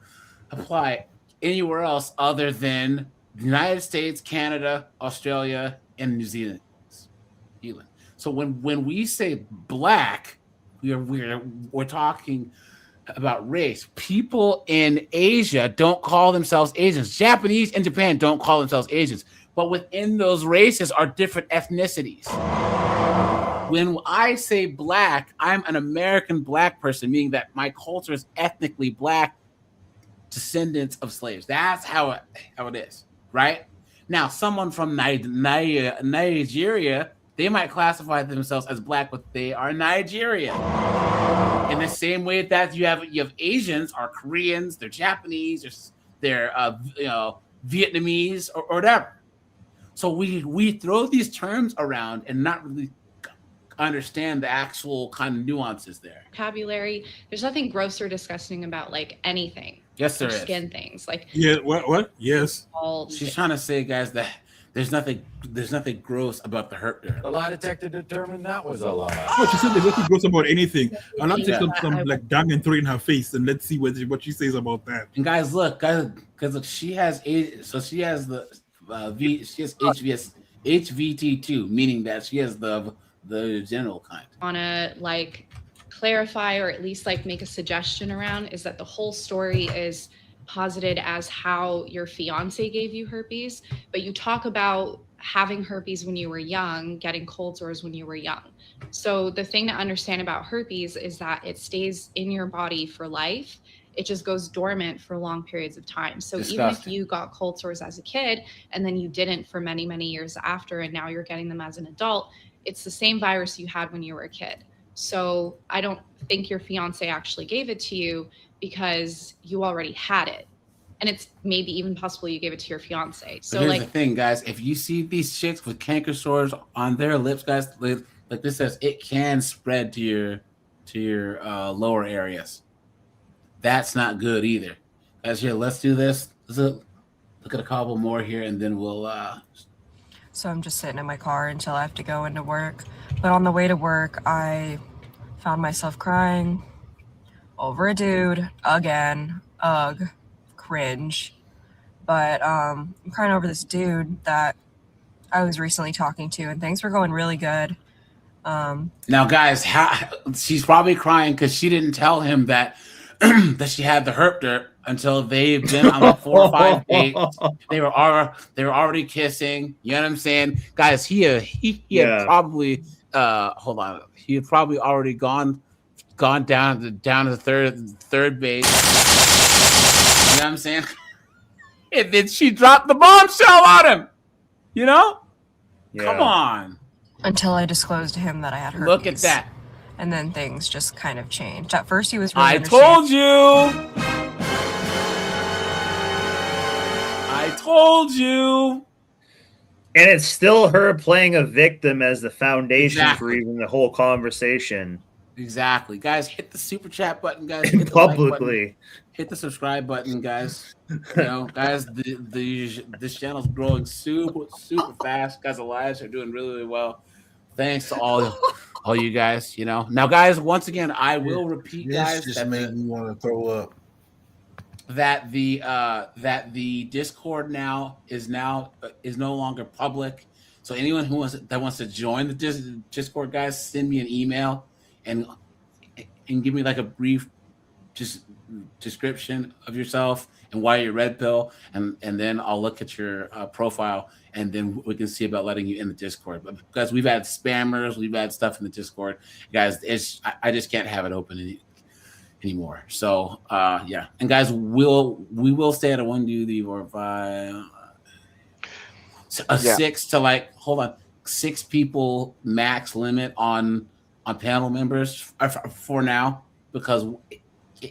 apply anywhere else other than the United States, Canada, Australia, and New Zealand. So when we say black, we're talking about race. People in Asia don't call themselves Asians. Japanese in Japan don't call themselves Asians. But within those races are different ethnicities. When I say black, I'm an American black person, meaning that my culture is ethnically black, descendants of slaves. That's how it is, right? Now, someone from Nigeria, they might classify themselves as black, but they are Nigerian. In the same way that you have Asians or Koreans, they're Japanese, or they're Vietnamese or whatever. So we throw these terms around and not really understand the actual kind of nuances there. Vocabulary. There's nothing gross or disgusting about like anything. Yes, there is. Skin things like Yeah. What? Yes. She's trying to say, guys, that there's nothing gross about the hurt there. The lie detector determined that was a lie. No, she said there's nothing gross about anything. I'll not take some like dung and throw it in her face, and let's see what she says about that. And guys, because look, she has the HVT2, meaning that she has the general kind. Want to like clarify or at least like make a suggestion around is that the whole story is posited as how your fiance gave you herpes, but you talk about having herpes when you were young, getting cold sores when you were young. So the thing to understand about herpes is that it stays in your body for life. It just goes dormant for long periods of time. So even if you got cold sores as a kid and then you didn't for many, many years after, and now you're getting them as an adult, it's the same virus you had when you were a kid. So I don't think your fiance actually gave it to you because you already had it. And it's maybe even possible you gave it to your fiance. So here's the thing, guys. If you see these chicks with canker sores on their lips, guys, like this says, it can spread to your lower areas. That's not good either. Guys, here, let's do this. Look at a couple more here, and then we'll... So I'm just sitting in my car until I have to go into work. But on the way to work, I found myself crying over a dude again. Ugh, cringe. But I'm crying over this dude that I was recently talking to, and things were going really good. Now, guys, she's probably crying because she didn't tell him that that she had the herpter until they've been on like 4 or 5 dates. They were already kissing. You know what I'm saying, guys? He had probably hold on. He had probably already gone down to the third base. You know what I'm saying? And then she dropped the bombshell on him. You know? Yeah. Come on. Until I disclosed to him that I had herpes. Look at that. And then things just kind of changed. At first, he was really I told you. And it's still her playing a victim as the foundation for even the whole conversation. Exactly. Guys, hit the super chat button, guys. Hit the publicly. Like button. Hit the subscribe button, guys. You know, guys, this channel's growing super fast. Guys, the lives are doing really, really well. Thanks to all you guys, you know. Now, guys, once again, I will repeat, guys. This just made me want to throw up. That the Discord now is no longer public. So anyone that wants to join the Discord, guys, send me an email and give me like a brief description of yourself and why you're red pill, and then I'll look at your profile, and then we can see about letting you in the Discord. But because we've had spammers, we've had stuff in the Discord, guys, I just can't have it open anymore. So yeah, and guys, we will stay at a 1, 2, 3, 4, 5, 6 to like 6 people max limit on panel members for now, because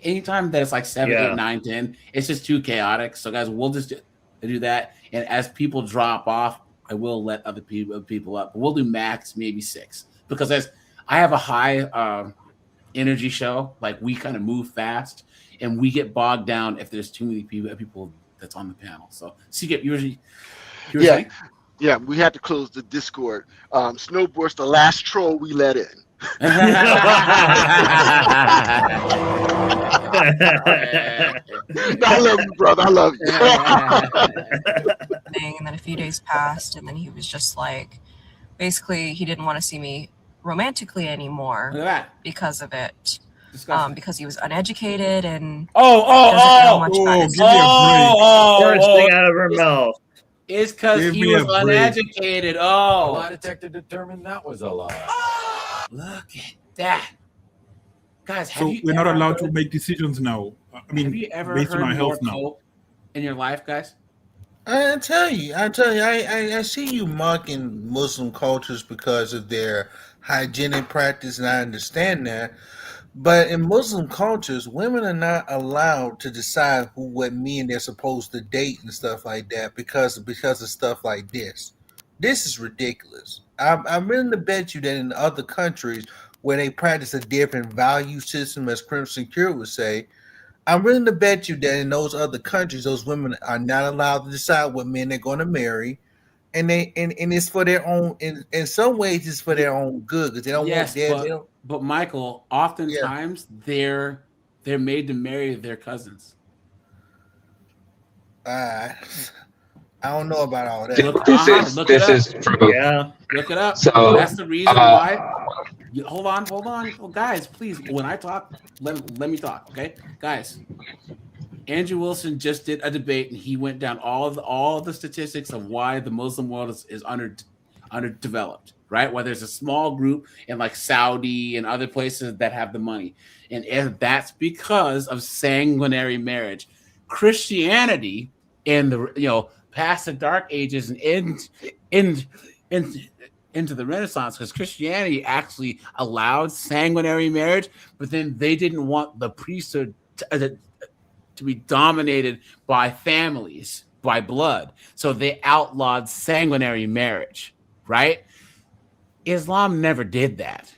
anytime that it's like 7, 8, 9, 10, it's just too chaotic. So guys, we'll just do that, and as people drop off, I will let other people up. But we'll do max maybe 6, because as I have a high energy show, like we kind of move fast, and we get bogged down if there's too many people that's on the panel. So usually saying? Yeah, we had to close the Discord. Snowboard's the last troll we let in. I love you, brother. I love you. And then a few days passed, and then he was just like, basically, he didn't want to see me romantically anymore because of it. because he was uneducated and doesn't know much about his Worst thing out of her mouth. It's because Give he me was a break. uneducated. Oh, Lie detector determined that was a lie. look at that, guys. Have So you we're not ever allowed to heard- make decisions now. I mean, Have you ever based on heard our more health now. coke in your life, guys? I tell you, I see you mocking Muslim cultures because of their hygienic practice, and I understand that. But in Muslim cultures, women are not allowed to decide what men they're supposed to date and stuff like that because of stuff like this. This is ridiculous. I'm willing to bet you that in other countries where they practice a different value system, as Crimson Cure would say, I'm willing to bet you that in those other countries, those women are not allowed to decide what men they're going to marry, and it's for their own. In some ways, it's for their own good because they don't Yes, want they don't. but Michael, oftentimes they're made to marry their cousins. I don't know about all that. Look This it up. is true. Yeah. Look it up. So, That's the reason why. Hold on, well, guys. Please, when I talk, let me talk, okay, guys. Andrew Wilson just did a debate, and he went down all the statistics of why the Muslim world is underdeveloped, right? Where there's a small group in like Saudi and other places that have the money, and that's because of sanguinary marriage. Christianity in the past the Dark Ages and into the Renaissance, because Christianity actually allowed sanguinary marriage, but then they didn't want the priesthood to be dominated by families, by blood. So they outlawed sanguinary marriage, right? Islam never did that.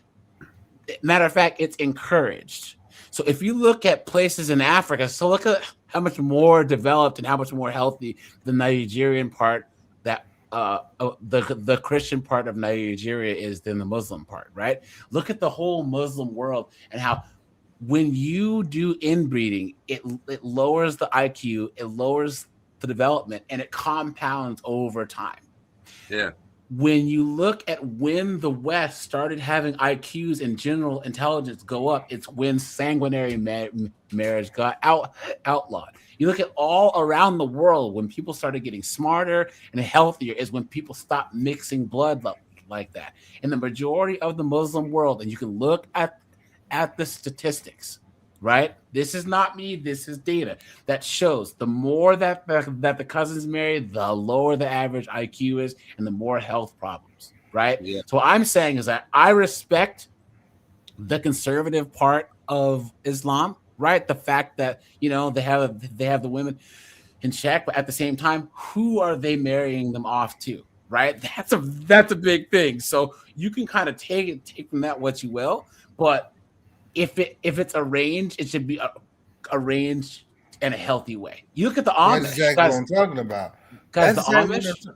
Matter of fact, it's encouraged. So if you look at places in Africa, so look at how much more developed and how much more healthy the Nigerian part, that the Christian part of Nigeria is than the Muslim part, right? Look at the whole Muslim world and how when you do inbreeding, it lowers the IQ, it lowers the development, and it compounds over time. Yeah. When you look at when the West started having IQs and general intelligence go up, it's when sanguinary marriage got outlawed. You look at all around the world, when people started getting smarter and healthier is when people stopped mixing blood like that. In the majority of the Muslim world, and you can look at the statistics, right? This is not me, this is data that shows the more that the cousins marry, the lower the average IQ is and the more health problems, right? Yeah. So what I'm saying is that I respect the conservative part of Islam, right? The fact that they have the women in check, but at the same time, who are they marrying them off to, right? That's a big thing. So you can kind of take from that what you will, but if it's arranged, it should be arranged in a healthy way. You look at the Amish. That's exactly what I'm talking about. Guys, That's the Amish.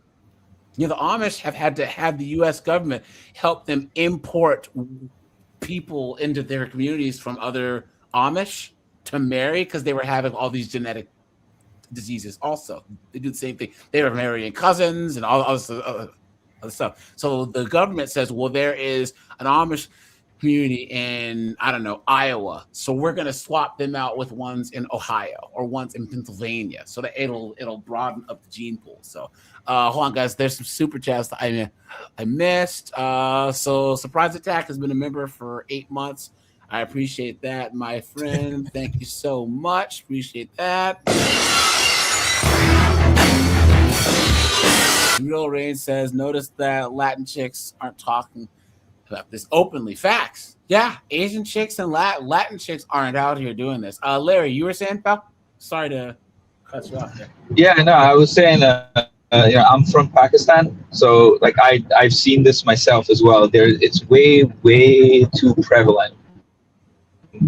The Amish have had to have the U.S. government help them import people into their communities from other Amish to marry because they were having all these genetic diseases. Also, they do the same thing. They were marrying cousins and all other stuff. So the government says, well, there is an Amish community in, I don't know, Iowa. So we're going to swap them out with ones in Ohio or ones in Pennsylvania so that it'll broaden up the gene pool. So hold on, guys. There's some super chats that I missed. So Surprise Attack has been a member for 8 months. I appreciate that, my friend. Thank you so much. Appreciate that. Real Rain says, notice that Latin chicks aren't talking about this openly. Facts. Yeah, Asian chicks and Latin chicks aren't out here doing this. Larry, you were saying, pal? Sorry to cut you off there. Yeah, no, I was saying, I'm from Pakistan, so like I've seen this myself as well. It's way too prevalent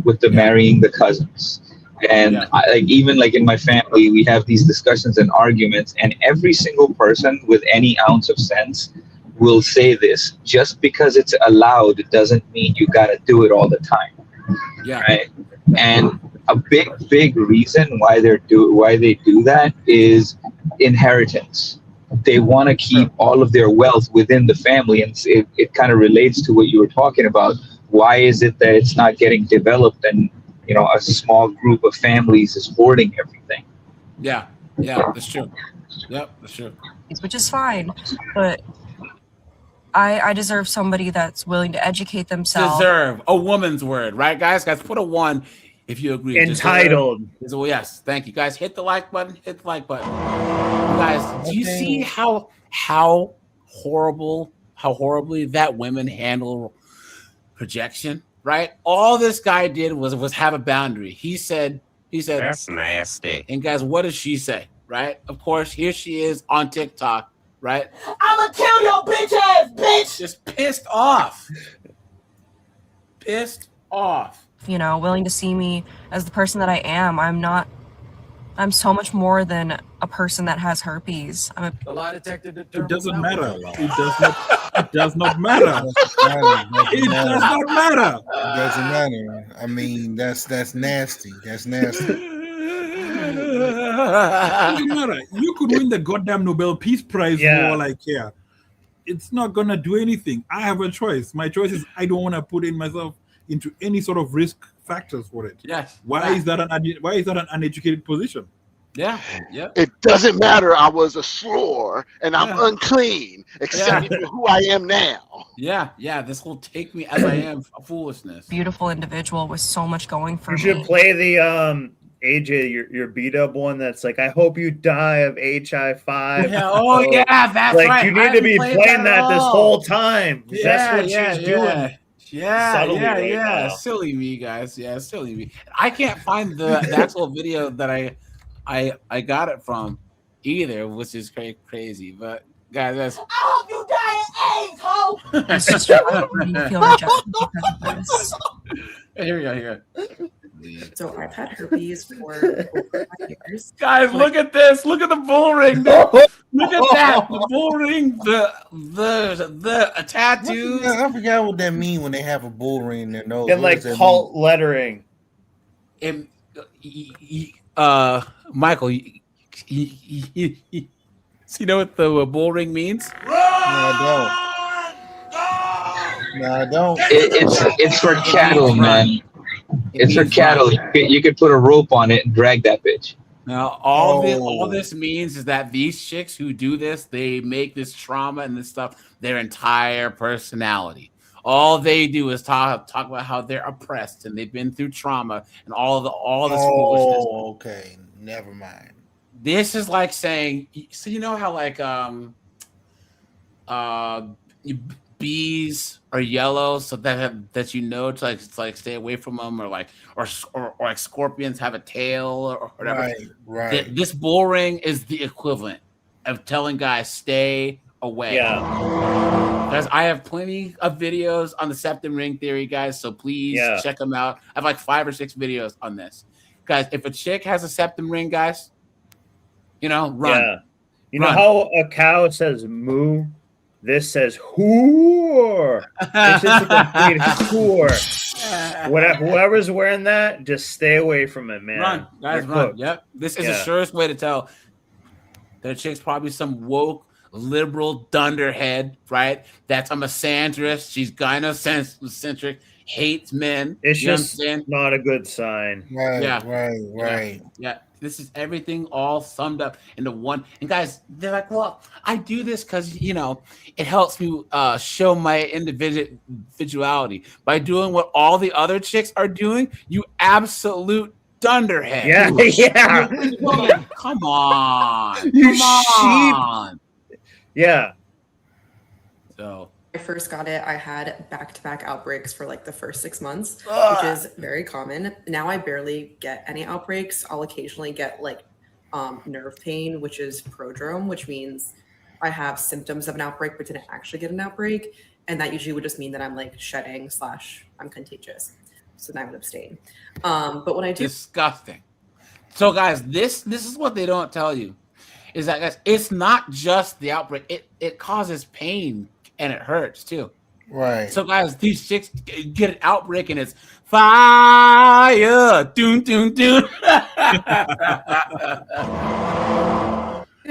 with the marrying the cousins. And even in my family, we have these discussions and arguments, and every single person with any ounce of sense will say this: just because it's allowed, it doesn't mean you got to do it all the time. Yeah. Right. And a big reason why they do that is inheritance. They want to keep all of their wealth within the family, and it kind of relates to what you were talking about why is it that it's not getting developed and, you know, a small group of families is hoarding everything? Yeah, that's true. Yep, that's true. Which is fine, but I deserve somebody that's willing to educate themselves. Deserve, a woman's word, right, guys? Guys, put a 1 if you agree. Entitled. Well, yes, thank you, guys. Hit the like button. Hit the like button. Guys, do you see how horribly that women handle projection? Right. All this guy did was have a boundary. He said That's nasty. And guys, what does she say? Right. Of course, here she is on TikTok. Right. I'ma kill your bitch ass, bitch. Just pissed off. Pissed off. You know, willing to see me as the person that I am. I'm so much more than a person that has herpes. The lie detector It doesn't matter. It does not matter. It does not matter. It doesn't matter. I mean, that's nasty. That's nasty. It doesn't matter. You could win the goddamn Nobel Peace Prize for all I care. It's not gonna do anything. I have a choice. My choice is I don't want to put in myself into any sort of risk factors for it. Yes. Why is that an uneducated position? Yeah. It doesn't matter. I was a slur and I'm unclean, except for who I am now. Yeah. This will take me as I am foolishness. Beautiful individual with so much going for You me. should play the AJ, your beat up one that's like, I hope you die of HI5. Yeah. Oh yeah, that's like, right. you need to be playing that this whole time. That's what she's doing. Subtly right now. Silly me, guys. Yeah, silly me. I can't find the actual video that I got it from either, which is crazy. But guys, that's. I hope you die of AIDS, ho. It's just you feel rejected because of this. Here we go. So I've had herpes for over 5 years. Guys, look at this. Look at the bull ring. Look at that. The bull ring. The tattoos. I forgot what that means when they have a bull ring in their nose. And like cult lettering. Michael, you know what the bull ring means? No, I don't. It's for cattle, man. It's for cattle. You could put a rope on it and drag that bitch. Now, all this means is that these chicks who do this, they make this trauma and this stuff their entire personality. All they do is talk about how they're oppressed and they've been through trauma and all this foolishness. Oh, okay. Never mind. This is like saying, so you know how like bees are yellow, so that you know to like stay away from them, or like scorpions have a tail or whatever. Right. This bull ring is the equivalent of telling guys stay away. Yeah. Guys, I have plenty of videos on the septum ring theory, guys. So please check them out. I have like 5 or 6 videos on this, guys. If a chick has a septum ring, guys, run. Yeah. You know how a cow says moo? This says whore. It's just a complete whore. Whoever's wearing that, just stay away from it, man. Run, guys, You're run. cooked. Yep. This is the surest way to tell that chick's probably some woke liberal dunderhead, right? That's a misandrist. She's gynocentric, hates men. It's just not a good sign. Right. Yeah. This is everything all summed up into one. And guys, they're like, well, I do this because, it helps me show my individuality by doing what all the other chicks are doing. You absolute dunderhead. Yeah. Come on. You Come on. Yeah. So I first got it, I had back-to-back outbreaks for like the first 6 months, which is very common. Now I barely get any outbreaks. I'll occasionally get like nerve pain, which is prodrome, which means I have symptoms of an outbreak but didn't actually get an outbreak. And that usually would just mean that I'm like shedding / I'm contagious. So then I would abstain. But when I do— Disgusting. So guys, this is what they don't tell you. Is that, guys, it's not just the outbreak. It causes pain and it hurts too. Right. So guys, these chicks get an outbreak and it's fire. Doon, doon, doon.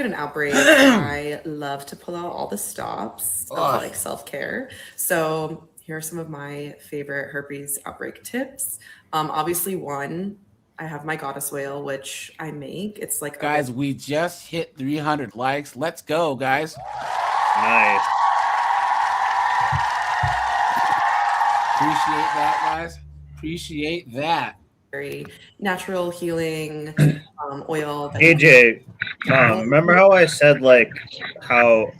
get an outbreak, I love to pull out all the stops of like self-care. So here are some of my favorite herpes outbreak tips. Obviously, one, I have my goddess whale, which I make. It's like guys, we just hit 300 likes. Let's go, guys. Nice. Appreciate that, guys. Appreciate that. Very natural healing oil. That AJ, remember how I said like how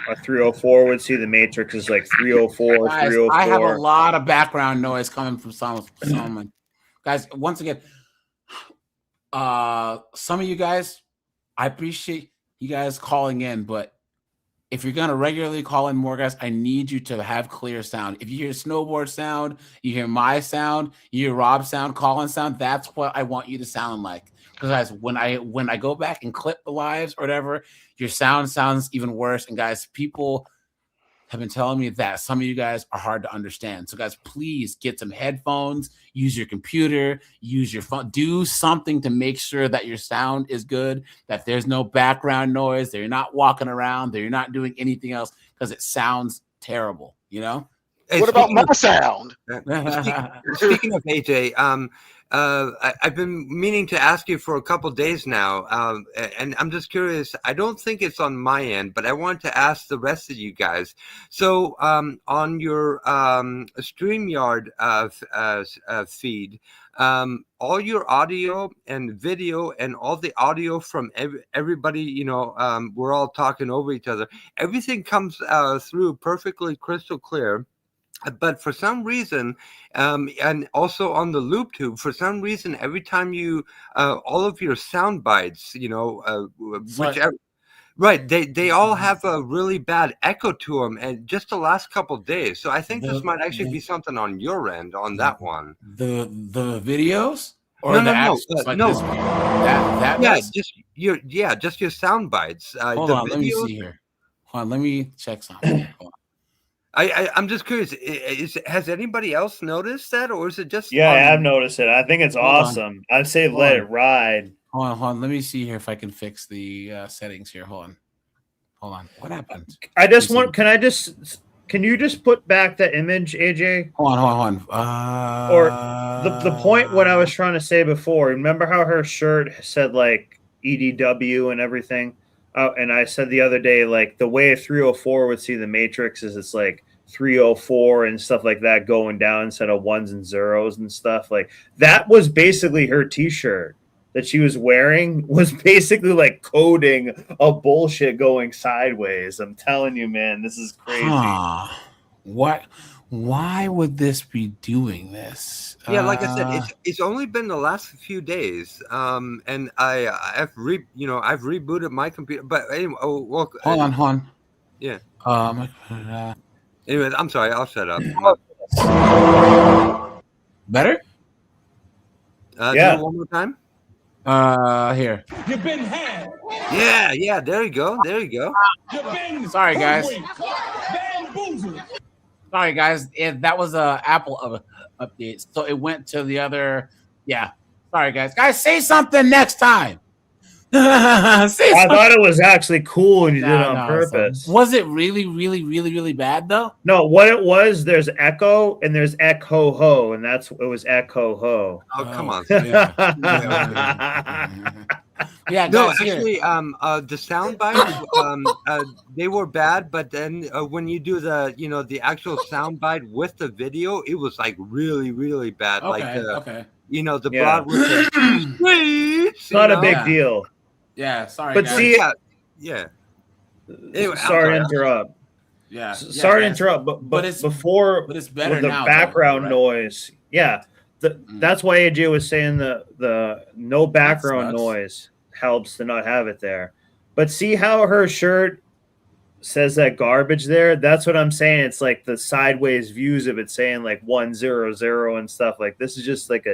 a 304 would see the matrix is like 304, Guys, 304. I have a lot of background noise coming from someone. Guys, once again, some of you guys, I appreciate you guys calling in, but if you're gonna regularly call in more, guys, I need you to have clear sound. If you hear snowboard sound, you hear my sound, you hear Rob's sound, Colin sound, that's what I want you to sound like. Because guys, when I go back and clip the lives or whatever, your sound sounds even worse. And guys, people have been telling me that some of you guys are hard to understand. So guys, please get some headphones, use your computer, use your phone, do something to make sure that your sound is good, that there's no background noise, that you're not walking around, that you're not doing anything else, because it sounds terrible, you know? Hey, what about my sound? Speaking of AJ, I've been meaning to ask you for a couple days now, and I'm just curious. I don't think it's on my end, but I want to ask the rest of you guys. So on your StreamYard feed, all your audio and video and all the audio from everybody, you know, we're all talking over each other. Everything comes through perfectly crystal clear. But for some reason, and also on the loop tube, for some reason, every time you, all of your sound bites, you know, whichever, right, they all have a really bad echo to them, and just the last couple of days. So I think this might actually be something on your end on that one. The videos or No, the no, actual, no, like no. this one? That Yeah, does? just your sound bites. Hold the on, let me videos- see here. Hold on, let me check something here. Hold on. I'm just curious. Has anybody else noticed that, or is it just? Yeah, I have noticed it. I think it's Hold on. awesome. I'd say Hold let on. it ride. Hold on. Let me see here if I can fix the settings here. Hold on. What happened? I just want. Can you just put back that image, AJ? Hold on. Or the point what I was trying to say before. Remember how her shirt said like EDW and everything? And I said the other day, like the way a 304 would see the matrix is it's like 304 and stuff like that going down instead of ones and zeros and stuff. Like that was basically her t-shirt that she was wearing was basically like coding a bullshit going sideways. I'm telling you, man, this is crazy. What? Why would this be doing this? Yeah, like I said, it's only been the last few days, and I've rebooted my computer. But anyway, hold on. Yeah. Anyways, I'm sorry. I'll shut up. Better? Do it one more time. Here. You've been had. Yeah. There you go. You've been Sorry, guys. bamboozled. Sorry, guys. That was a Apple update, so it went to the other. Yeah. Sorry, guys. Guys, say something next time. I thought it was actually cool and you did it on purpose. Was it really, really, really, really bad though? No, what it was, there's echo and there's echo ho, and it was echo ho. Oh, come on. Yeah, no, guys, actually, the sound bites, they were bad, but then when you do the actual sound bite with the video, it was like really, really bad. Okay. The broad was it's not a big deal. Yeah, sorry. But guys. see, yeah. Anyway, sorry to interrupt. Yeah. Sorry to interrupt, but it's before it's better with the now, background right? noise. Yeah. That's why AJ was saying the no background noise helps to not have it there. But see how her shirt says that garbage there? That's what I'm saying. It's like the sideways views of it saying like 100 and stuff. Like this is just like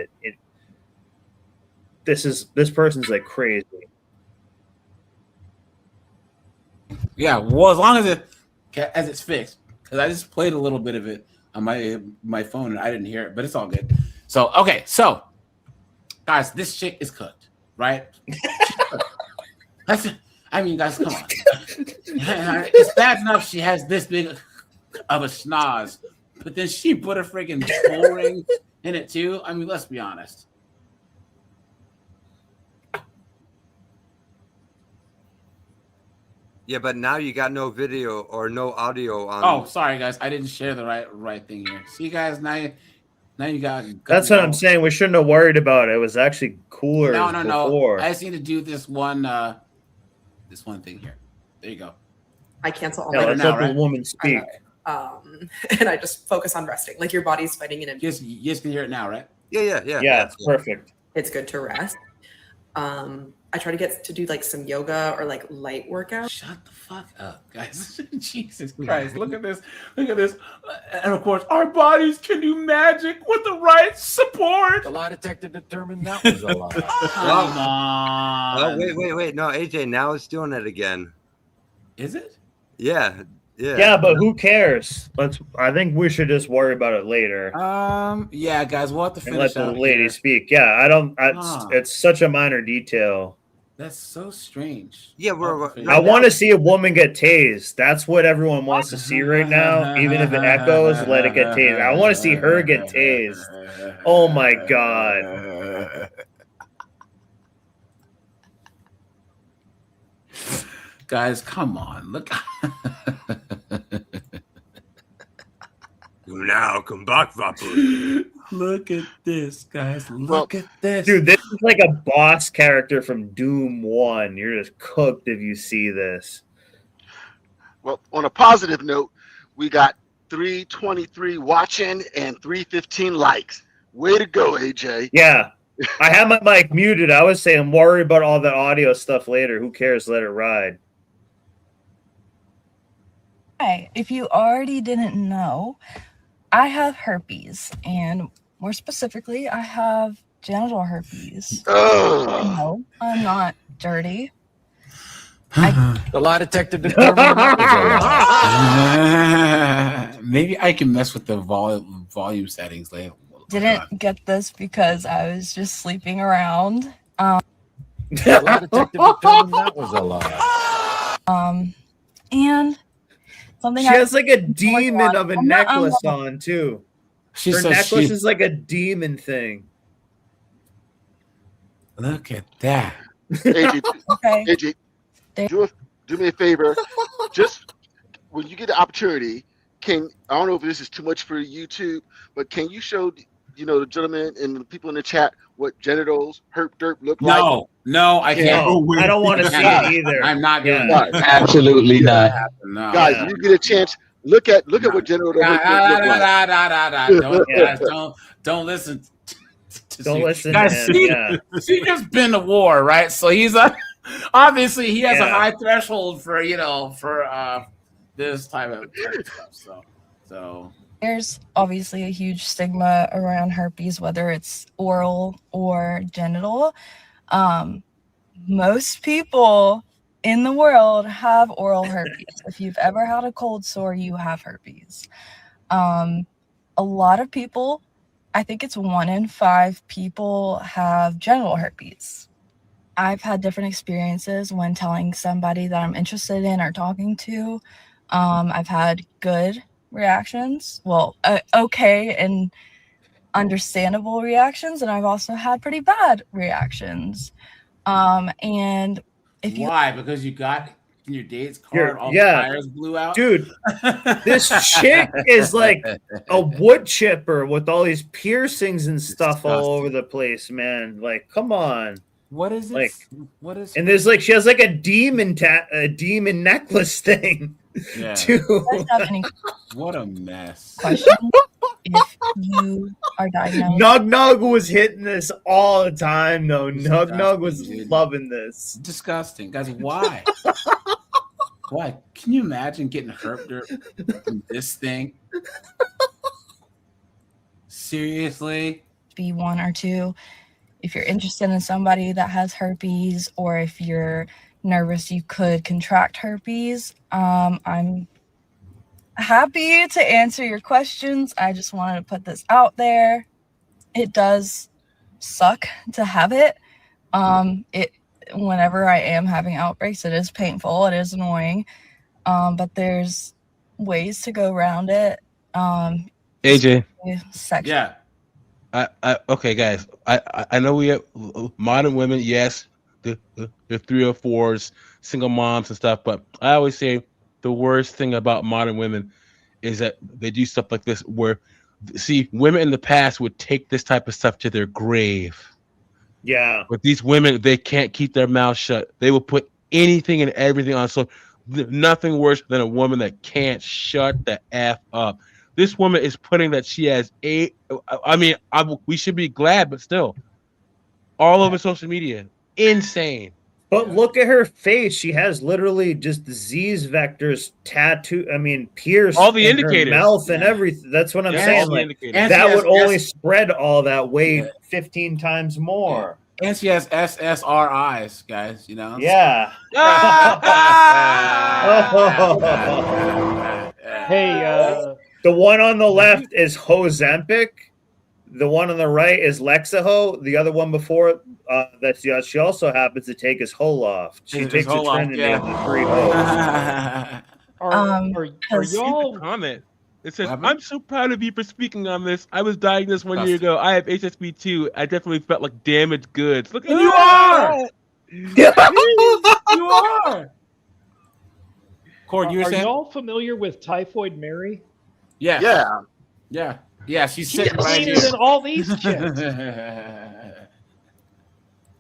this person's like crazy. Yeah, well, as long as it's fixed, because I just played a little bit of it on my phone and I didn't hear it, but it's all good. So okay, so guys, this chick is cooked, right? Guys, come on. It's bad enough she has this big of a schnoz but then she put a freaking troll ring in it too. I mean, let's be honest. Yeah, but now you got no video or no audio on. Oh, sorry guys, I didn't share the right thing here. See, guys, now you got. That's what I'm saying. We shouldn't have worried about it. It was actually cooler No. before. I just need to do this one thing here. There you go. I cancel all Yeah, my let's let the woman speak. and I just focus on resting. Like your body's fighting an You guys can hear it now, right? Yeah. Yeah, it's perfect. It's good to rest. I try to get to do like some yoga or like light workout. Shut the fuck up, guys. Jesus Christ. Look at this. Look at this. And of course, our bodies can do magic with the right support. The lie detector determined that was a lie. Come on. Oh, wait. No, AJ, now it's doing it again. Is it? Yeah. Yeah, but who cares? I think we should just worry about it later. Yeah, guys, we'll have to And let finish the out lady here. speak. Yeah, it's such a minor detail. That's so strange. Yeah, I want to see a woman get tased. That's what everyone wants to see right now. Even if it echoes, let it get tased. I want to see her get tased. Oh my god. Guys, come on. Look. Now come back, Vapu. Look at this, guys. Look at this. Dude, this is like a boss character from Doom 1. You're just cooked if you see this. Well, on a positive note, we got 323 watching and 315 likes. Way to go, AJ. Yeah. I have my mic muted. I was saying worry about all the audio stuff later. Who cares? Let it ride. Hi, if you already didn't know, I have herpes, and more specifically, I have genital herpes. No, I'm not dirty. The lie detector determined that was a lie. Maybe I can mess with the volume settings later. Didn't get this because I was just sleeping around. The lie detector determined that was a lie. And something She has like a demon of a necklace on too. Her necklace is like a demon thing. Look at that. AJ, AJ, do me a favor. Just when you get the opportunity, I don't know if this is too much for YouTube, but can you show the gentleman and the people in the chat what genitals derp look like? No, I can't. I don't want to see it either. I'm not doing that. Absolutely not. No. Guys, if you get a chance, look at what genitals look like. Don't listen. Don't listen Guys, to him. he just been to war, right? So he's obviously he has a high threshold for this type of stuff. So there's obviously a huge stigma around herpes, whether it's oral or genital. Most people in the world have oral herpes. If you've ever had a cold sore, you have herpes. A lot of people, I think it's 1 in 5 people, have genital herpes. I've had different experiences when telling somebody that I'm interested in or talking to. I've had good reactions, okay and understandable reactions, and I've also had pretty bad reactions. And if you because you got in your date's car all the tires blew out, dude. This chick is like a wood chipper with all these piercings and stuff all over the place, man. Like, come on. What is like? What is? And there's like she has like a demon necklace thing. Yeah. Too. What a mess. Question: if you are diagnosed, Nug was hitting this all the time, though. Nug was loving this. Disgusting, guys. Why? Why? Can you imagine getting hurt from this thing? Seriously? be 1 or 2. If you're interested in somebody that has herpes, or if you're nervous you could contract herpes, I'm happy to answer your questions. I just wanted to put this out there. It does suck to have it. Whenever I am having outbreaks, it is painful, it is annoying, but there's ways to go around it. AJ. Sex. Yeah. Okay, guys. I know we have modern women. Yes, the 304s, single moms and stuff. But I always say the worst thing about modern women is that they do stuff like this. Where, see, women in the past would take this type of stuff to their grave. Yeah. But these women, they can't keep their mouth shut. They will put anything and everything on. So nothing worse than a woman that can't shut the F up. This woman is putting that she has we should be glad, but still, all over social media, insane. But look at her face. She has literally just disease vectors tattooed. I mean, pierced All the in her indicators. mouth and everything. That's what I'm Yeah, saying. all the Like indicators. that would only yes. spread all that weight 15 times more. And she has SSRIs, guys. You know. Yeah. Hey, the one on the left is Ozempic. The one on the right is Lexaho. The other one before that she also happens to take is Holoft. She Is takes a Holoft, trinity yeah. of the three Ho's. Are y'all comment? It says, "I'm so proud of you for speaking on this. I was diagnosed 1 year ago. I have HSV2. I definitely felt like damaged goods. Look at You are. You are. Cord, you were are saying? y'all familiar with Typhoid Mary? Yeah. Yeah. Yeah. Yeah. She's She's sitting right cleaner here. than all these chicks.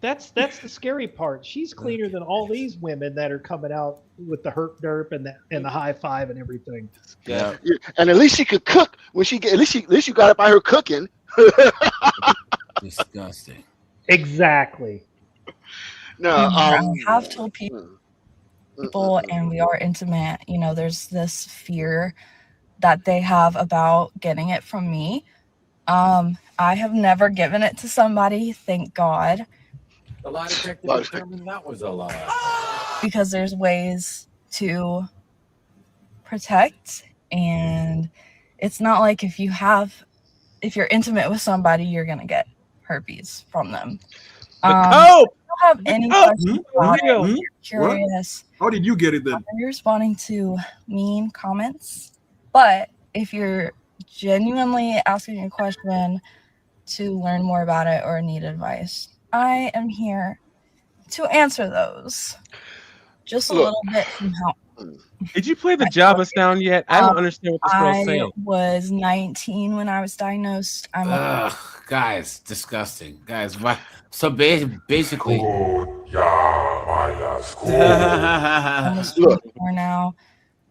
That's the scary part. She's cleaner than all these women that are coming out with the herp derp and the high five and everything. Yeah. And at least she could cook when she get. At least you got it by her cooking. Disgusting. Exactly. No. I have told people, and we are intimate. You know, there's this fear that they have about getting it from me. I have never given it to somebody, thank God. The lie detector determined that was a lie. Because there's ways to protect, and it's not like if you're intimate with somebody, you're gonna get herpes from them. If you don't have any questions about it, if you're curious. How did you get it then? You're responding to mean comments, but if you're genuinely asking a question to learn more about it or need advice, I am here to answer those. Just a little bit from how. Did you play the Java sound yet? I don't understand what this girl's saying. I was 19 when I was diagnosed. I'm Ugh, guys, disgusting. Guys, why? So basically. almost Look. 24 now.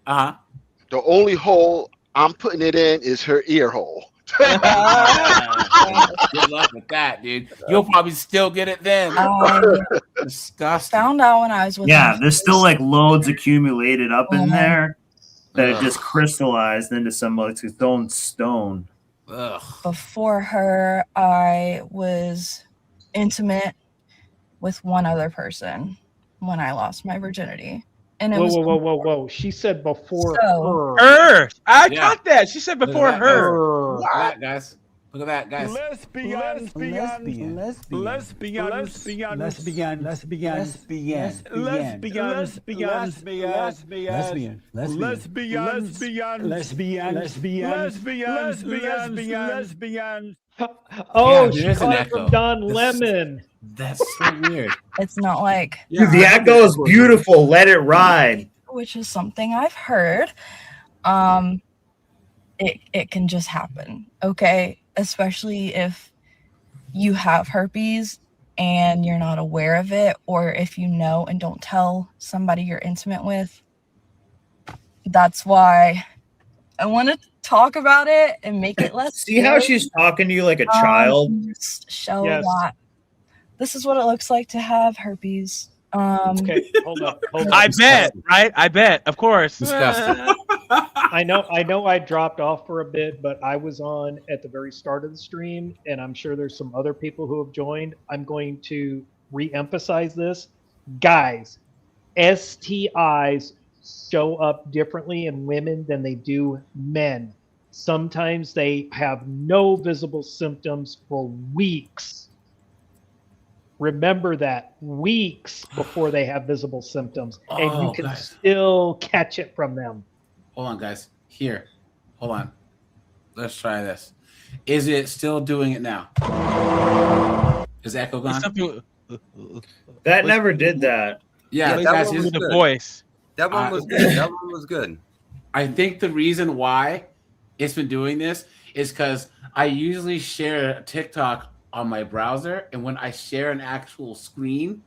The only hole I'm putting it in is her ear hole. Good luck with that, dude. You'll probably still get it then. Disgusting. Found out when I was with Yeah, him. there's still like loads accumulated up in there that it Ugh. just crystallized into some like its own stone. Ugh. Before her, I was intimate with one other person when I lost my virginity. And it was Whoa. She said before So- her. I got that. She said before Look at that, her. Look at that, guys. Look at that, guys. Oh, Yeah, she there is an caught it echo. from Don Lemon. That's so weird. It's not like Dude, the echo is beautiful. Let it ride. which is something I've heard. It can just happen, okay? Especially if you have herpes and you're not aware of it, or if you know and don't tell somebody you're intimate with. That's why I want to talk about it and make it less. See how scary. she's talking to you like a child? Just show Yes. that this is what it looks like to have herpes. Okay, hold up. I bet, right? I bet, of course. Disgusting. I know I dropped off for a bit, but I was on at the very start of the stream, and I'm sure there's some other people who have joined. I'm going to re-emphasize this. Guys, STIs show up differently in women than they do men. Sometimes they have no visible symptoms for weeks. Remember that, weeks before they have visible symptoms, and you Oh, can guys. still catch it from them. Hold on, guys. Here. Hold on. Let's try this. Is it still doing it now? Is Echo gone? That never did that. Yeah, that guys, one was the good. voice. That one was good. That one was good. I think the reason why it's been doing this is because I usually share TikTok on my browser, and when I share an actual screen,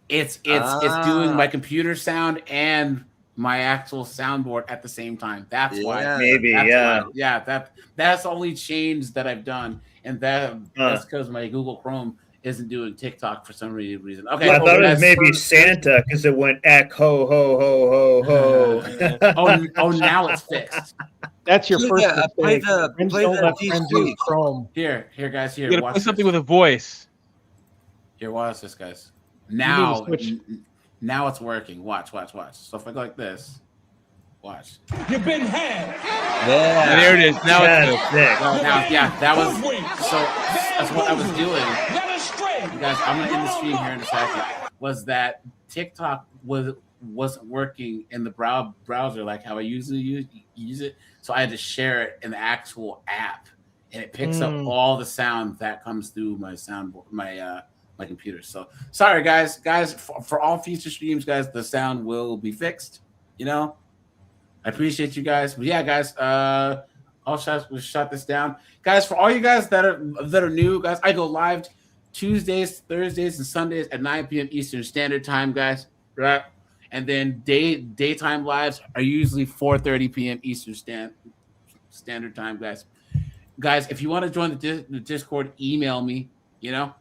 it's doing my computer sound and my actual soundboard at the same time. That's why. Maybe, That's yeah. why. Yeah, that's the only change that I've done, and that's because my Google Chrome isn't doing TikTok for some reason. Okay, I thought it was guys, maybe Santa because it went echo ho ho ho ho. oh, now it's fixed. That's your first mistake. Play Friends the don't let G friends use Suite. Chrome. Here, guys. Here, You gotta watch play something this. with a voice. Here, watch this, guys. need Now, to switch. now it's working. Watch. So if I go like this, watch. You've been had. Yeah. There it is. Now it's That was so. That's what I was doing. You guys, I'm gonna end the stream here in a second. Was that TikTok wasn't working in the browser like how I usually use it, so I had to share it in the actual app, and it picks up all the sound that comes through my soundboard, my computer. So sorry, guys, for all future streams, guys, the sound will be fixed. I appreciate you guys. But yeah, guys, we'll shut this down, guys. For all you guys that are new, guys, I go live Tuesdays, Thursdays, and Sundays at 9 p.m. Eastern Standard Time, guys. Right. And then daytime lives are usually 4:30 p.m. Eastern Standard Time, guys. Guys, if you want to join the Discord, email me. And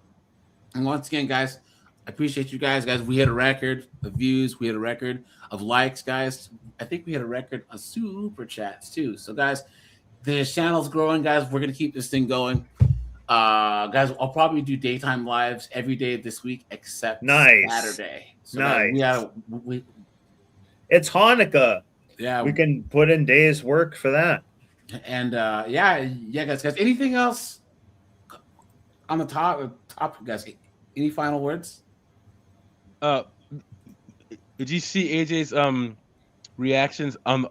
once again, guys, I appreciate you guys. Guys, we hit a record of views. We hit a record of likes, guys. I think we hit a record of super chats too. So, guys, the channel's growing, guys. We're gonna keep this thing going. Guys, I'll probably do daytime lives every day this week except Saturday. So Nice. Guys, It's Hanukkah. Yeah, we can put in days work for that. And guys. Anything else on the top, guys? Any final words? Did you see AJ's reactions on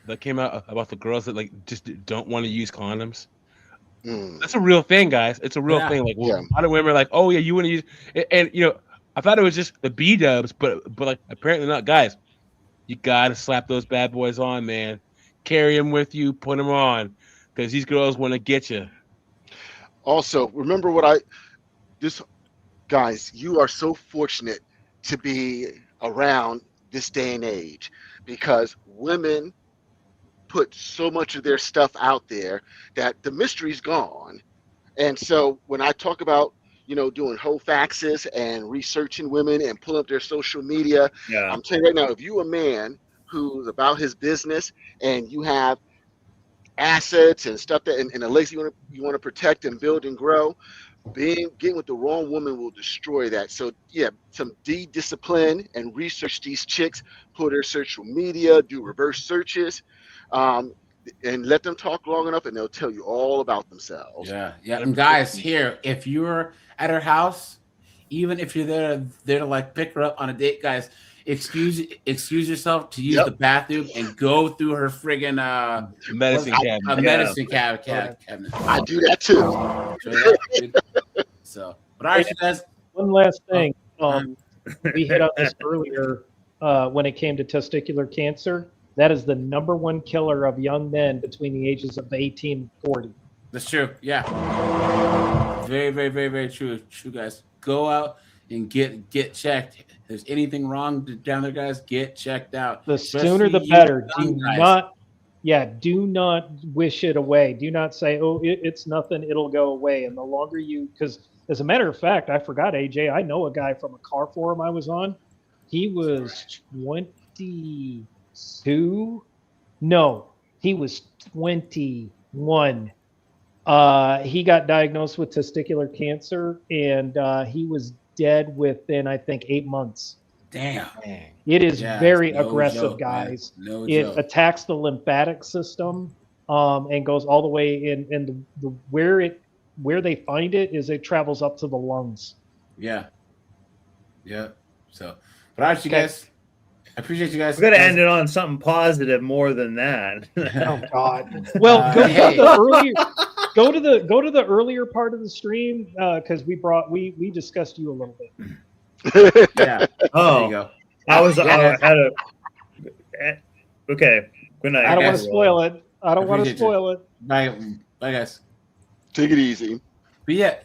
that came out about the girls that like just don't want to use condoms? That's a real thing, guys. It's a real thing. Like, a lot of women are like, "Oh yeah, you want to use," and I thought it was just the B dubs, but like apparently not, guys. You gotta slap those bad boys on, man. Carry them with you, put them on, because these girls want to get you. Also, remember guys, you are so fortunate to be around this day and age because women put so much of their stuff out there that the mystery's gone. And so when I talk about, doing whole faxes and researching women and pulling up their social media, I'm telling you right now, if you a man who's about his business and you have assets and stuff and a legacy you want to protect and build and grow, getting with the wrong woman will destroy that. So some discipline and research these chicks, pull their social media, do reverse searches, and let them talk long enough and they'll tell you all about themselves. Yeah. And guys, here, if you're at her house, even if you're there to like pick her up on a date, guys, excuse yourself to use the bathroom and go through her friggin' medicine cabinet. Medicine cabinet. I do that too. So, but all right, you guys. One last thing. We hit on this earlier when it came to testicular cancer. That is the #1 killer of young men between the ages of 18 and 40. That's true. Yeah. Very, very, very, very true. True, guys. Go out and get checked. If there's anything wrong down there, guys, get checked out. The sooner the better. Do not wish it away. Do not say, "Oh, it's nothing. It'll go away." And the longer because as a matter of fact, I forgot, AJ. I know a guy from a car forum I was on. He was 22. No, he was 21. He got diagnosed with testicular cancer, and he was dead within, I think, 8 months. Damn. It is very no aggressive, joke, guys. No It joke. attacks the lymphatic system and goes all the way in. And where they find it is it travels up to the lungs. Yeah. So, but all right, you guys. I appreciate you guys. We got to end it on something positive more than that. Oh God. Well, go to the earlier part of the stream because we discussed you a little bit. Yeah. Oh, there you go. I was Yeah. I had a okay. Good night. I don't want to spoil it. I don't want to Appreciate spoil you. it. Bye, guys. Take it easy. But yeah,